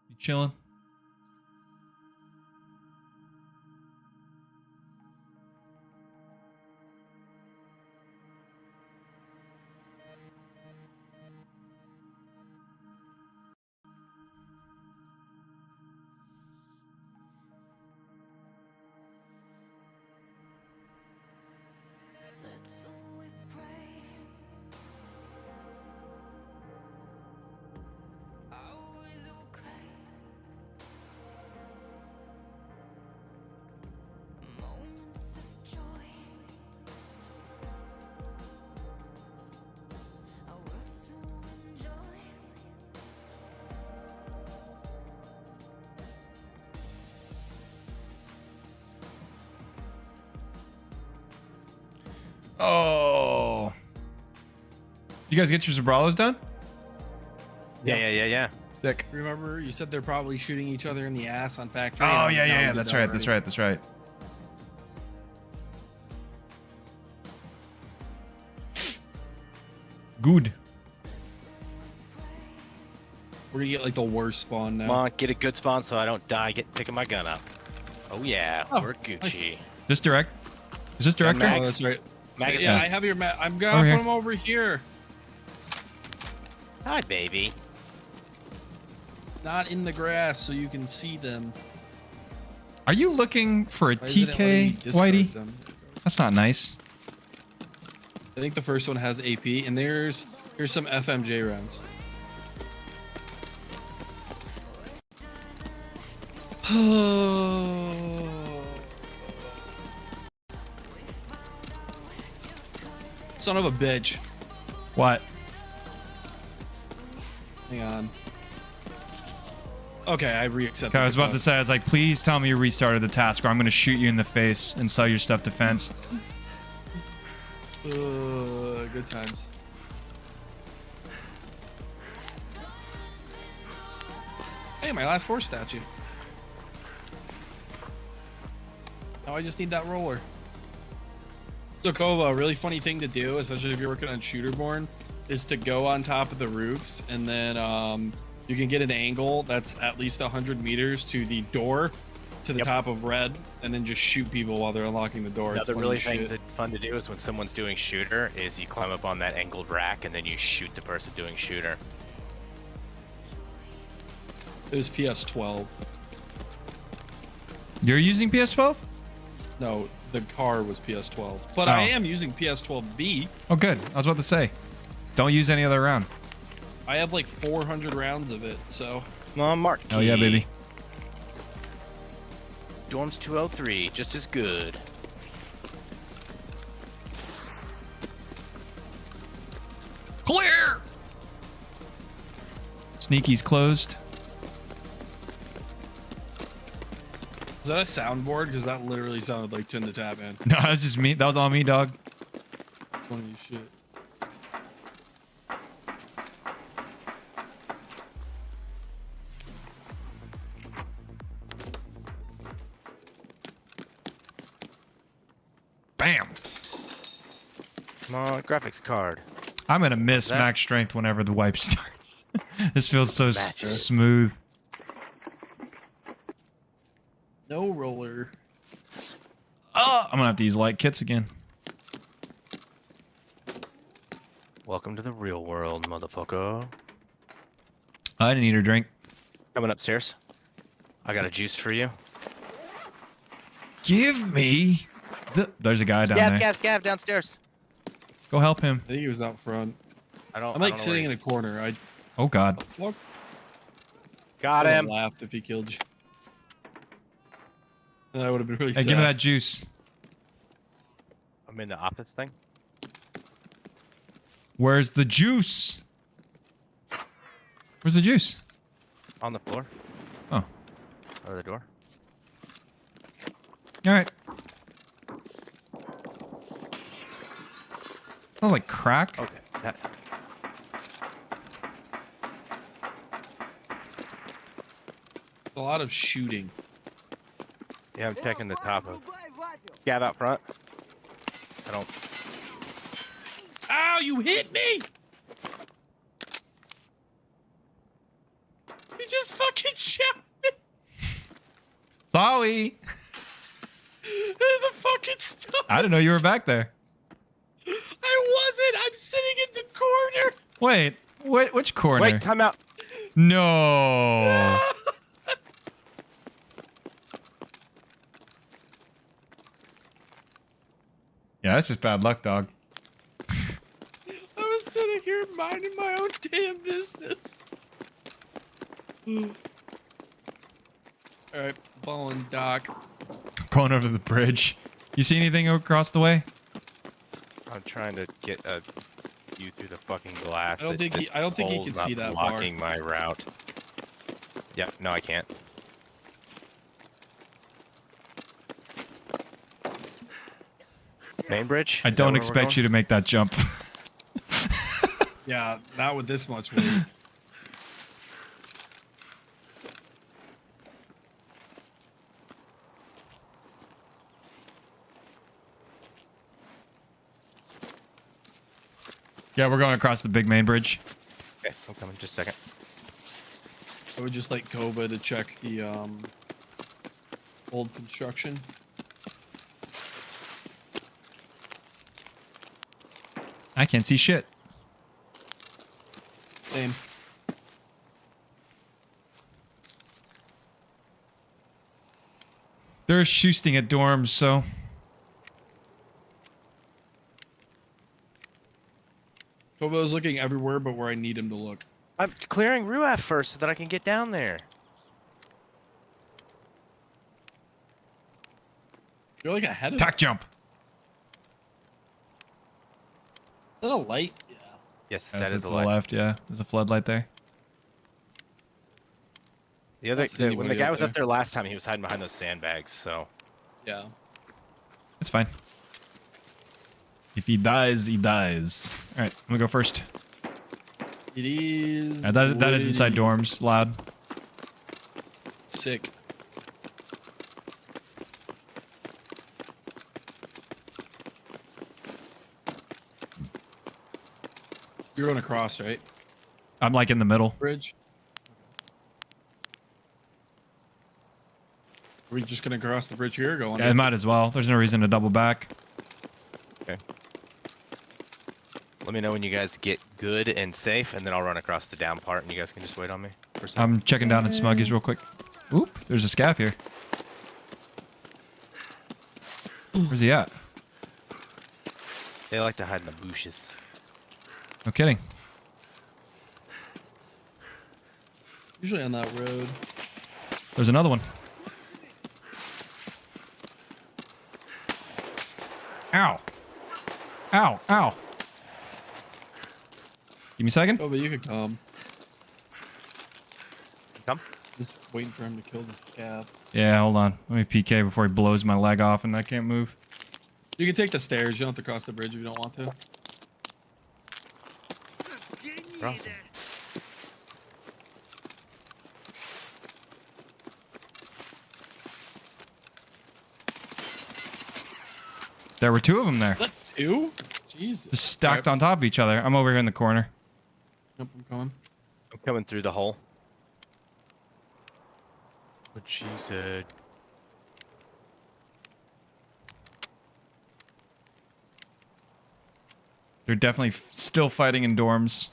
You chilling? Let's all we pray. Always okay. Moments of joy. A world to enjoy. Oh. You guys get your Zabralos done? Yeah. Sick. Remember, you said they're probably shooting each other in the ass on factory. Oh, yeah. That's right. That's right. Good. We're gonna get like the worst spawn now. Come on, get a good spawn so I don't die picking my gun up. Oh yeah, Oh, we're Gucci. This direct? Is this director? Max. Oh, that's right. Magazine. Yeah, I have your map. I'm gonna Over here. put them over here. Hi, baby. Not in the grass so you can see them. Are you looking for a Why isn't it letting me TK, discard Whitey? them? That's not nice. I think the first one has AP, and here's some FMJ rounds. Son of a bitch. What? Hang on. Okay, I re-accepted. Okay, I was the about to say, I was like, please tell me you restarted the task or I'm going to shoot you in the face and sell your stuff to Fence. Good times. Hey, my last force statue. Now I just need that roller. So Kova, a really funny thing to do, especially if you're working on Shooterborn, is to go on top of the roofs and then you can get an angle that's at least 100 meters to the door to the top of red and then just shoot people while they're unlocking the door. Another really fun to do is when someone's doing shooter is you climb up on that angled rack and then you shoot the person doing shooter. It was PS12. You're using PS12? No, the car was PS12. But Oh. I am using PS12B. Oh, good. I was about to say, don't use any other round. I have like 400 rounds of it, so. Come on, Mark. Oh, yeah, baby. Dorms 203, just as good. Clear! Sneaky's closed. Is that a soundboard? Because that literally sounded like Tin the Tap Man. No, that was just me. That was all me, dog. Funny as shit. Bam. Come on, graphics card. I'm gonna miss that? max strength whenever the wipe starts. This feels so Max. smooth. No roller. Oh, I'm gonna have to use light kits again. Welcome to the real world, motherfucker. I didn't eat or drink. Coming upstairs. I got a juice for you. Give me the. There's a guy down there. Scav, downstairs. Go help him. I think he was out front. I don't. I'm like sitting in a corner. I Oh God. look. Got I him. laughed if he killed you. And I would have been really Hey, sad. give me that juice. I'm in the office thing. Where's the juice? Where's the juice? On the floor. Oh. Over the door. All right. Smells like crack. Okay. That, A lot of shooting. yeah, I'm checking the top of. Scav out front. I don't. Ow! You hit me! You just fucking shot me. Sorry. The fucking stuff. I didn't know you were back there. I wasn't. I'm sitting in the corner. Wait, which corner? Wait, time out. No. Yeah, that's just bad luck, dog. I was sitting here minding my own damn business. All right, following Doc. Going over the bridge. You see anything across the way? I'm trying to get a view through the fucking glass. I don't think he pole's can not see that far. blocking my route. Yep. No, I can't. Main bridge. I don't expect you to make that jump. Yeah, not with this much weight. Yeah, we're going across the big main bridge. Okay, I'm coming. Just a second. I would just like Koba to check the old construction. I can't see shit. Same. They're shooting at dorms, so Kobo's looking everywhere but where I need him to look. I'm clearing Ruaf first so that I can get down there. You're like ahead of tack us. jump. Is that a light? Yeah. Yes, That's that is to a the light. left. Yeah, there's a floodlight there. The other, I don't see when the anybody guy up was up there last time, he was hiding behind those sandbags. So Yeah. It's fine. If he dies, he dies. All right, I'm gonna go first. It is. That is inside dorms, loud. Sick. You're going across, right? I'm like in the middle. Bridge. Are we just gonna cross the bridge here? Or go on. Yeah, I might as well. There's no reason to double back. let me know when you guys get good and safe, and then I'll run across the down part, and you guys can just wait on me for a second. I'm checking down at Smuggies real quick. Oop, there's a scav here. Where's he at? They like to hide in the bushes. No kidding. Usually on that road. There's another one. Ow. Ow, ow. Give me a second. Oh, but you could come. Come. Just waiting for him to kill the scav. Yeah, hold on. Let me PK before he blows my leg off and I can't move. You can take the stairs. You don't have to cross the bridge if you don't want to. Awesome. There were two of them there. What? Two? Jesus. Just stacked on top of each other. I'm over here in the corner. Yep, I'm coming. I'm coming through the hole. What she said. They're definitely still fighting in dorms.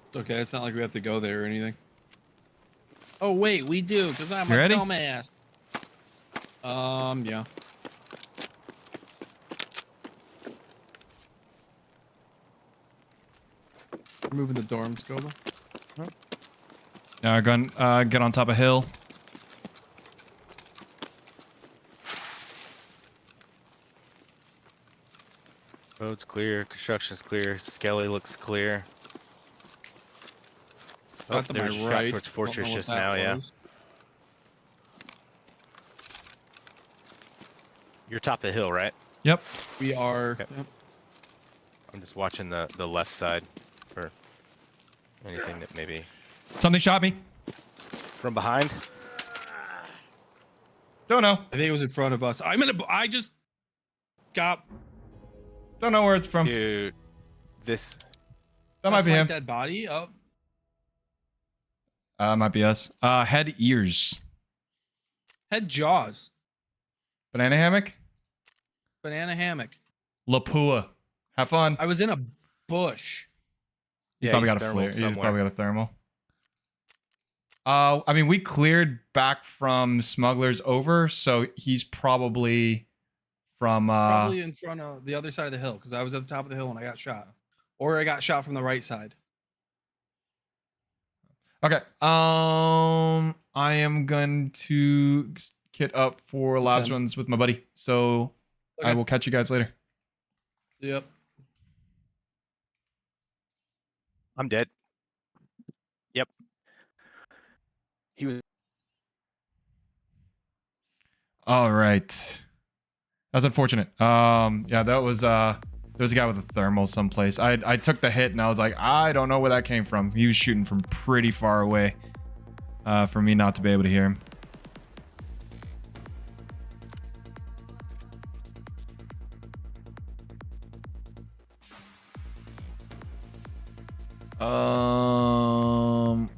It's okay. It's not like we have to go there or anything. Oh, wait. We do, because I'm You a ready? dumbass. Yeah. We're moving the dorms, Goba. Now get on top of hill. Road's clear. Construction's clear. Skelly looks clear. Oh, Out to there's my a shot right. towards Don't know Fortress what just that now, yeah. was. You're top of the hill, right? Yep. We are. Okay. Yep. I'm just watching the left side for anything that maybe Something shot me. from behind. Don't know. I think it was in front of us. I just got. Don't know where it's from. Dude, this That might be him. Dead body. Oh, Might be us. Head ears. head jaws. Banana hammock. Banana hammock. Lapua. Have fun. I was in a bush. He's Yeah, probably he's got a thermal flare. He's somewhere. probably got a thermal. I mean, we cleared back from smugglers over, so he's probably from. Probably in front of the other side of the hill, because I was at the top of the hill when I got shot. Or I got shot from the right side. Okay. I am going to kit up for That's labs him. runs with my buddy. So I Okay. will catch you guys later. Yep. I'm dead. Yep. He was. All right. That's unfortunate. Yeah, that was there was a guy with a thermal someplace. I took the hit and I was like, I don't know where that came from. He was shooting from pretty far away. For me not to be able to hear him.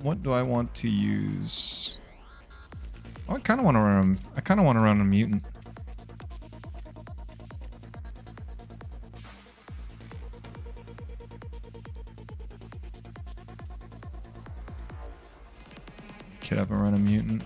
What do I want to use? Oh, I kind of want to run. I kind of want to run a mutant. Kid up and run a mutant.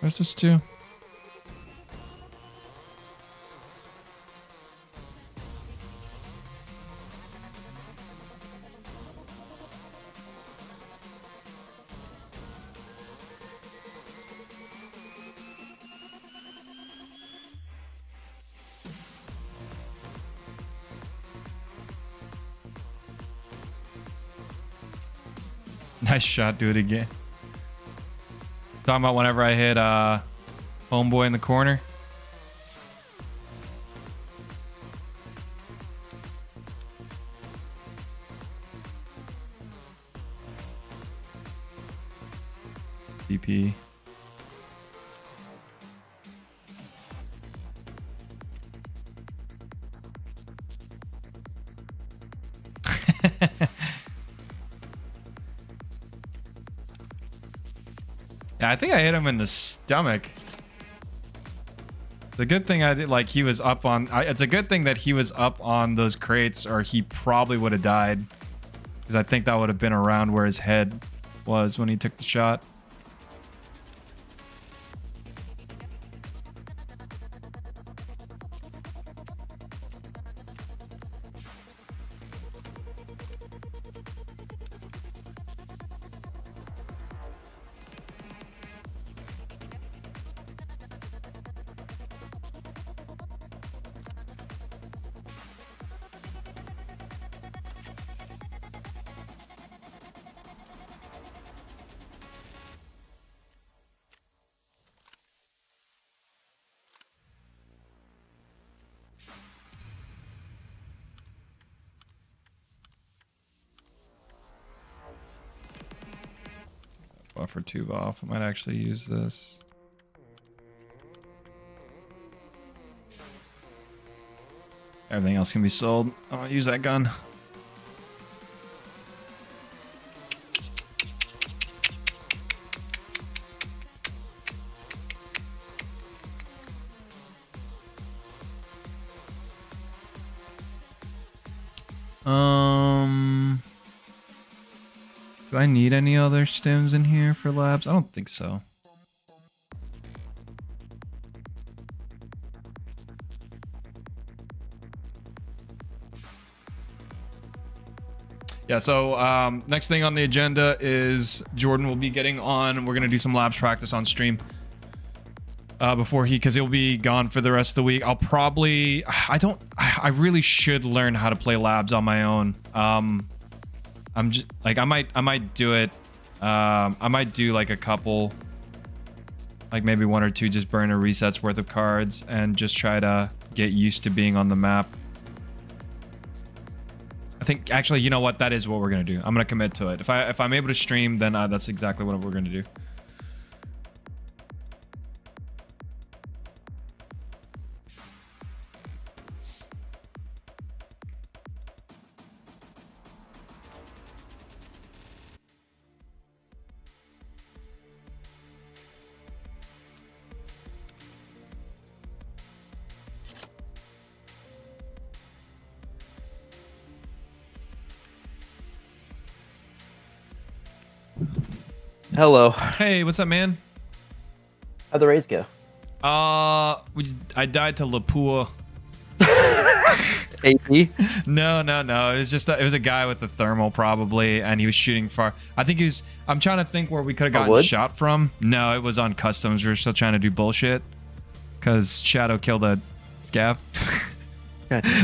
Where's this too? Nice shot, do it again. Talking about whenever I hit homeboy in the corner. DP. Yeah, I think I hit him in the stomach. It's a good thing I did, like, he was up on... it's a good thing that he was up on those crates, or he probably would have died. Because I think that would have been around where his head was when he took the shot. Buffer tube off. I might actually use this. Everything else can be sold. I want to use that gun. Do I need any other stims in here for labs? I don't think so. Yeah, so next thing on the agenda is Jordan will be getting on. We're going to do some labs practice on stream because he'll be gone for the rest of the week. I'll probably... I really should learn how to play labs on my own. I'm just like I might do it. I might do like a couple, like maybe 1 or 2 just burner resets worth of cards and just try to get used to being on the map. I think actually, you know what? That is what we're gonna do. I'm gonna commit to it. If I'm able to stream, then that's exactly what we're gonna do. Hello. Hey, what's up, man? How'd the raise go? I died to Lapua. AP? No. It was just it was a guy with a thermal probably, and he was shooting far. I think he was. I'm trying to think where we could have gotten shot from. No, it was on customs. We were still trying to do bullshit because Shadow killed a scav.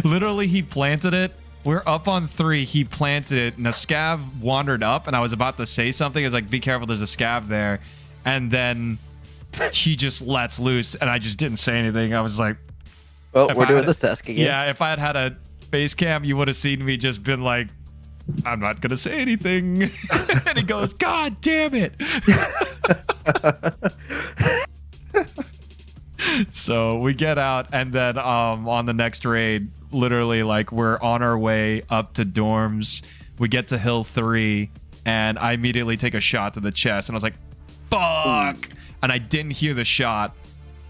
Literally, he planted it. We're up on 3. He planted it, and a scav wandered up, and I was about to say something. I was like, "Be careful, there's a scav there," and then he just lets loose, and I just didn't say anything. I was like, "Well, we're doing this task again." Yeah, if I had a face cam, you would have seen me just been like, "I'm not gonna say anything," and he goes, "God damn it!" So we get out, and then on the next raid, literally like we're on our way up to dorms. We get to hill 3, and I immediately take a shot to the chest, and I was like, "Fuck!" Ooh. And I didn't hear the shot.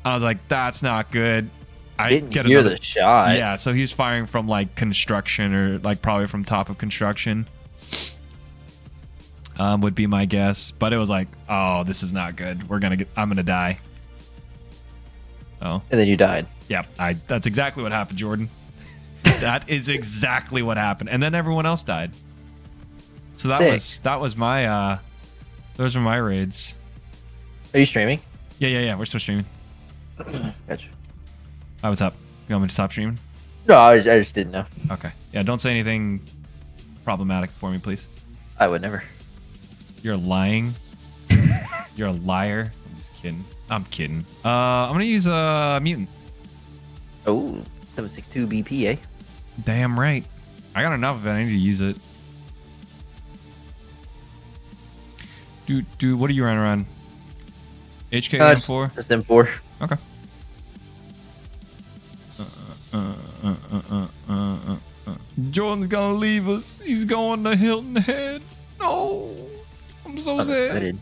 I was like, "That's not good." I didn't hear the shot. Yeah, so he's firing from like construction, or like probably from top of construction. Would be my guess, but it was like, "Oh, this is not good. I'm gonna die." Oh. And then you died. Yeah, that's exactly what happened, Jordan. That is exactly what happened. And then everyone else died. So that was my those were my raids. Are you streaming? Yeah, we're still streaming. Gotcha. Oh, what's up? You want me to stop streaming? No, I just didn't know. Okay. Yeah, don't say anything problematic for me, please. I would never. You're lying. You're a liar. I'm just kidding. I'm kidding. I'm gonna use a mutant. Oh, 762 BP, eh? Damn right. I got enough of it. I need to use it. Dude, what are you running around? HK M4? Just M4. Okay. Jordan's gonna leave us. He's going to Hilton Head. No, I'm so sad. Excited.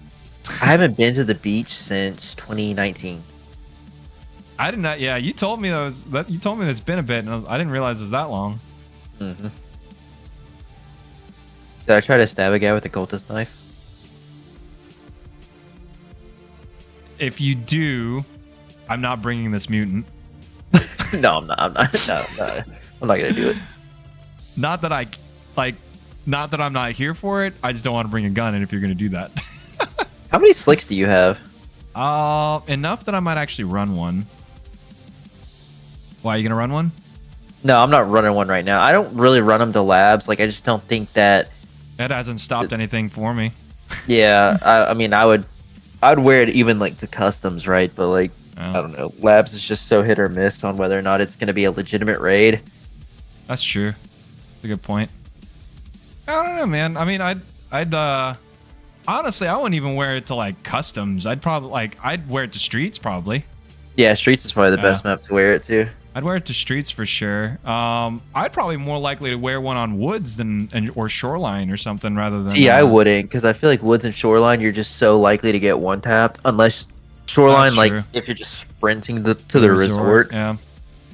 I haven't been to the beach since 2019. I did not. Yeah, you told me that you told me it's been a bit, and I didn't realize it was that long. Mm-hmm. Did I try to stab a guy with a cultist knife? If you do, I'm not bringing this mutant. No, I'm not. I'm not. No, I'm not gonna do it. Not that I like. Not that I'm not here for it. I just don't want to bring a gun in if you're gonna do that. How many slicks do you have? Enough that I might actually run one. Why, are you gonna run one? No, I'm not running one right now. I don't really run them to labs. Like, I just don't think that. That hasn't stopped anything for me. Yeah, I mean, I'd wear it even like the customs, right? But like, Oh. I don't know. Labs is just so hit or miss on whether or not it's gonna be a legitimate raid. That's true. That's a good point. I don't know, man. I mean, I'd honestly, I wouldn't even wear it to like customs. I'd wear it to streets probably. Yeah, streets is probably the best map to wear it to. I'd wear it to streets for sure. I'd probably more likely to wear one on woods or shoreline or something rather than. See, I wouldn't, because I feel like woods and shoreline, you're just so likely to get one tapped. Unless shoreline, like true. if you're just sprinting to the resort, yeah.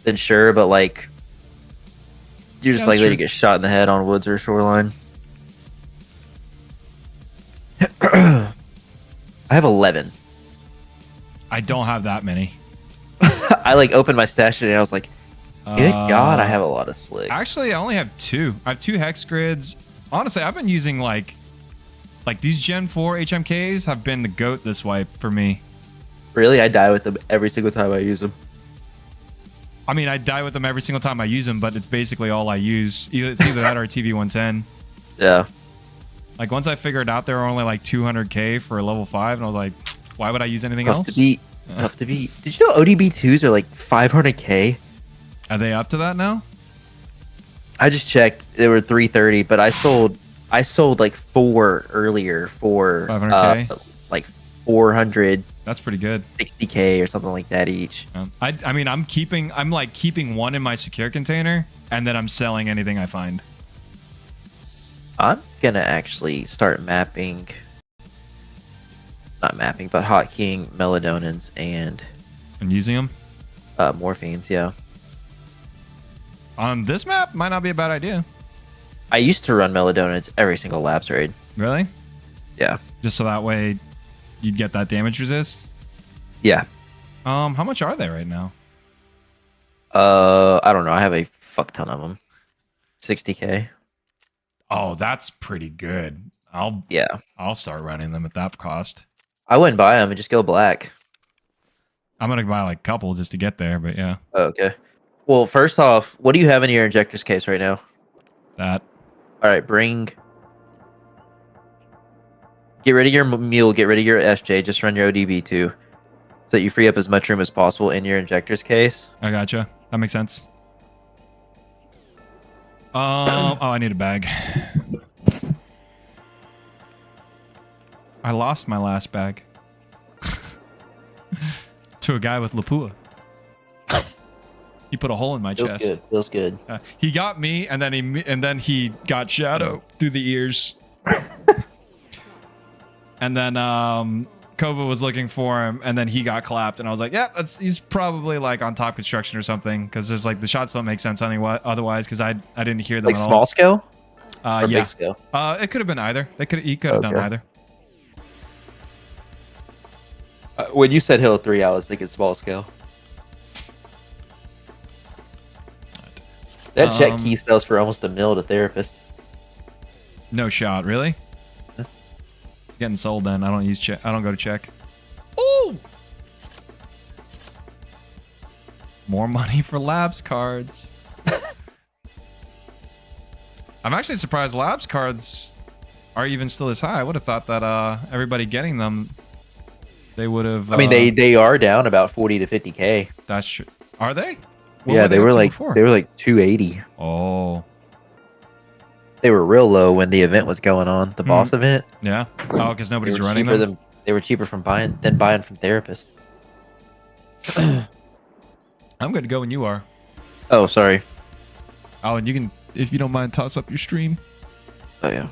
then sure. But like, you're just Yeah, that's likely true. to get shot in the head on woods or shoreline. I have 11. I don't have that many. I like opened my stash today and I was like, good God, I have a lot of slicks. Actually, I only have 2. I have 2 hex grids. Honestly, I've been using like these Gen 4 HMKs have been the goat this wipe for me. Really, I die with them every single time I use them. I mean, I die with them every single time I use them, but it's basically all I use. It's either that or a TV-110. Yeah. Like, once I figured out they were only like 200k for a level 5, and I was like, why would I use anything Tough else? to beat. Tough to beat. Did you know ODB2s are like 500k? Are they up to that now? I just checked. They were 330, but I sold like 4 earlier for 500K? like 460k That's pretty good. or something like that each. I mean, I'm keeping one in my secure container, and then I'm selling anything I find. I'm gonna actually start mapping, not mapping, but hotkeying melatonin's and And using them morphines. Yeah, on this map might not be a bad idea. I used to run melatonin's every single labs raid. Really? Yeah, Just so that way you'd get that damage resist. yeah. How much are they right now? I don't know. I have a fuck ton of them. 60k. Oh, that's pretty good. Yeah, I'll start running them at that cost. I wouldn't buy them and just go black. I'm gonna buy like a couple just to get there, but yeah, Oh, okay. Well, first off, what do you have in your injector's case right now? that. All right, get rid of your mule, get rid of your SJ, just run your ODB too, so that you free up as much room as possible in your injector's case. I gotcha. That makes sense. Oh, I need a bag. I lost my last bag to a guy with Lapua. He put a hole in my Feels chest. good. Feels good. He got me, and then he got Shadow through the ears. And then Kova was looking for him, and then he got clapped, and I was like, yeah, he's probably like on top construction or something, because there's like the shots don't make sense otherwise, because I didn't hear them Like at small scale all. or Yeah, big scale? it could have been either. He could have done Okay. either. When you said Hill 3, I was thinking small scale. That check key sells for almost $1 million to therapist. No shot, really. Huh? It's getting sold. Then I don't use check. I don't go to check. Ooh! More money for labs cards. I'm actually surprised labs cards are even still this high. I would have thought that everybody getting them, they would have. I mean, they are down about 40 to 50k. That's true. Are they? What Yeah, they were up to like before? 280. Oh, They were real low when the event was going on, the boss event. yeah. Oh, because They nobody's were running cheaper them. they were cheaper from buying than buying from therapists. I'm good to go when you are. Oh, sorry. Oh, and you can, if you don't mind, toss up your stream. Oh yeah.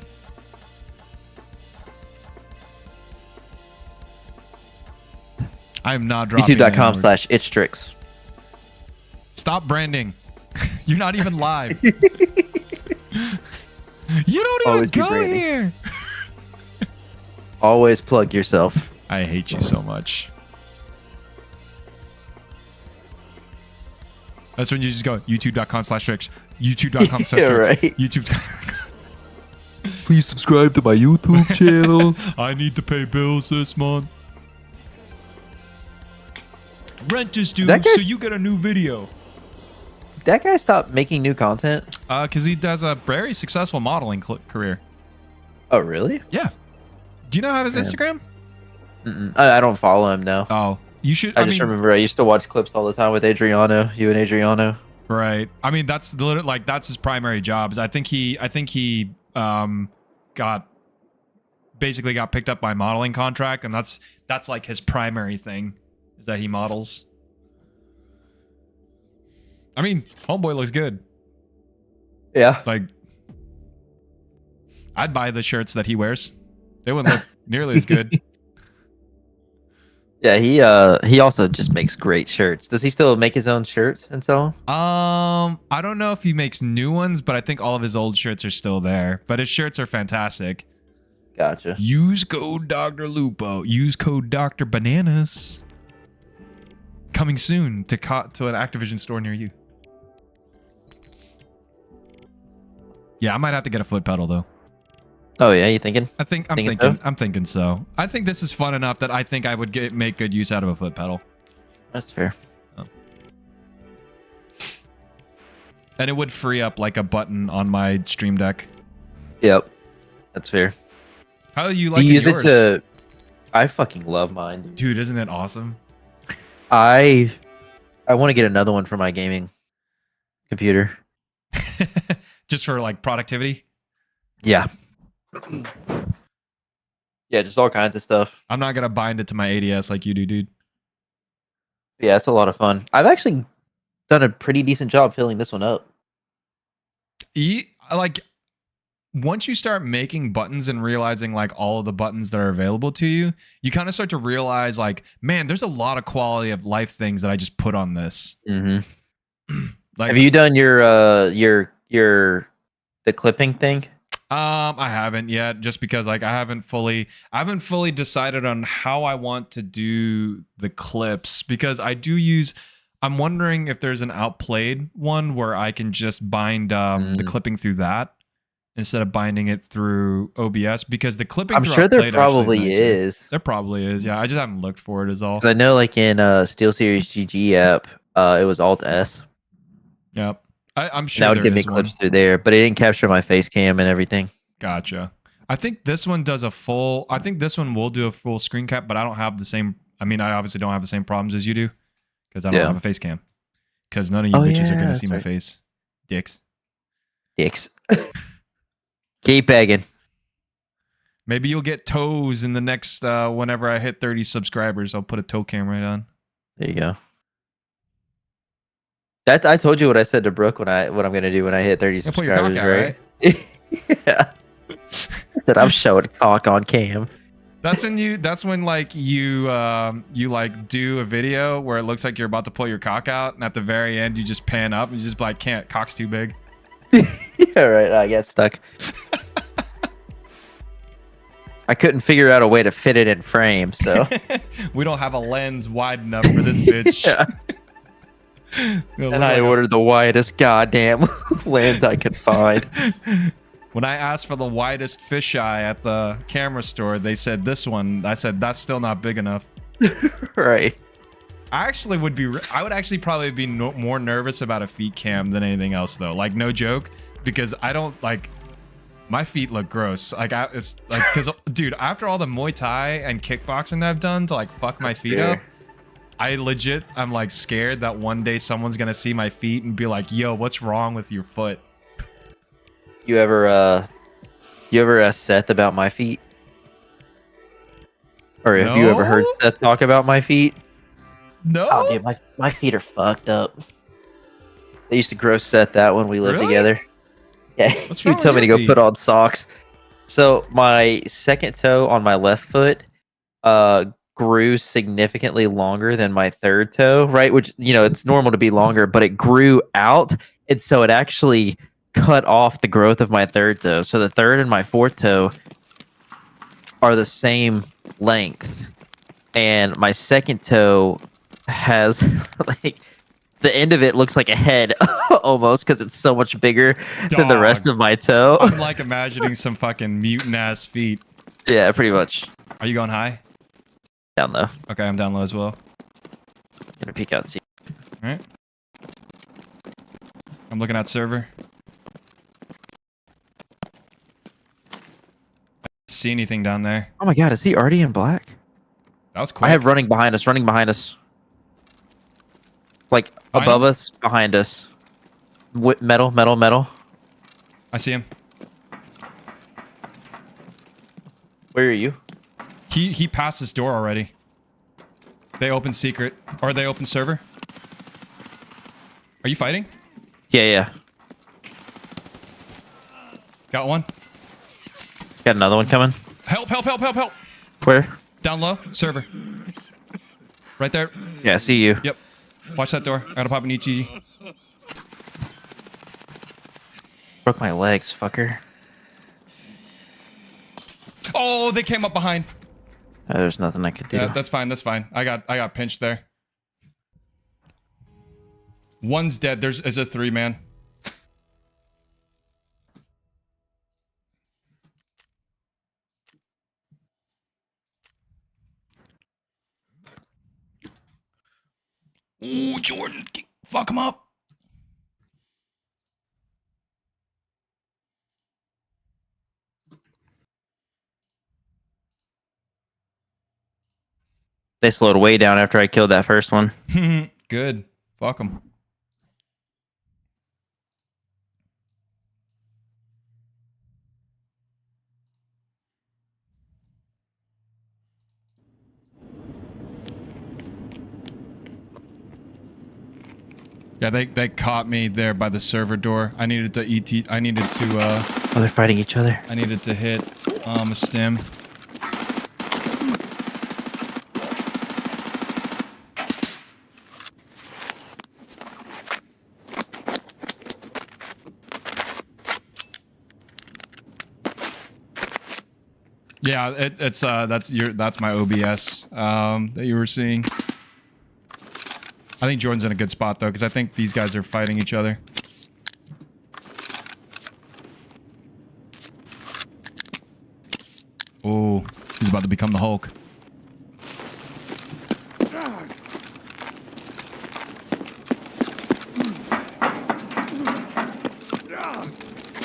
I am not dropping the N-word. YouTube.com/itchtricks. Stop branding. You're not even live. You don't even Always be go branding. here. Always plug yourself. I hate you so much. That's when you just go youtube.com/tricks. YouTube.com/tricks. Yeah, right. YouTube. Please subscribe to my YouTube channel. I need to pay bills this month. Rent is due, That so guy's- you get a new video. That guy stopped making new content. Because he does a very successful modeling career. Oh, really? Yeah. Do you know how his Yeah. Instagram? I don't follow him now. Oh, you should. I just remember I used to watch clips all the time with Adriano. You and Adriano. Right. I mean, that's literally like that's his primary job. I think he got basically got picked up by a modeling contract, and that's like his primary thing is that he models. I mean, homeboy looks good. Yeah. Like, I'd buy the shirts that he wears. They wouldn't look nearly as good. Yeah, he also just makes great shirts. Does he still make his own shirts and sell them? I don't know if he makes new ones, but I think all of his old shirts are still there. But his shirts are fantastic. Gotcha. Use code Dr. Lupo. Use code Dr. Bananas. Coming soon to an Activision store near you. Yeah, I might have to get a foot pedal though. Oh yeah, you thinking? I'm thinking so. I think this is fun enough that I think I would make good use out of a foot pedal. That's fair. And it would free up like a button on my Stream Deck. Yep. That's fair. How do you Do like you use yours? it to? I fucking love mine, dude. Dude, isn't it awesome? I want to get another one for my gaming computer. Just for like productivity? Yeah. Yeah, just all kinds of stuff. I'm not gonna bind it to my ADS like you do, dude. Yeah, it's a lot of fun. I've actually done a pretty decent job filling this one up. Like once you start making buttons and realizing like all of the buttons that are available to you, you kind of start to realize like, man, there's a lot of quality of life things that I just put on this. Mm-hmm. Like, Have you done your the clipping thing? I haven't yet, just because like I haven't fully decided on how I want to do the clips, because I'm wondering if there's an outplayed one where I can just bind the clipping through that instead of binding it through OBS, because the clipping I'm through sure there Outplayed probably actually nicer. is. There probably is. Yeah, I just haven't looked for it is all. 'Cause I know like in SteelSeries GG app, it was Alt S. Yep. I'm sure That would there give me is one. clips through there, but it didn't capture my face cam and everything. Gotcha. I think this one does a full. I think this one will do a full screen cap, but I don't have the same. I mean, I obviously don't have the same problems as you do, because I don't have a face cam. Because none of you bitches are gonna see my face, dicks. Dicks. Keep begging. Maybe you'll get toes in the next. Whenever I hit 30 subscribers, I'll put a toe cam right on. There you go. That I told you what I said to Brooke what I'm gonna do when I hit 30 Yeah, put your cock subscribers, out, right? Yeah. I said I'm showing cock on cam. That's when like you like do a video where it looks like you're about to pull your cock out, and at the very end you just pan up and you just be like, can't, cock's too big. Yeah, right. I got stuck. I couldn't figure out a way to fit it in frame, so We don't have a lens wide enough for this bitch. yeah. And I ordered the widest goddamn lens I could find. When I asked for the widest fisheye at the camera store, they said this one. I said that's still not big enough. Right. I would actually probably be more nervous about a feet cam than anything else, though. Like, no joke, because I don't like. My feet look gross. Like, it's like, because dude, after all the Muay Thai and kickboxing that I've done to like fuck my feet up, I'm like scared that one day someone's gonna see my feet and be like, "Yo, what's wrong with your foot?" You ever asked Seth about my feet? Or have you ever heard No. Seth talk about my feet? No. Oh, dude, my feet are fucked up. They used to gross Seth out when we lived Really? together. Yeah, What's he wrong would tell with me to your go feet? put on socks. So my second toe on my left foot grew significantly longer than my third toe, right? Which, you know, it's normal to be longer, but it grew out. And so it actually cut off the growth of my third toe. So the third and my fourth toe are the same length. And my second toe has like the end of it looks like a head almost because it's so much bigger than the rest Dog. of my toe. I'm like imagining some fucking mutant ass feet. Yeah, pretty much. Are you going high? Down low. Okay, I'm down low as well. Gonna peek out. See. All right. I'm looking at server. I don't see anything down there. Oh my god, is he already in black? That was quick. I have running behind us. Running behind us. Like Behind above him? us, behind us. Metal, metal, metal. I see him. Where are you? He passed his door already. They opened secret. Or they opened server. Are you fighting? Yeah, yeah. Got one. Got another one coming. Help, help, help, help, help. Where? Down low. Server. Right there. Yeah, I see you. Yep. Watch that door. I gotta pop an EG. Broke my legs, fucker. Oh, they came up behind. There's nothing I could do. Yeah, that's fine. That's fine. I got pinched there. One's dead. There's a 3-man. Ooh, Jordan, fuck him up. They slowed way down after I killed that first one. Good. Fuck him. Yeah, they caught me there by the server door. I needed to Oh, they're fighting each other. I needed to hit a stim. Yeah, it's that's my OBS that you were seeing. I think Jordan's in a good spot though, because I think these guys are fighting each other. Oh, he's about to become the Hulk.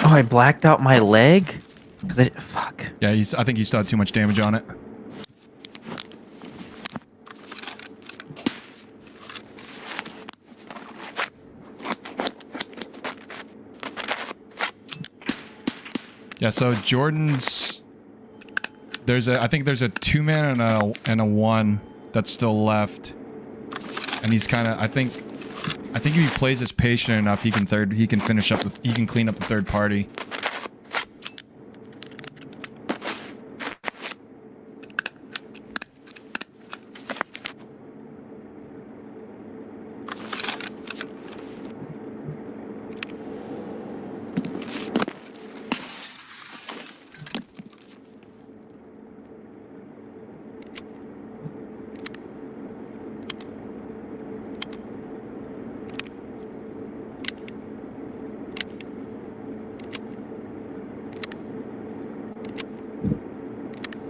Oh, I blacked out my leg? Because I... Fuck. Yeah, I think he still had too much damage on it. Yeah, so Jordan's... I think there's a 2-man and a 1 that's still left. And he's kind of... I think if he plays this patient enough, he can finish up he can clean up the third party.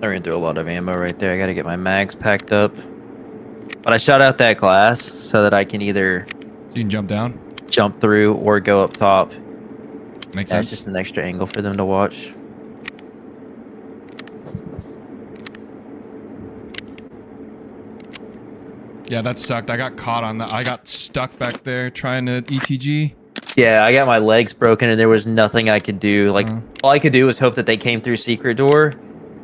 I ran through a lot of ammo right there. I gotta get my mags packed up. But I shot out that glass so that I can either So you can jump down. jump through or go up top. Makes That's sense. just an extra angle for them to watch. Yeah, that sucked. I got caught on that. I got stuck back there trying to ETG. Yeah, I got my legs broken and there was nothing I could do. Like, Uh-huh. all I could do was hope that they came through secret door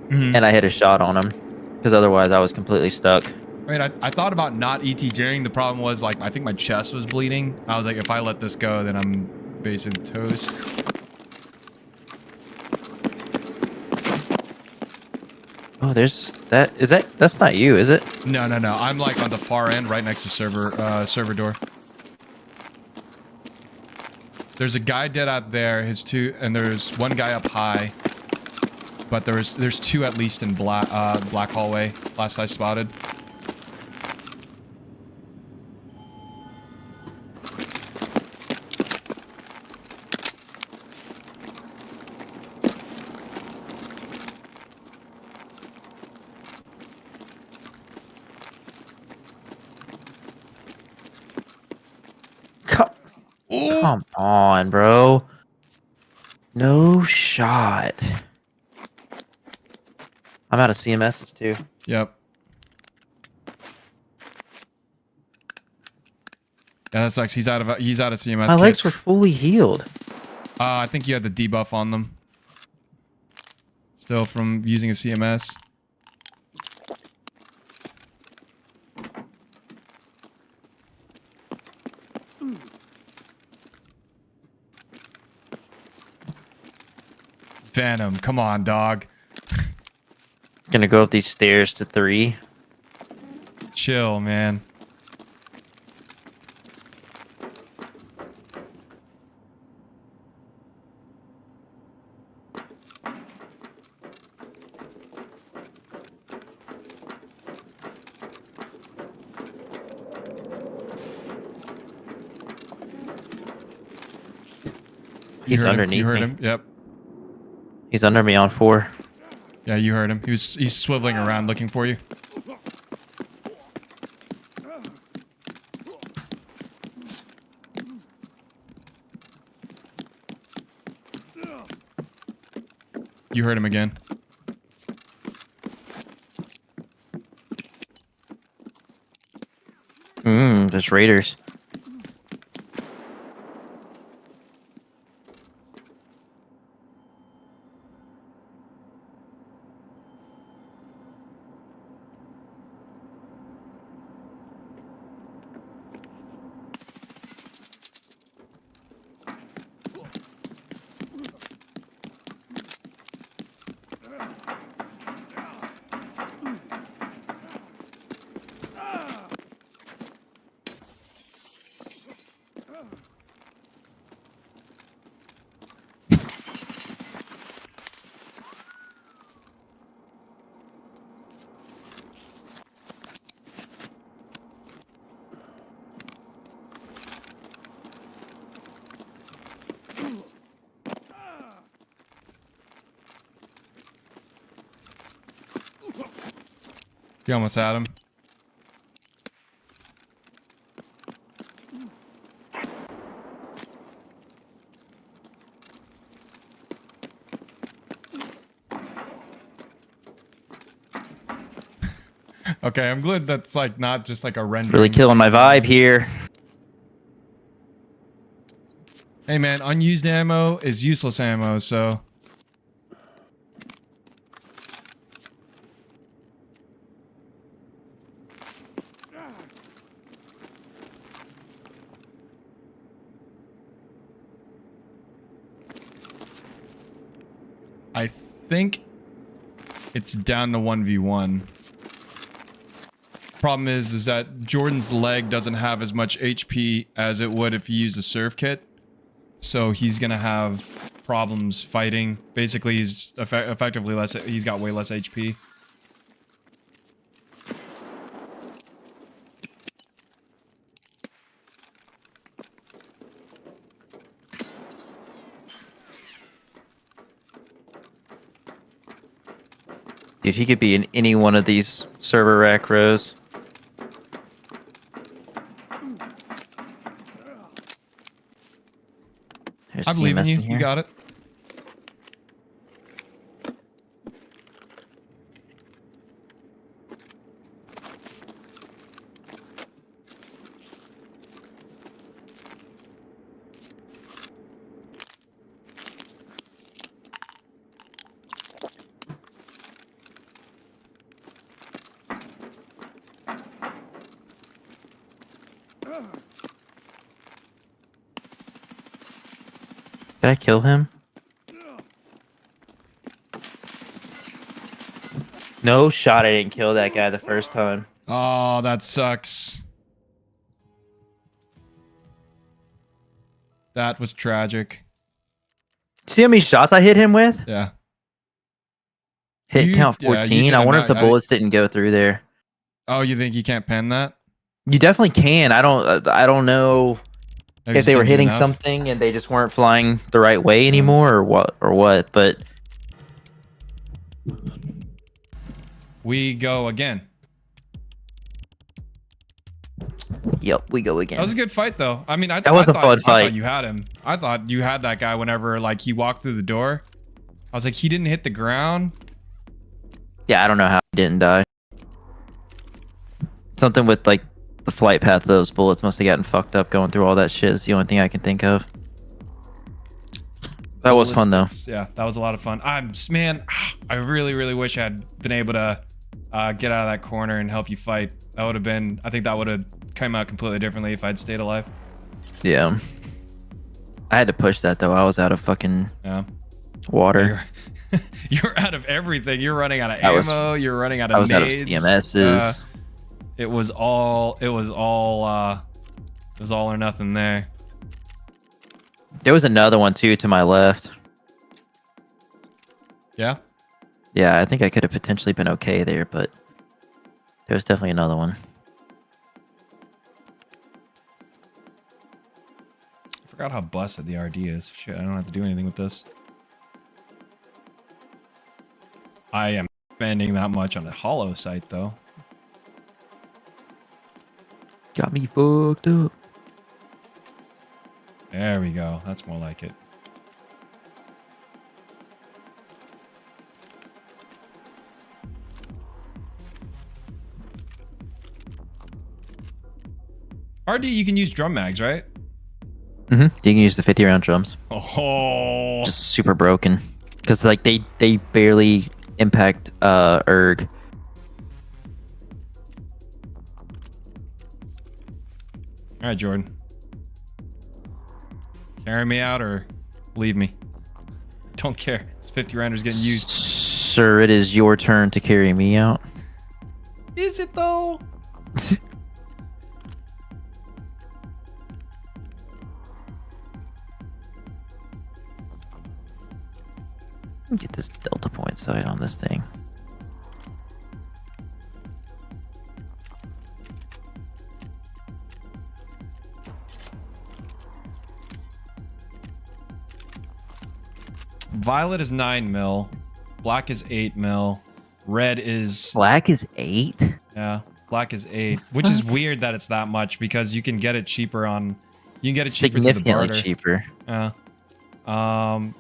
Mhm. and I hit a shot on them. Because otherwise I was completely stuck. I mean, I thought about not ETGing. The problem was, like, I think my chest was bleeding. I was like, if I let this go, then I'm basically toast. Oh, there's that. Is that? That's not you, is it? No. I'm like on the far end, right next to server door. There's a guy dead out there. And there's one guy up high. But there's two at least in black hallway. Last I spotted. Come on, bro. No shot. I'm out of CMSs too. Yep. Yeah, that sucks. He's out of CMS. My legs kits. were fully healed. I think you had the debuff on them. Still from using a CMS. Venom, come on, dog. Gonna go up these stairs to 3. Chill, man. He's underneath You heard me. him. Yep. He's under me on 4. Yeah, you heard him. He's swiveling around looking for you. You heard him again. There's raiders. You almost had him. Okay, I'm glad that's like not just like a render. Really killing my vibe here. Hey man, unused ammo is useless ammo, so. I think it's down to 1v1. Problem is that Jordan's leg doesn't have as much HP as it would if he used a surf kit. So he's gonna have problems fighting. Basically, he's effectively less. He's got way less HP. Dude, he could be in any one of these server rack rows. There's I believe in CMS you. in here. You got it. Did I kill him? No shot. I didn't kill that guy the first time. Oh, that sucks. That was tragic. See how many shots I hit him with? Yeah. Hit You- count yeah, you 14. did I a wonder if the I- bullets didn't go through there. Oh, you think you can't pen that? You definitely can. I don't know Maybe if just they were didn't do hitting enough? something and they just weren't flying the right way anymore, or what. But We go again. yep, we go That again. was a good fight, though. I mean, That was a fun I thought fight. you had him. I thought you had that guy whenever like he walked through the door. I was like, he didn't hit the ground. Yeah, I don't know how he didn't die. Something with like the flight path of those bullets must have gotten fucked up going through all that shit. Is the only thing I can think of. That was fun though. Ballistics. Yeah, that was a lot of fun. Man, I really, really wish I had been able to get out of that corner and help you fight. That would have been. I think that would have come out completely differently if I'd stayed alive. Yeah. I had to push that though. I was out of fucking Yeah. water. You're out of everything. You're running out of I was- ammo. You're running out of. I was out of nades. CMSs. It was all. It was all or nothing there. There was another one too to my left. Yeah. Yeah, I think I could have potentially been okay there, but there was definitely another one. I forgot how busted the RD is. Shit, I don't have to do anything with this. I am spending that much on a hollow site though. Got me fucked up. There we go. That's more like it. RD, you can use drum mags, right? You can use the 50 round drums. Oh, Just super broken. Because like they barely impact erg. all right, Jordan. Carry me out or leave me. Don't care. It's 50 rounders getting used. Sir, it is your turn to carry me out. Is it though? Get this delta point sight on this thing. Violet is 9 mil. Black is 8 mil. Red is Black is 8? yeah. Black is 8, which is weird that it's that much because you can get it cheaper on. You can get it cheaper through the Significantly barter. cheaper. Yeah.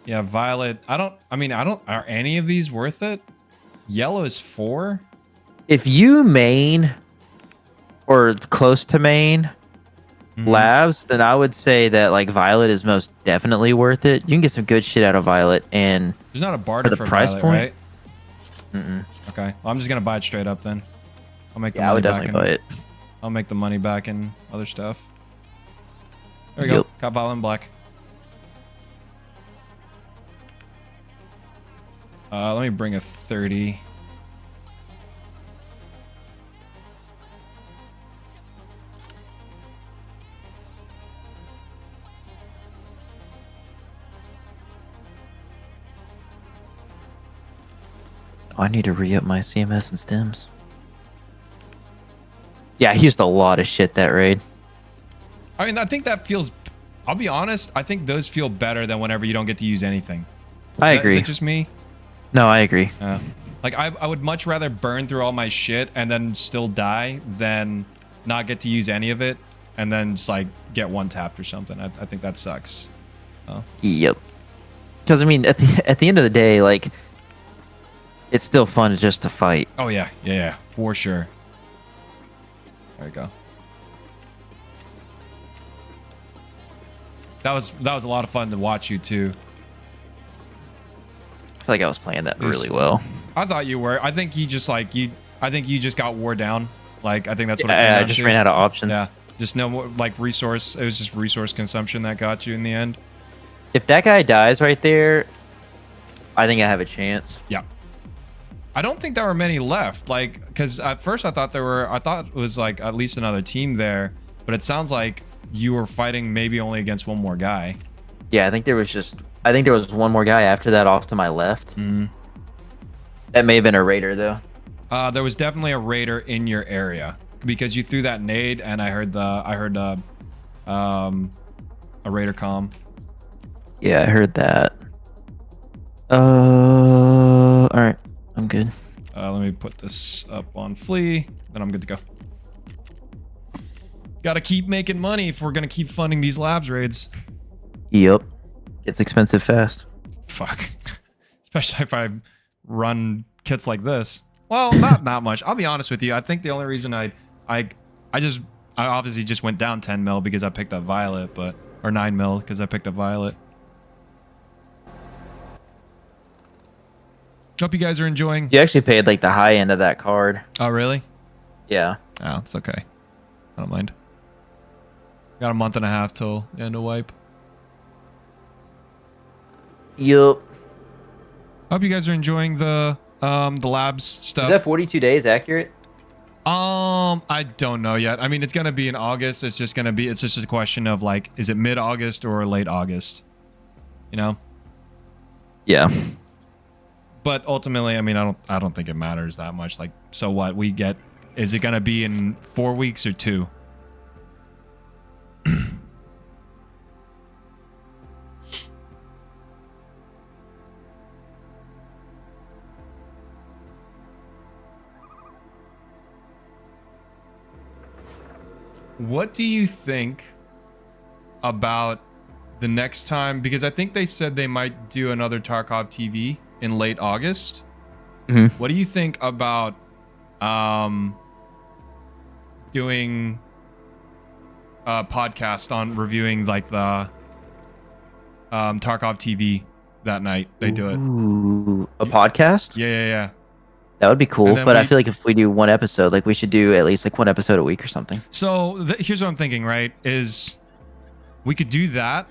Yeah. Violet. I don't. Are any of these worth it? Yellow is 4. If you main or close to main Mhm. labs, then I would say that like Violet is most definitely worth it. You can get some good shit out of Violet, and There's not a barter the for price Violet, point? right? Okay. Well, I'm just gonna buy it straight up then. I'll make the yeah, I money would back definitely buy in. it. I'll make the money back in other stuff. There we go. Yep. Got Violet and Black. Let me bring a 30. I need to re-up my CMS and stems. Yeah, I used a lot of shit that raid. I mean, I think that feels. I'll be honest. I think those feel better than whenever you don't get to use anything. I Is agree. it just me? No, I agree. Like I would much rather burn through all my shit and then still die than not get to use any of it and then just like get one tapped or something. I think that sucks. Yep. Because I mean, at the end of the day, like, it's still fun just to fight. Oh yeah, yeah, for sure. There we go. That was a lot of fun to watch you too. I feel like I was playing that Yes. really well. I thought you were. I think you just like you. I think you just got wore down. Like I think that's what. It came I down just to. ran out of options. Yeah, just no more like resource. It was just resource consumption that got you in the end. If that guy dies right there, I think I have a chance. Yeah. I don't think there were many left. Like, because at first I thought it was like at least another team there, but it sounds like you were fighting maybe only against one more guy. Yeah, I think there was one more guy after that off to my left. That may have been a raider though. There was definitely a raider in your area because you threw that nade, and I heard a raider comm. Yeah, I heard that. All right, I'm good. Let me put this up on Flea, then I'm good to go. Gotta keep making money if we're gonna keep funding these labs raids. Yep, it's expensive fast. Fuck. Especially if I run kits like this. Well, not that much. I'll be honest with you. I think the only reason I obviously just went down 10 mil because I picked up Violet, or 9 mil because I picked up Violet. Hope you guys are enjoying. You actually paid like the high end of that card. Oh, really? Yeah. Oh, it's okay. I don't mind. Got a month and a half till the end of wipe. Yup. Hope you guys are enjoying the labs stuff. Is that 42 days accurate? I don't know yet. I mean, it's gonna be in August. It's just a question of like, is it mid-August or late August? You know? Yeah. But ultimately, I mean, I don't think it matters that much. Like, so what we get? Is it gonna be in 4 weeks or 2? What do you think about the next time? Because I think they said they might do another Tarkov TV in late August. What do you think about doing a podcast on reviewing like the Tarkov TV that night? They do it. Ooh, a podcast? Yeah. That would be cool, then but I we- feel like if we do one episode, like we should do at least like one episode a week or something. So here's what I'm thinking, right? Is we could do that,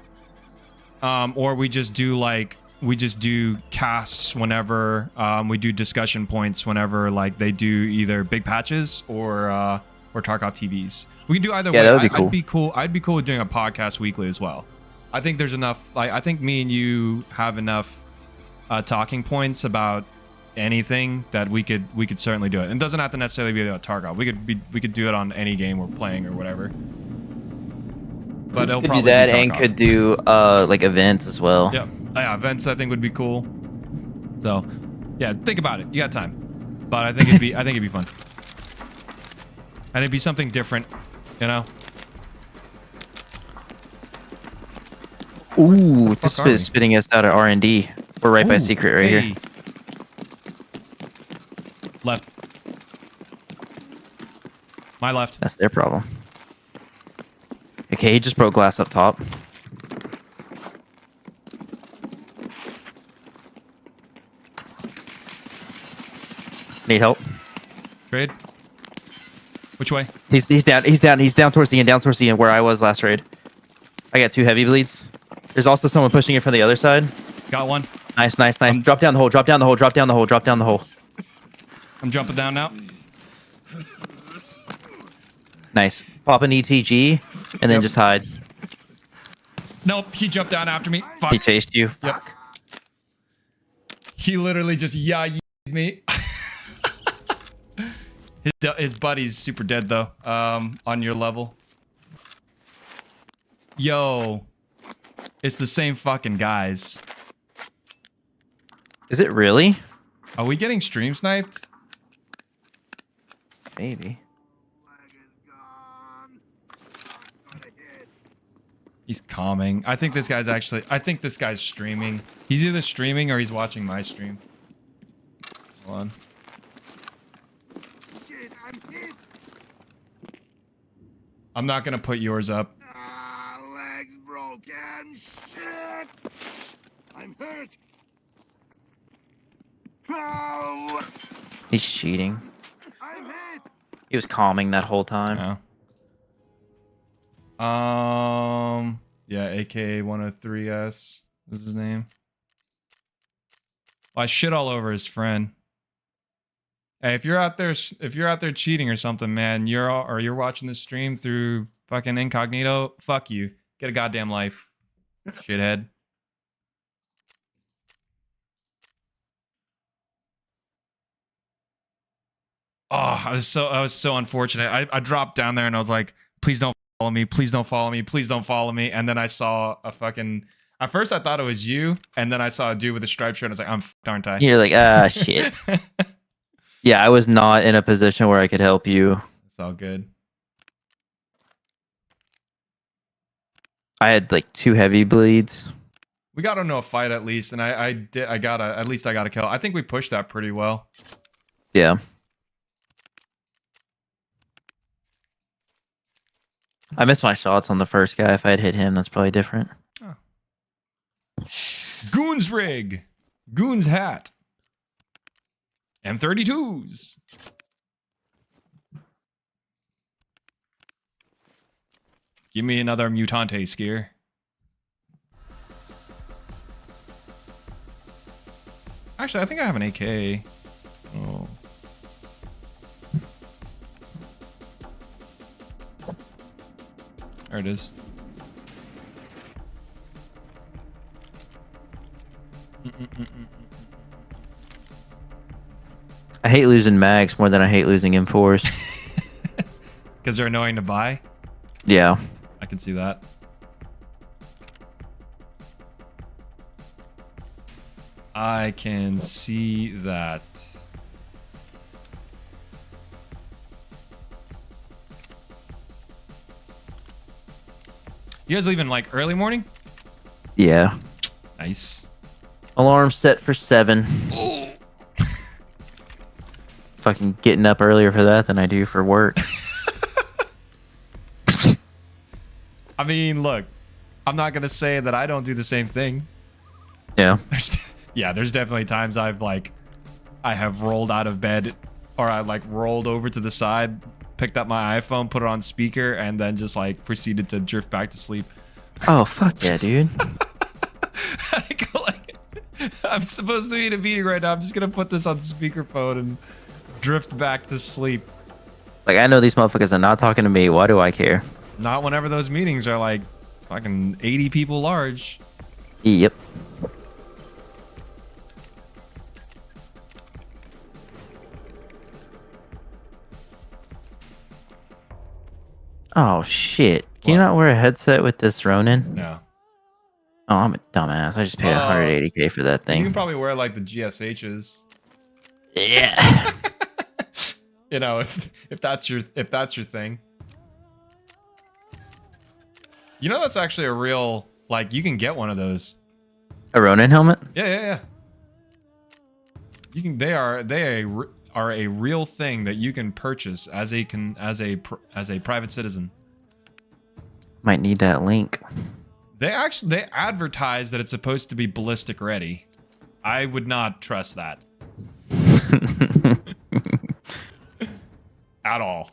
or we just do casts whenever we do discussion points whenever like they do either big patches or Tarkov TVs. We can do either way. That would be cool. I'd be cool with doing a podcast weekly as well. I think there's enough. Like I think me and you have enough talking points about anything that we could certainly do it. It doesn't have to necessarily be about Tarkov. We could do it on any game we're playing or whatever. But it'll Could do probably that be and Tarkov. could do like events as well. Yep. Yeah, events I think would be cool. So, yeah, think about it. You got time. But I think it'd be fun. And it'd be something different, you know? Ooh, this fuck are we? is spitting us out of R&D. We're right by Ooh, secret right here. hey. Left. My left. That's their problem. Okay, he just broke glass up top. Need help? Trade. Which way? He's down towards the end where I was last raid. I got 2 heavy bleeds. There's also someone pushing it from the other side. Got one. Nice. Drop down the hole, drop down the hole. I'm jumping down now. Nice. Pop an ETG and then Yep. just hide. Nope, he jumped down after me. Fuck. He chased you. Yep. He literally just yayied me. his buddy's super dead though. On your level. Yo. It's the same fucking guys. Is it really? Are we getting stream sniped? Maybe. He's calming. I think this guy's streaming. He's either streaming or he's watching my stream. Hold on. Shit, I'm hit. I'm not gonna put yours up. Ah, legs broken. Shit. I'm hurt. Oh, He's cheating. I'm hit. He was calming that whole time. Yeah. Yeah, AKA 103S is his name. Well, I shit all over his friend. Hey, if you're out there cheating or something, man, you're watching this stream through fucking incognito, fuck you. Get a goddamn life, shithead. Oh, I was so unfortunate. I dropped down there and I was like, please don't follow me, please don't follow me, please don't follow me. And then I saw a fucking. At first I thought it was you, and then I saw a dude with a striped shirt. And I was like, I'm fucked, aren't I? You're like, ah, shit. Yeah, I was not in a position where I could help you. It's all good. I had like 2 heavy bleeds. We got into a fight at least, and at least I got a kill. I think we pushed that pretty well. Yeah. I missed my shots on the first guy. If I had hit him, that's probably different. Oh. Goons rig, Goons hat, M32s. Give me another Mutante skier. Actually, I think I have an AK. Oh. There it is. I hate losing mags more than I hate losing M4s. Because they're annoying to buy? Yeah. I can see that. I can see that. You guys leaving like early morning? Yeah. Nice. Alarm set for 7. Fucking getting up earlier for that than I do for work. I mean, look, I'm not gonna say that I don't do the same thing. Yeah. There's definitely times I have rolled out of bed, or I like rolled over to the side, picked up my iPhone, put it on speaker, and then just like proceeded to drift back to sleep. Oh, fuck yeah, dude. I go like, I'm supposed to be in a meeting right now. I'm just gonna put this on speakerphone and drift back to sleep. Like, I know these motherfuckers are not talking to me. Why do I care? Not whenever those meetings are like fucking 80 people large. Yep. Oh, shit. Can you What? not wear a headset with this Ronin? No. Oh, I'm a dumbass. I just paid 180K for that You thing. can probably wear like the GSHs. Yeah. You know, if that's your thing. You know, that's actually a real, like, you can get one of those. A Ronin helmet? Yeah. You can. They are a real thing that you can purchase as a private citizen. Might need that link. They advertise that it's supposed to be ballistic ready. I would not trust that at all.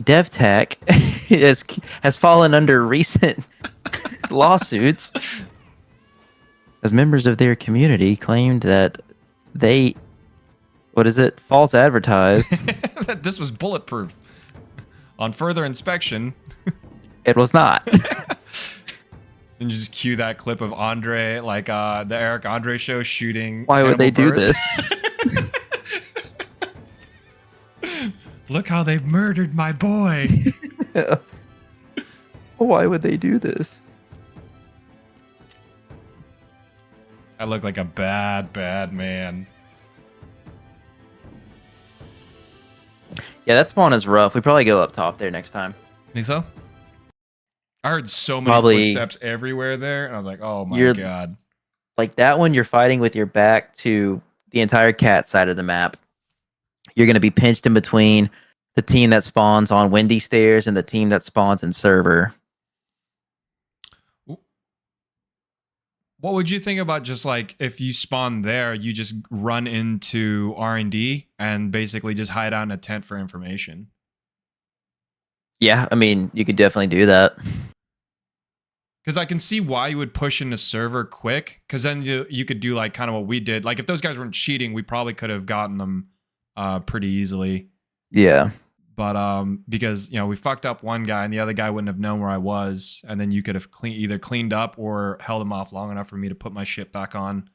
DevTech has fallen under recent lawsuits as members of their community claimed that they, false advertised. That this was bulletproof. On further inspection, It was not. and just cue that clip of Andre, like the Eric Andre show shooting. Why would they do animal birds. this? Look how they've murdered my boy. Why would they do this? I look like a bad man. Yeah, that spawn is rough. We probably go up top there next time. Think so? I heard so many Probably- footsteps everywhere there, and I was like, "Oh my You're- god!" Like that one, you're fighting with your back to the entire cat side of the map. You're going to be pinched in between the team that spawns on Windy Stairs and the team that spawns in server. What would you think about just like if you spawn there, you just run into R&D and basically just hide out in a tent for information? Yeah, I mean, you could definitely do that. Because I can see why you would push in the server quick. Because then you could do like kind of what we did. Like if those guys weren't cheating, we probably could have gotten them pretty easily. Yeah. But because we fucked up one guy and the other guy wouldn't have known where I was, and then you could have either cleaned up or held him off long enough for me to put my shit back on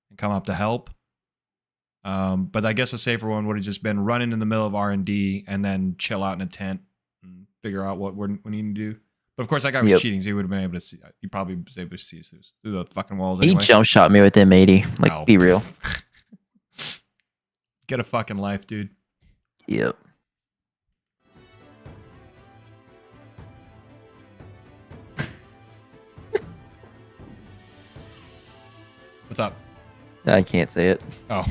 and come up to help. But I guess a safer one would have just been run in the middle of R&D and then chill out in a tent and figure out what we need to do. But of course, that guy was cheating, so he would have been able to see. He probably was able to see us through the fucking walls. He Anyway. jump shot me with M80. Like, No. be real. Get a fucking life, dude. Yep. What's up? I can't say it. Oh.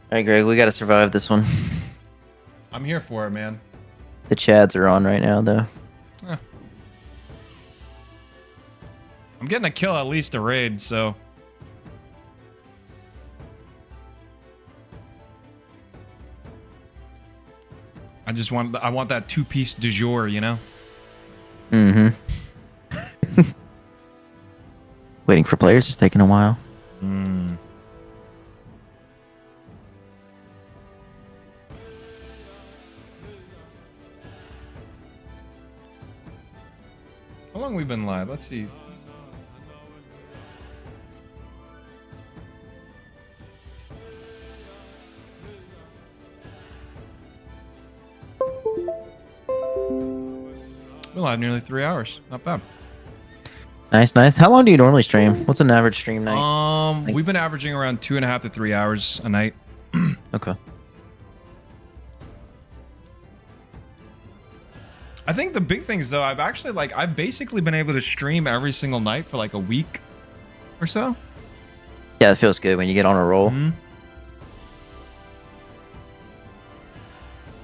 All right, Greg, we got to survive this one. I'm here for it, man. The Chads are on right now, though. I'm getting a kill, at least a raid, so. I want that two-piece du jour, you know? Mm-hmm. Waiting for players is taking a while. Mm. How long have we been live? Let's see. We're live nearly 3 hours. Not bad. Nice, nice. How long do you normally stream? What's an average stream night? We've been averaging around 2.5 to 3 hours a night. Okay. I think the big things though, I've basically been able to stream every single night for like a week or so. Yeah, it feels good when you get on a roll. Mm-hmm.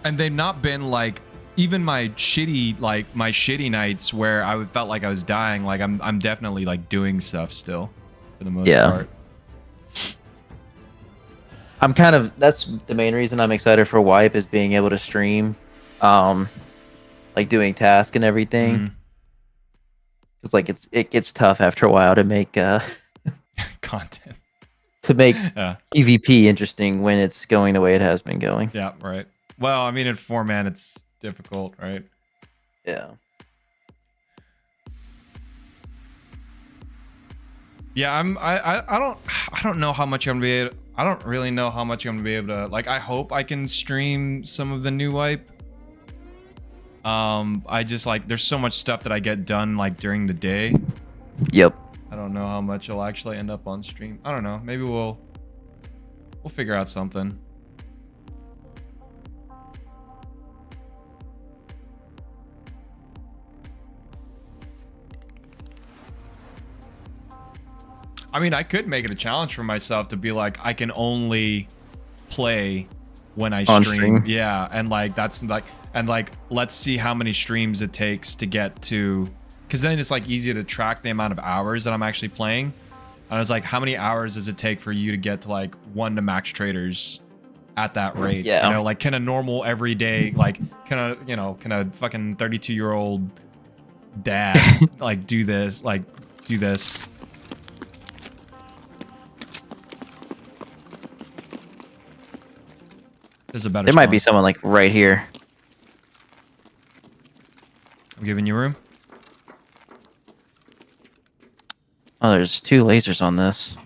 And they've not been like even my shitty nights where I felt like I was dying. Like I'm definitely like doing stuff still for the most part. That's the main reason I'm excited for Wipe is being able to stream, like doing tasks and everything. Because like it gets tough after a while to make content, to make PvP interesting when it's going the way it has been going. Yeah, right. Well, I mean, in 4-man, it's difficult, right? Yeah. Yeah, I don't know how much I'm gonna be able. I don't really know how much I'm gonna be able to. Like, I hope I can stream some of the new Wipe. I just like there's so much stuff that I get done like during the day. Yep. I don't know how much will actually end up on stream. I don't know. Maybe we'll figure out something. I mean, I could make it a challenge for myself to be like, I can only play when I stream. Yeah, and like that's like, and like, let's see how many streams it takes to get to, because then it's like easier to track the amount of hours that I'm actually playing. And I was like, how many hours does it take for you to get to like 1 to max traders at that rate? Yeah. You know, like can a normal everyday, like can a fucking 32-year-old dad like do this? There's a better There might spawn. be someone like right here. I'm giving you room. Oh, there's 2 lasers on this.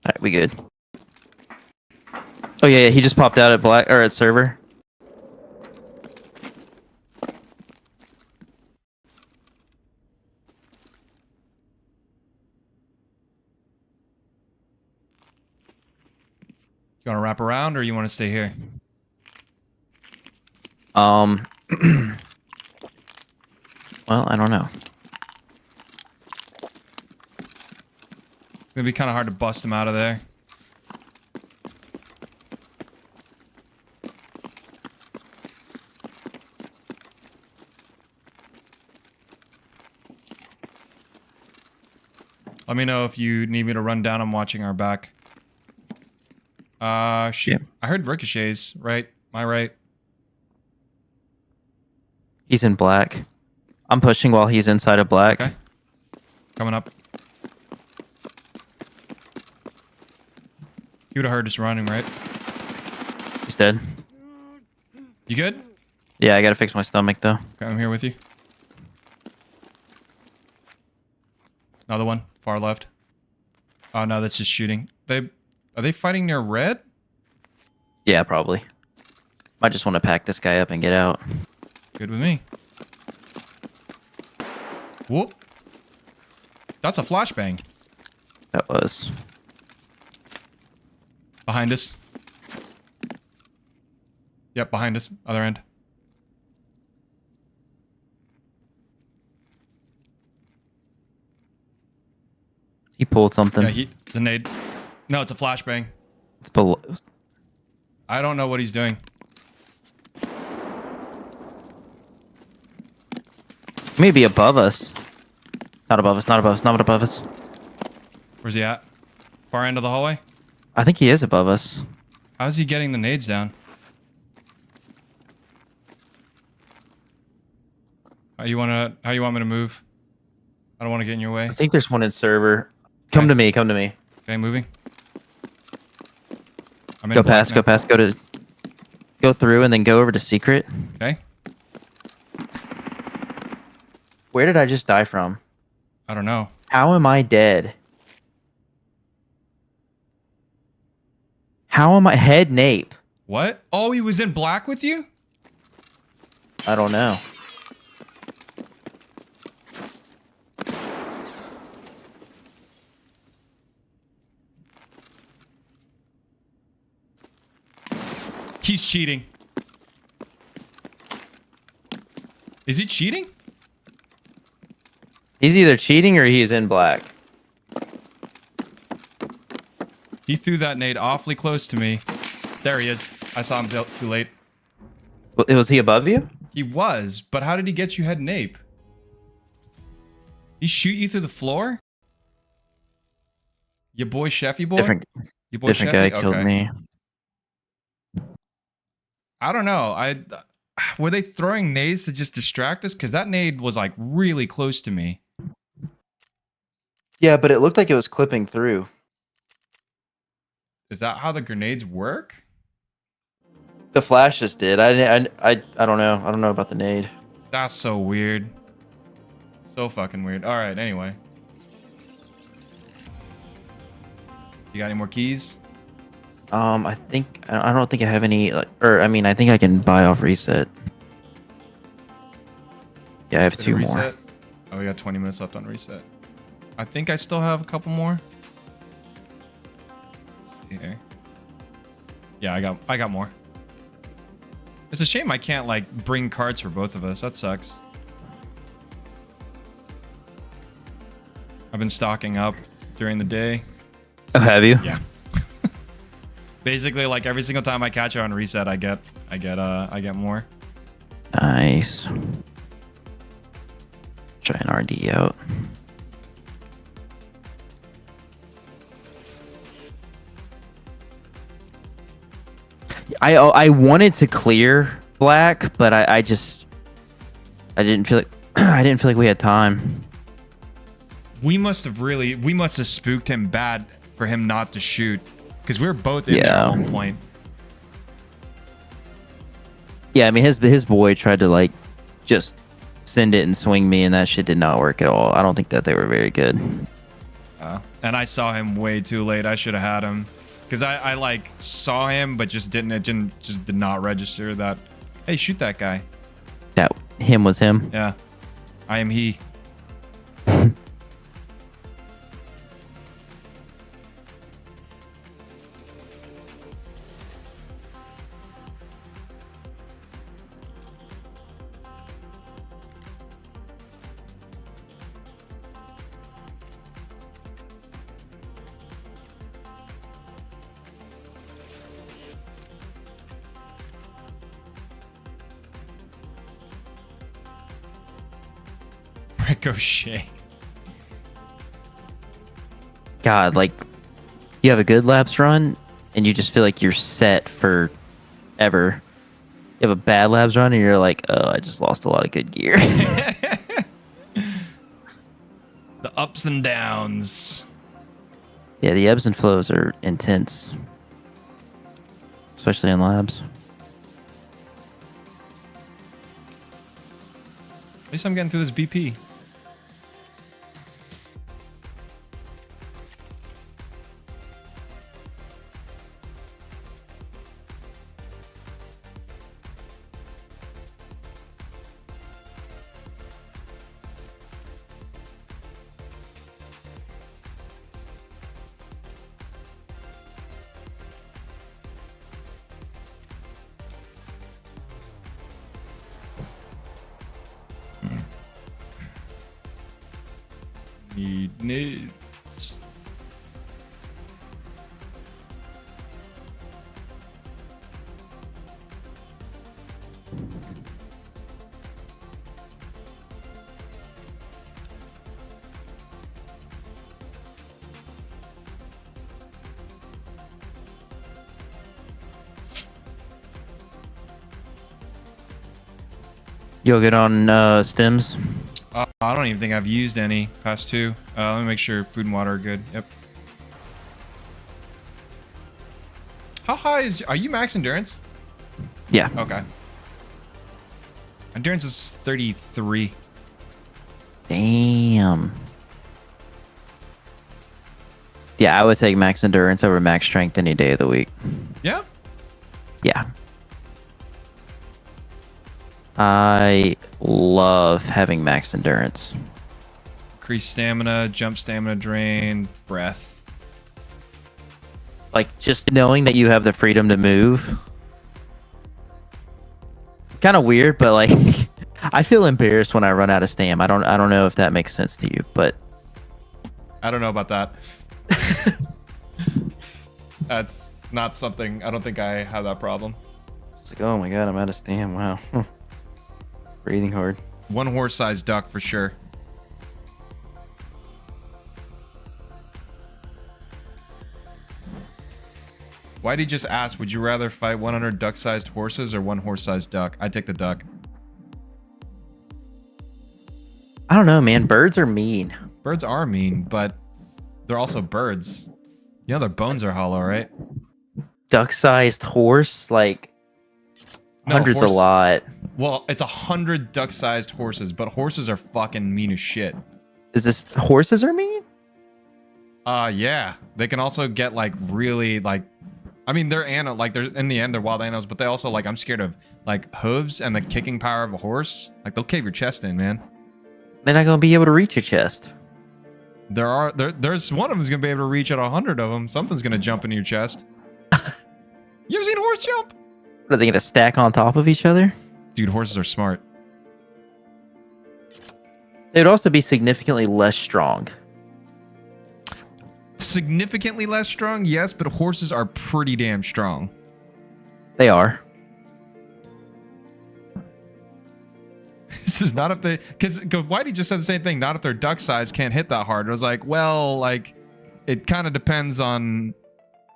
Alright, we good. Oh yeah, he just popped out at black or at server. You want to wrap around or you want to stay here? Well, I don't know. It's gonna be kind of hard to bust him out of there. Let me know if you need me to run down. I'm watching our back. Shoot. Yeah. I heard ricochets, right? Am I right? He's in black. I'm pushing while he's inside of black. Okay. Coming up. You would have heard us running, right? He's dead. You good? Yeah, I gotta fix my stomach though. Okay, I'm here with you. Another one, far left. Oh no, that's just shooting. Are they fighting near red? Yeah, probably. I just want to pack this guy up and get out. Good with me. Whoop. That's a flashbang. That was. Behind us. Yep, behind us. Other end. He pulled something. Yeah, the nade. No, it's a flashbang. It's below. I don't know what he's doing. Maybe above us. Not above us. Not above us. Not above us. Where's he at? Far end of the hallway? I think he is above us. How's he getting the nades down? How you want me to move? I don't want to get in your way. I think there's one in server. Come Okay. to me. Come to me. Okay, moving. I'm in Go black past. now. Go past. Go through and then go over to secret. Okay. Where did I just die from? I don't know. How am I dead? How am I head nape? What? Oh, he was in black with you? I don't know. He's cheating. Is he cheating? He's either cheating or he's in black. He threw that nade awfully close to me. There he is. I saw him too late. Was he above you? He was, but how did he get you head nape? He shoot you through the floor? Your boy Chefy boy? Different Chefy? guy killed Okay. me. I don't know. Were they throwing nades to just distract us? Because that nade was like really close to me. Yeah, but it looked like it was clipping through. Is that how the grenades work? The flashes did. I don't know. I don't know about the nade. That's so weird. So fucking weird. All right, anyway. You got any more keys? I don't think I have any. I think I can buy off reset. Yeah, I have Did it 2 more. reset? Oh, we got 20 minutes left on reset. I think I still have a couple more. Let's see here. Yeah, I got more. It's a shame I can't like bring cards for both of us. That sucks. I've been stocking up during the day. Oh, have you? Yeah. Basically, like every single time I catch it on reset, I get more. Nice. Try an RD out. I wanted to clear black, but I didn't feel like I didn't feel like we had time. We must have spooked him bad for him not to shoot, because we were both in there at one point. Yeah, I mean his boy tried to like just send it and swing me, and that shit did not work at all. I don't think that they were very good. And I saw him way too late. I should have had him, because I like saw him, but just did not register that. Hey, shoot that guy. That him was him. Yeah, I am he. Ricochet. God, like you have a good labs run and you just feel like you're set for ever. You have a bad labs run and you're like, oh, I just lost a lot of good gear. The ups and downs. Yeah, the ebbs and flows are intense, especially in labs. At least I'm getting through this BP. Need nades. You'll get on stems. I don't even think I've used any past two. Let me make sure food and water are good. Yep. How high are you max endurance? Yeah. Okay. Endurance is 33. Damn. Yeah, I would take max endurance over max strength any day of the week. Yeah. Yeah. I love having max endurance. Increase stamina, jump stamina drain, breath. Like just knowing that you have the freedom to move. It's kind of weird, but like I feel embarrassed when I run out of stam. I don't know if that makes sense to you, but I don't know about that. That's not something. I don't think I have that problem. it's like, oh my god, I'm out of stam. Wow. Breathing hard. One horse-sized duck for sure. Why'd he just ask, would you rather fight 100 duck-sized horses or one horse-sized duck? I'd take the duck. I don't know, man. Birds are mean. Birds are mean, but they're also birds. You know their bones are hollow, right? Duck-sized horse, like No, hundreds horse- a lot. Well, it's 100 duck-sized horses, but horses are fucking mean as shit. Is this horses are mean? Yeah. They can also get like really like, I mean, they're in the end they're wild animals, but they also like, I'm scared of like hooves and the kicking power of a horse. Like they'll cave your chest in, man. They're not gonna be able to reach your chest. There's one of them's gonna be able to reach at 100 of them. Something's gonna jump into your chest. You ever seen a horse jump? Are they gonna stack on top of each other? Dude, horses are smart. They'd also be significantly less strong. Significantly less strong, yes, but horses are pretty damn strong. They are. This is not if they, because Whitey just said the same thing. Not if their duck size can't hit that hard. I was like, well, like, it kind of depends on,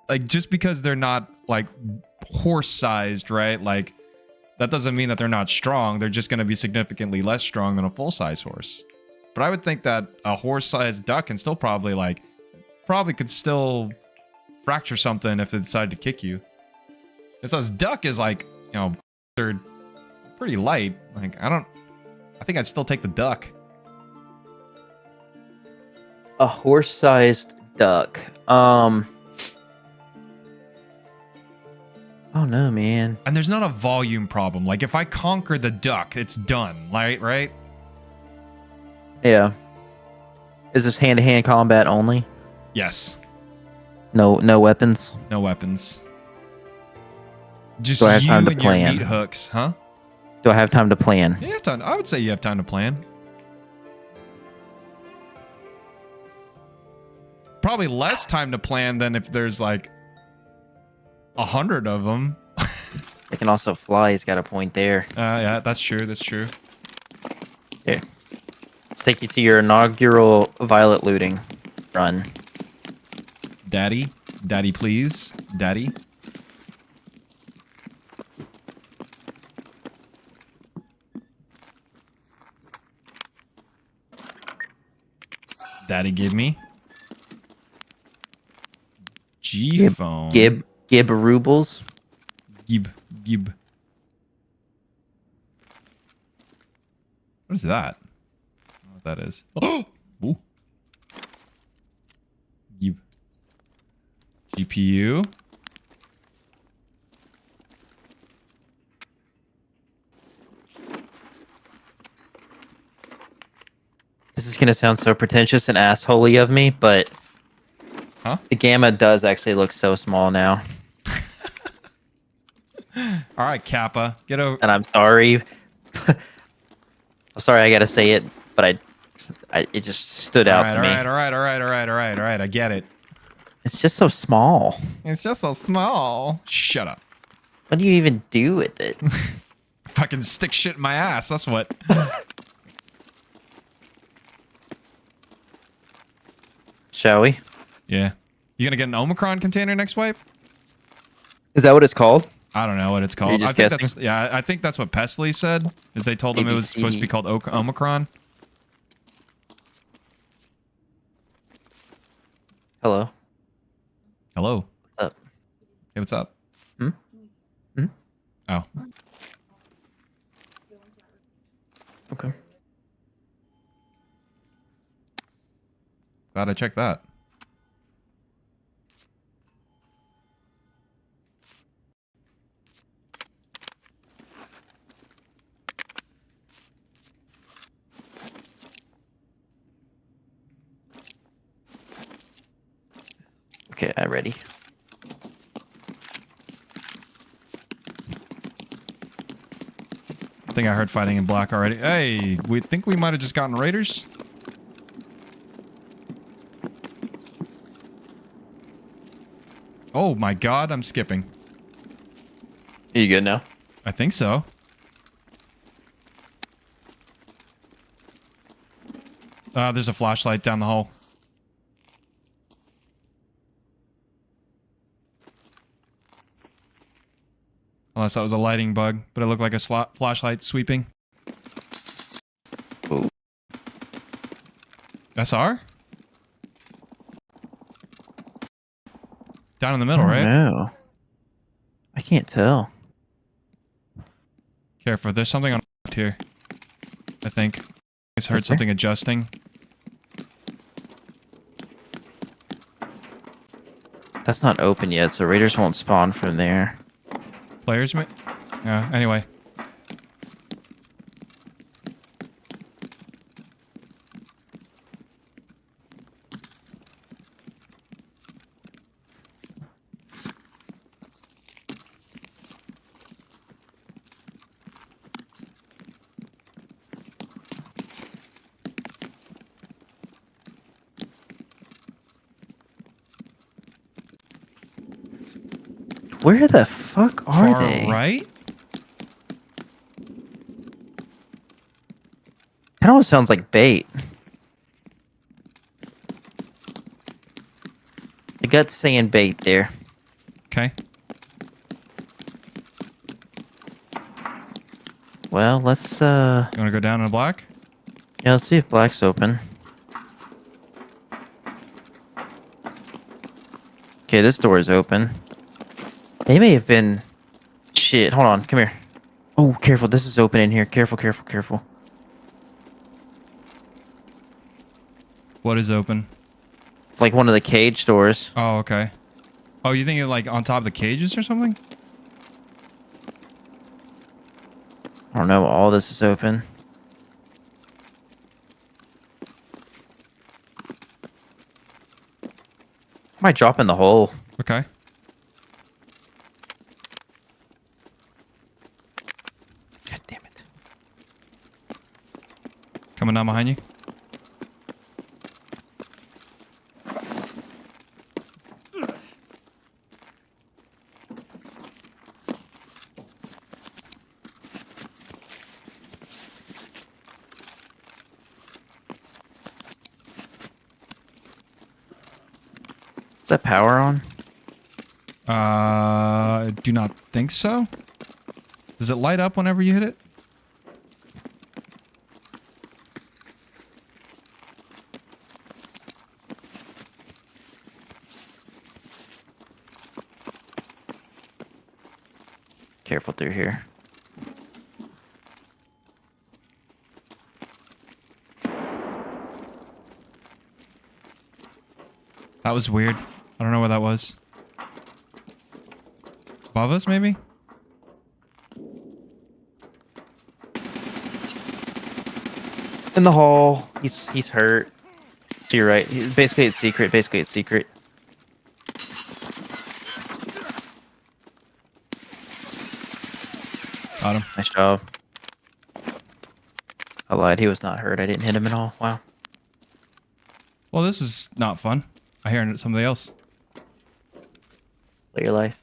like, just because they're not like horse sized, right? Like, that doesn't mean that they're not strong. They're just going to be significantly less strong than a full size horse. But I would think that a horse sized duck can still probably could still fracture something if they decide to kick you. It says duck is like, you know, they're pretty light. Like, I think I'd still take the duck. A horse-sized duck. Oh no, man. And there's not a volume problem. Like, if I conquer the duck, it's done. Right? Yeah. Is this hand-to-hand combat only? Yes. No weapons? No weapons. Just Do I have you time to and your plan? meat hooks, huh? Do I have time to plan? Yeah, you have time. I would say you have time to plan. Probably less time to plan than if there's like 100 of them. They can also fly. He's got a point there. Yeah, that's true. That's true. Here. Let's take you to your inaugural violet looting run. Daddy. Daddy, please. Daddy. Daddy, give me. G phone. Gib rubles. Gib. What is that? I don't know what that is. Oh! Ooh. Gib. GPU. This is gonna sound so pretentious and assholey of me, but Huh? the gamma does actually look so small now. All right, Kappa. Get over. And I'm sorry. I'm sorry I gotta say it, but it just stood out to me. All right. I get it. It's just so small. It's just so small. Shut up. What do you even do with it? Fucking stick shit in my ass. That's what. Shall we? Yeah. You gonna get an Omicron container next wipe? Is that what it's called? I don't know what it's you called. just I think guessing? that's I think that's what Pesley said. Is they told him it was supposed to be called Omicron. Hello. Hello. What's up? Hey, what's up? Hmm? Hmm? Oh. Okay. Glad I checked that. Okay, I'm ready. I think I heard fighting in black already. Hey, we think we might have just gotten raiders. Oh my god, I'm skipping. Are you good now? I think so. There's a flashlight down the hall. Unless that was a lighting bug, but it looked like a flashlight sweeping. Ooh. SR? Down in the middle, right? No. I can't tell. Careful, there's something on the left here. I think. I just heard Is there? something adjusting. That's not open yet, so raiders won't spawn from there. Players, yeah, anyway. Where the fuck are Far they? right? That almost sounds like bait. The gut's saying bait there. Okay. Well, let's You wanna go down in the black? yeah, let's see if black's open. Okay, this door is open. They may have been shit. Hold on, come here. Oh, careful, this is open in here. Careful, careful, careful. What is open? It's like one of the cage doors. Oh, okay. Oh, you think it like on top of the cages or something? I don't know, all this is open. Might drop in the hole. Okay. God damn it. Coming down behind you. Is that power on? I do not think so. Does it light up whenever you hit it? Careful through here. That was weird. I don't know where that was. Above us, maybe? In the hall. He's hurt. So you're right. Basically, it's secret. Basically, it's secret. Got him. Nice job. I lied. He was not hurt. I didn't hit him at all. Wow. Well, this is not fun. I hear somebody else. Play your life.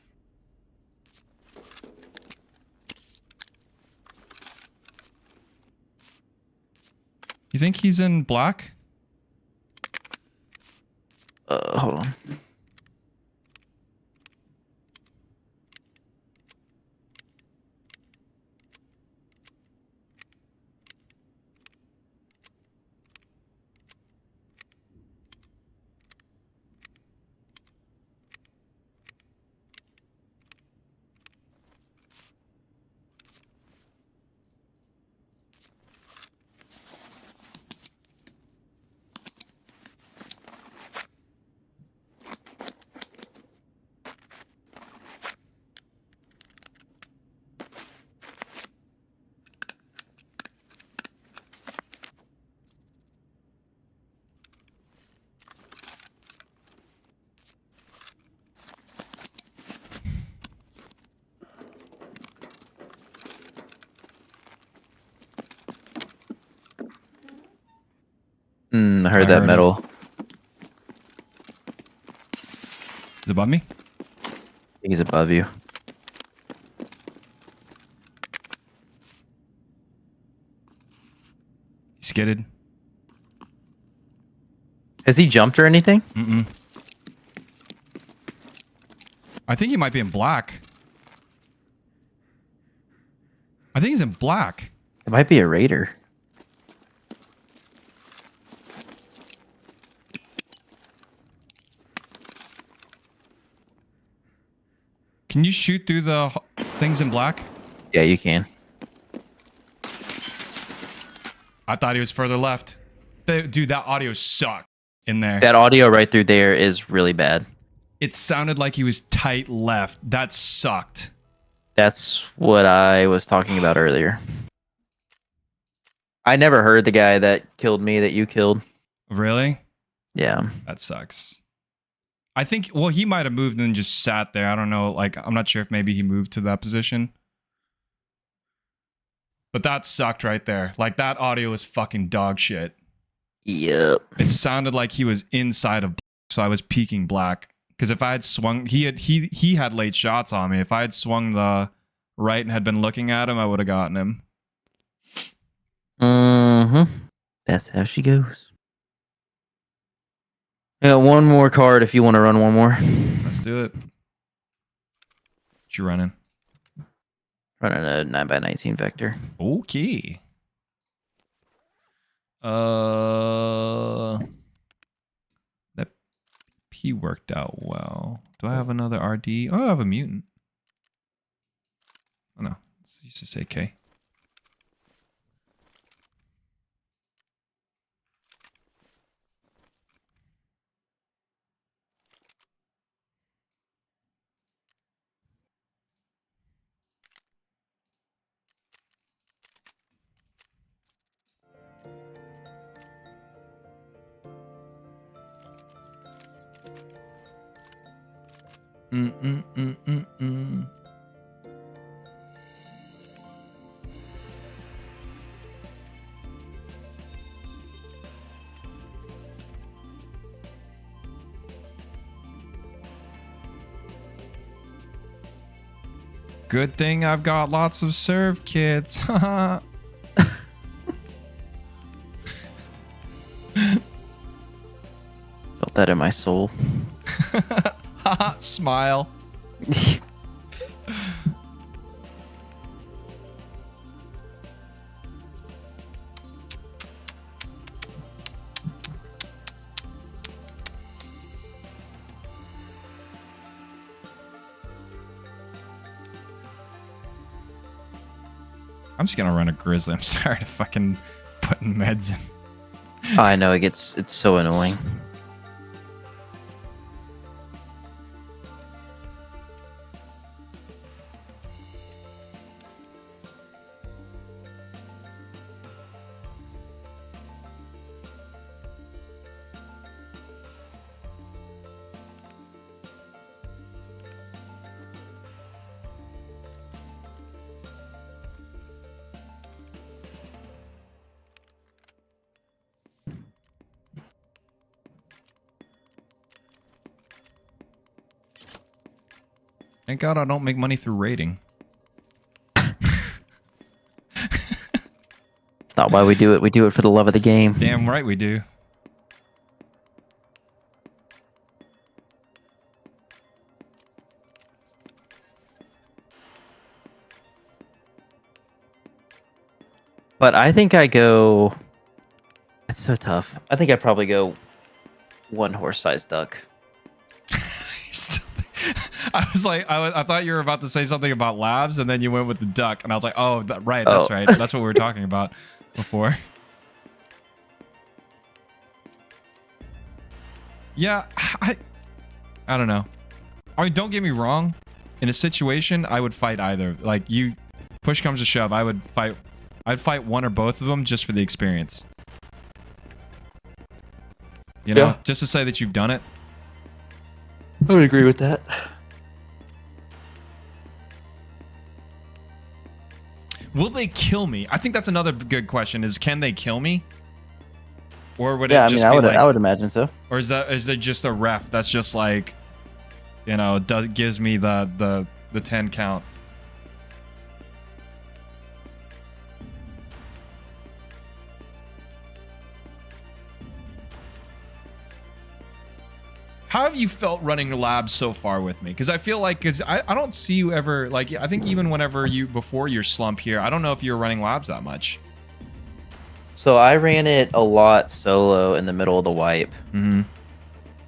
You think he's in black? Hold on. I heard that it. metal. Is it above me? He's above you. He skidded. Has he jumped or anything? Mm-mm. I think he might be in black. I think he's in black. It might be a raider. Can you shoot through the things in black? Yeah, you can. I thought he was further left. Dude, that audio sucked in there. That audio right through there is really bad. It sounded like he was tight left. That sucked. That's what I was talking about earlier. I never heard the guy that killed me that you killed. Really? Yeah. That sucks. I think, well, he might have moved and just sat there. I don't know. Like, I'm not sure if maybe he moved to that position. But that sucked right there. Like, that audio was fucking dog shit. Yep. It sounded like he was inside of black, so I was peeking black. Because if I had swung, he had late shots on me. If I had swung the right and had been looking at him, I would have gotten him. Mm-hmm. That's how she goes. Yeah, one more card if you want to run one more. Let's do it. What you running? Running a 9x19 vector. Okay. That P worked out well. Do I have another RD? Oh, I have a mutant. Oh no, it's used to say K. Mm-mm-mm-mm-mm. Good thing I've got lots of serve kits. Felt that in my soul. Haha, smile. I'm just gonna run a grizzly. I'm sorry to fucking putting meds in. I know it's so annoying. Thank God I don't make money through raiding. It's not why we do it. We do it for the love of the game. Damn right we do. But I think I go. It's so tough. I think I probably go one horse-sized duck. I was like, I thought you were about to say something about labs, and then you went with the duck, and I was like, oh, right, that's right. That's what we were talking about before. Yeah, I don't know. I mean, don't get me wrong. In a situation, I would fight either. Like, push comes to shove, I'd fight one or both of them just for the experience. You know, Yeah. just to say that you've done it. I would agree with that. Will they kill me? I think that's another good question. Is can they kill me? Or would Yeah, it I just mean, be I like, would imagine so. or is there just a ref that's just like, you know, gives me the 10 count? How have you felt running labs so far with me? Because I feel like, I don't see you ever, like, I think even whenever before your slump here, I don't know if you were running labs that much. So I ran it a lot solo in the middle of the wipe. Mm-hmm.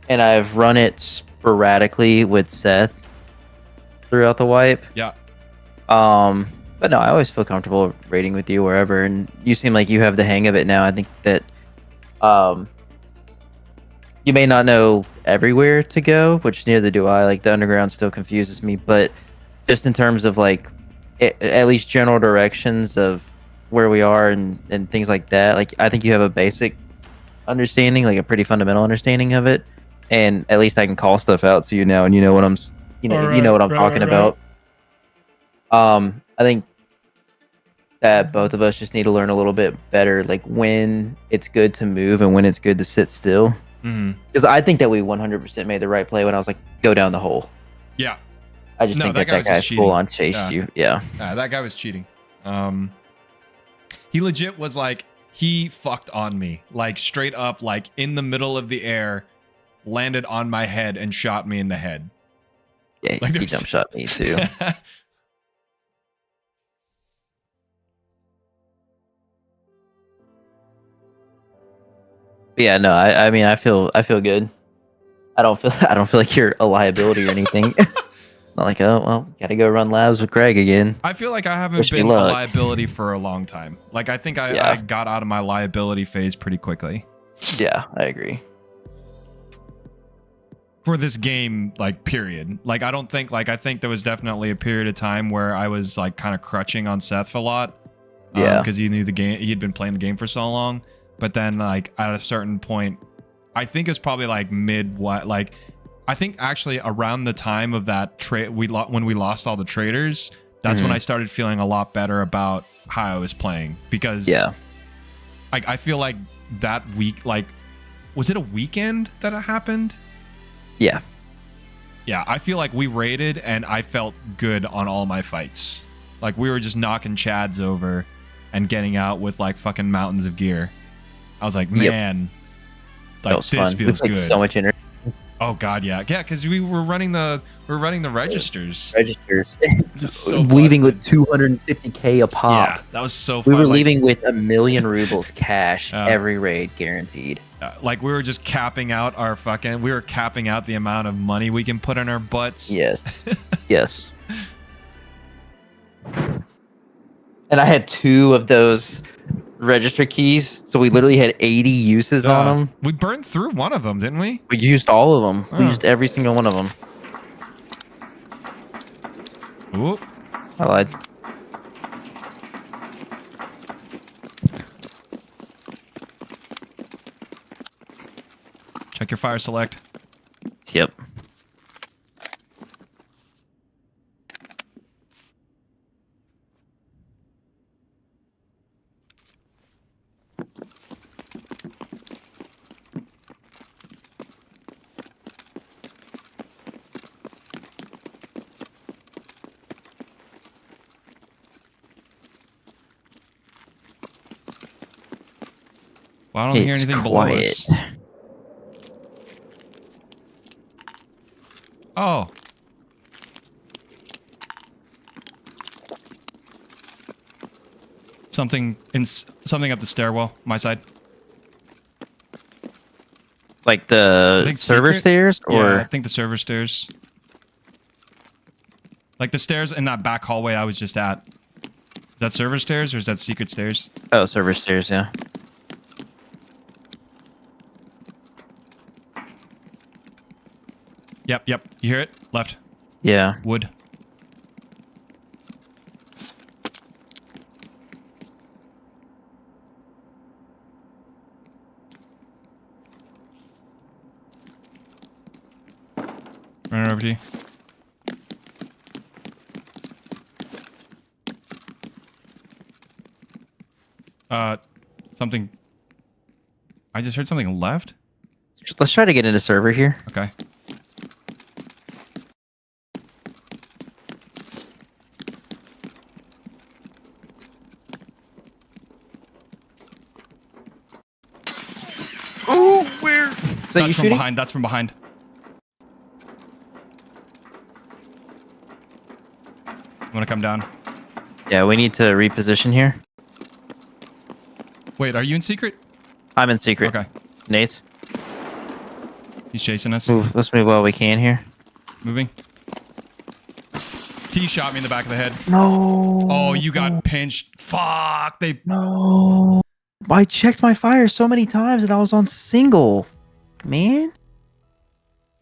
And I've run it sporadically with Seth throughout the wipe. Yeah. But no, I always feel comfortable raiding with you wherever, and you seem like you have the hang of it now. I think that you may not know everywhere to go, which neither do I. Like, the underground still confuses me, but just in terms of like at least general directions of where we are and things like that, like I think you have a basic understanding, like a pretty fundamental understanding of it, and at least I can call stuff out to you now, and you know what I'm talking about. I think that both of us just need to learn a little bit better, like when it's good to move and when it's good to sit still. Because I think that we 100% made the right play when I was like, go down the hole. Yeah. I just think that guy full on chased you. Yeah. That guy was cheating. He legit was like, he fucked on me, like straight up, like in the middle of the air, landed on my head and shot me in the head. Yeah, Like, he jump shot me too. Yeah, no, I mean, I feel good. I don't feel like you're a liability or anything. Not like, oh well, gotta go run labs with Greg again. I feel like I haven't Wish me been a luck. liability for a long time. Like, I think I Yeah. got out of my liability phase pretty quickly. Yeah, I agree. For this game, like, period. Like, I don't think, like, I think there was definitely a period of time where I was like kind of crutching on Seth a lot. Yeah. Because he knew the game, he'd been playing the game for so long. But then, like, at a certain point, I think it's probably like like, I think actually around the time of that trade, when we lost all the traders, that's when I started feeling a lot better about how I was playing. Because, Yeah. like, I feel like that week, like, was it a weekend that it happened? Yeah. Yeah, I feel like we raided and I felt good on all my fights. Like, we were just knocking Chads over and getting out with like fucking mountains of gear. I was like, Yep. man, That like, was this fun. feels we played good. so much energy. Oh God, yeah, because we were running the registers. Registers. That's so Leaving with busted. 250K a pop. Yeah, that was so We fun. were like, leaving with 1,000,000 rubles cash Yeah. every raid guaranteed. like we were just capping out we were capping out the amount of money we can put in our butts. Yes. Yes. And I had 2 of those register keys, so we literally had 80 uses on them. We burned through one of them, didn't we? We used all of them. We Oh. used every single one of them. Ooh. I lied. Check your fire select. Yep. Well, I don't hear It's anything quiet. below us. Oh. Something up the stairwell, my side. Like I the think server secret? stairs, or Yeah, I think the server stairs. Like the stairs in that back hallway I was just at. Is that server stairs or is that secret stairs? oh, server stairs, yeah. Yep. You hear it? Left. Yeah. Wood. Run it over to you. Something. I just heard something left. Let's try to get into server here. Okay. Oh, where? Is that That's you from shooting? behind. That's from behind. Want to come down? Yeah, we need to reposition here. Wait, are you in secret? I'm in secret. Okay. Nates, He's chasing us. move. Let's move while we can here. Moving. T shot me in the back of the head. No. Oh, you got pinched. Fuck. They. No. I checked my fire so many times and I was on single. Man.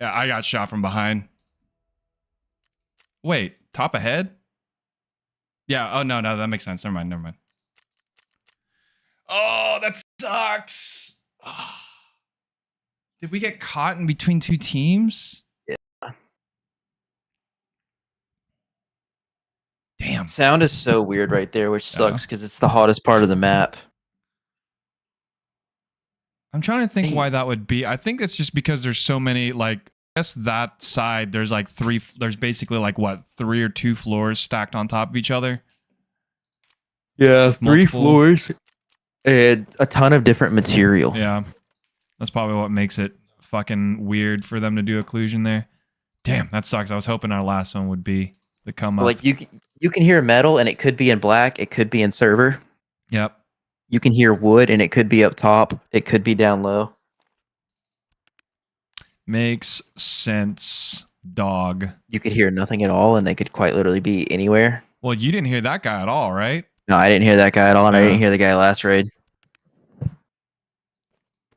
Yeah, I got shot from behind. Wait, top ahead? Yeah. Oh no, that makes sense. Never mind. Oh, that sucks. Ah. Did we get caught in between two teams? Yeah. Damn. Sound is so weird right there, which Yeah. sucks because it's the hottest part of the map. I'm trying to think why that would be. I think it's just because there's so many, like, I guess that side, there's like there's basically like what, 3 or 2 floors stacked on top of each other. Yeah, 3 multiple- floors and a ton of different material. Yeah. That's probably what makes it fucking weird for them to do occlusion there. Damn, that sucks. I was hoping our last one would be the come up. Like you can hear metal and it could be in black, it could be in server. Yep. You can hear wood and it could be up top, it could be down low. Makes sense, dog. You could hear nothing at all and they could quite literally be anywhere. Well, you didn't hear that guy at all, right? No, I didn't hear that guy at all, and I Yeah. didn't hear the guy last raid.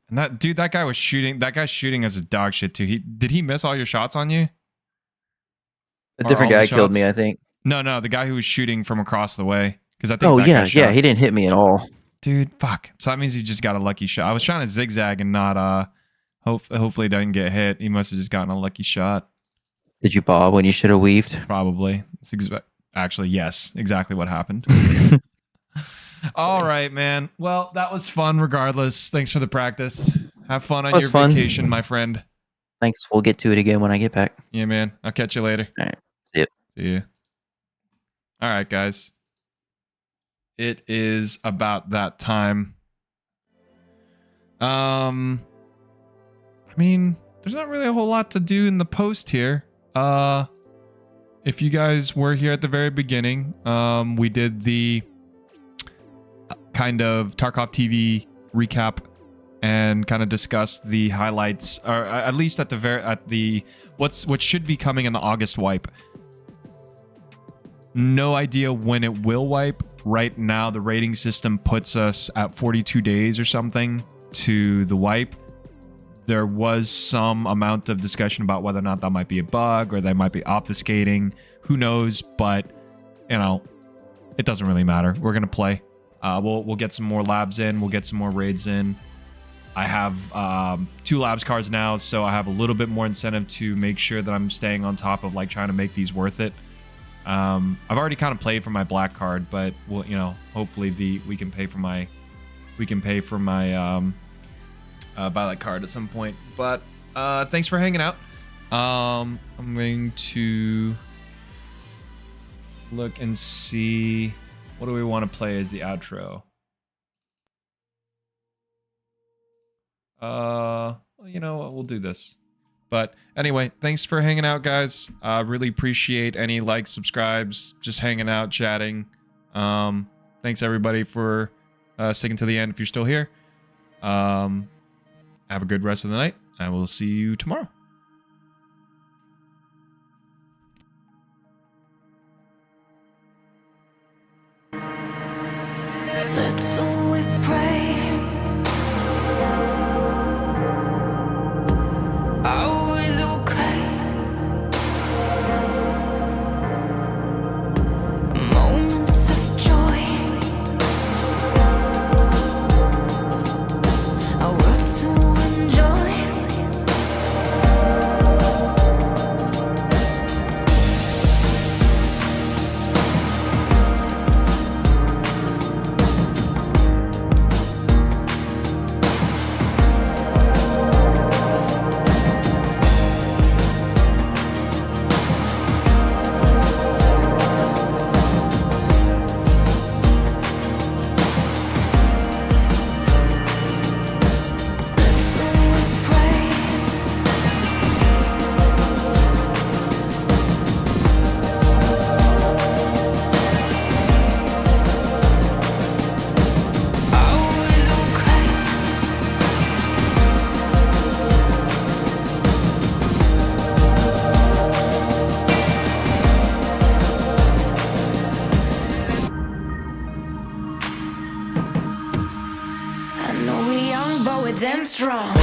And that guy was shooting. That guy's shooting as a dog shit too. Did he miss all your shots on you? A Are different all the guy killed me, shots- I think. No, the guy who was shooting from across the way. Because I think. Oh that yeah, guy shot. yeah, he didn't hit me at all. Dude, fuck. So that means he just got a lucky shot. I was trying to zigzag and not hopefully didn't get hit. He must have just gotten a lucky shot. Did you bob when you should have weaved? Probably. Actually, yes, exactly what happened. All right, man. Well, that was fun regardless. Thanks for the practice. Have fun on Was your fun. vacation, my friend. Thanks. We'll get to it again when I get back. Yeah, man. I'll catch you later. All right. See ya. See ya. All right, guys. It is about that time. I mean, there's not really a whole lot to do in the post here. If you guys were here at the very beginning, we did the kind of Tarkov TV recap and kind of discussed the highlights, or at least at the what should be coming in the August wipe. No idea when it will wipe. Right now, the rating system puts us at 42 days or something to the wipe. There was some amount of discussion about whether or not that might be a bug or they might be obfuscating. Who knows? But, you know, it doesn't really matter. We're going to play. We'll get some more labs in. We'll get some more raids in. I have 2 labs cards now, so I have a little bit more incentive to make sure that I'm staying on top of like trying to make these worth it. I've already kind of played for my black card, but we'll, you know, hopefully we can pay for my violet card at some point. But thanks for hanging out. I'm going to look and see what do we want to play as the outro. Well, you know what, we'll do this. But anyway, thanks for hanging out, guys. Really appreciate any likes, subscribes, just hanging out, chatting. Thanks everybody for sticking to the end if you're still here. Have a good rest of the night. I will see you tomorrow. Let's all we pray. Always okay. Moments of joy. A world to enjoy. Let's all we pray. Always okay. I know we're young, but we're damn strong.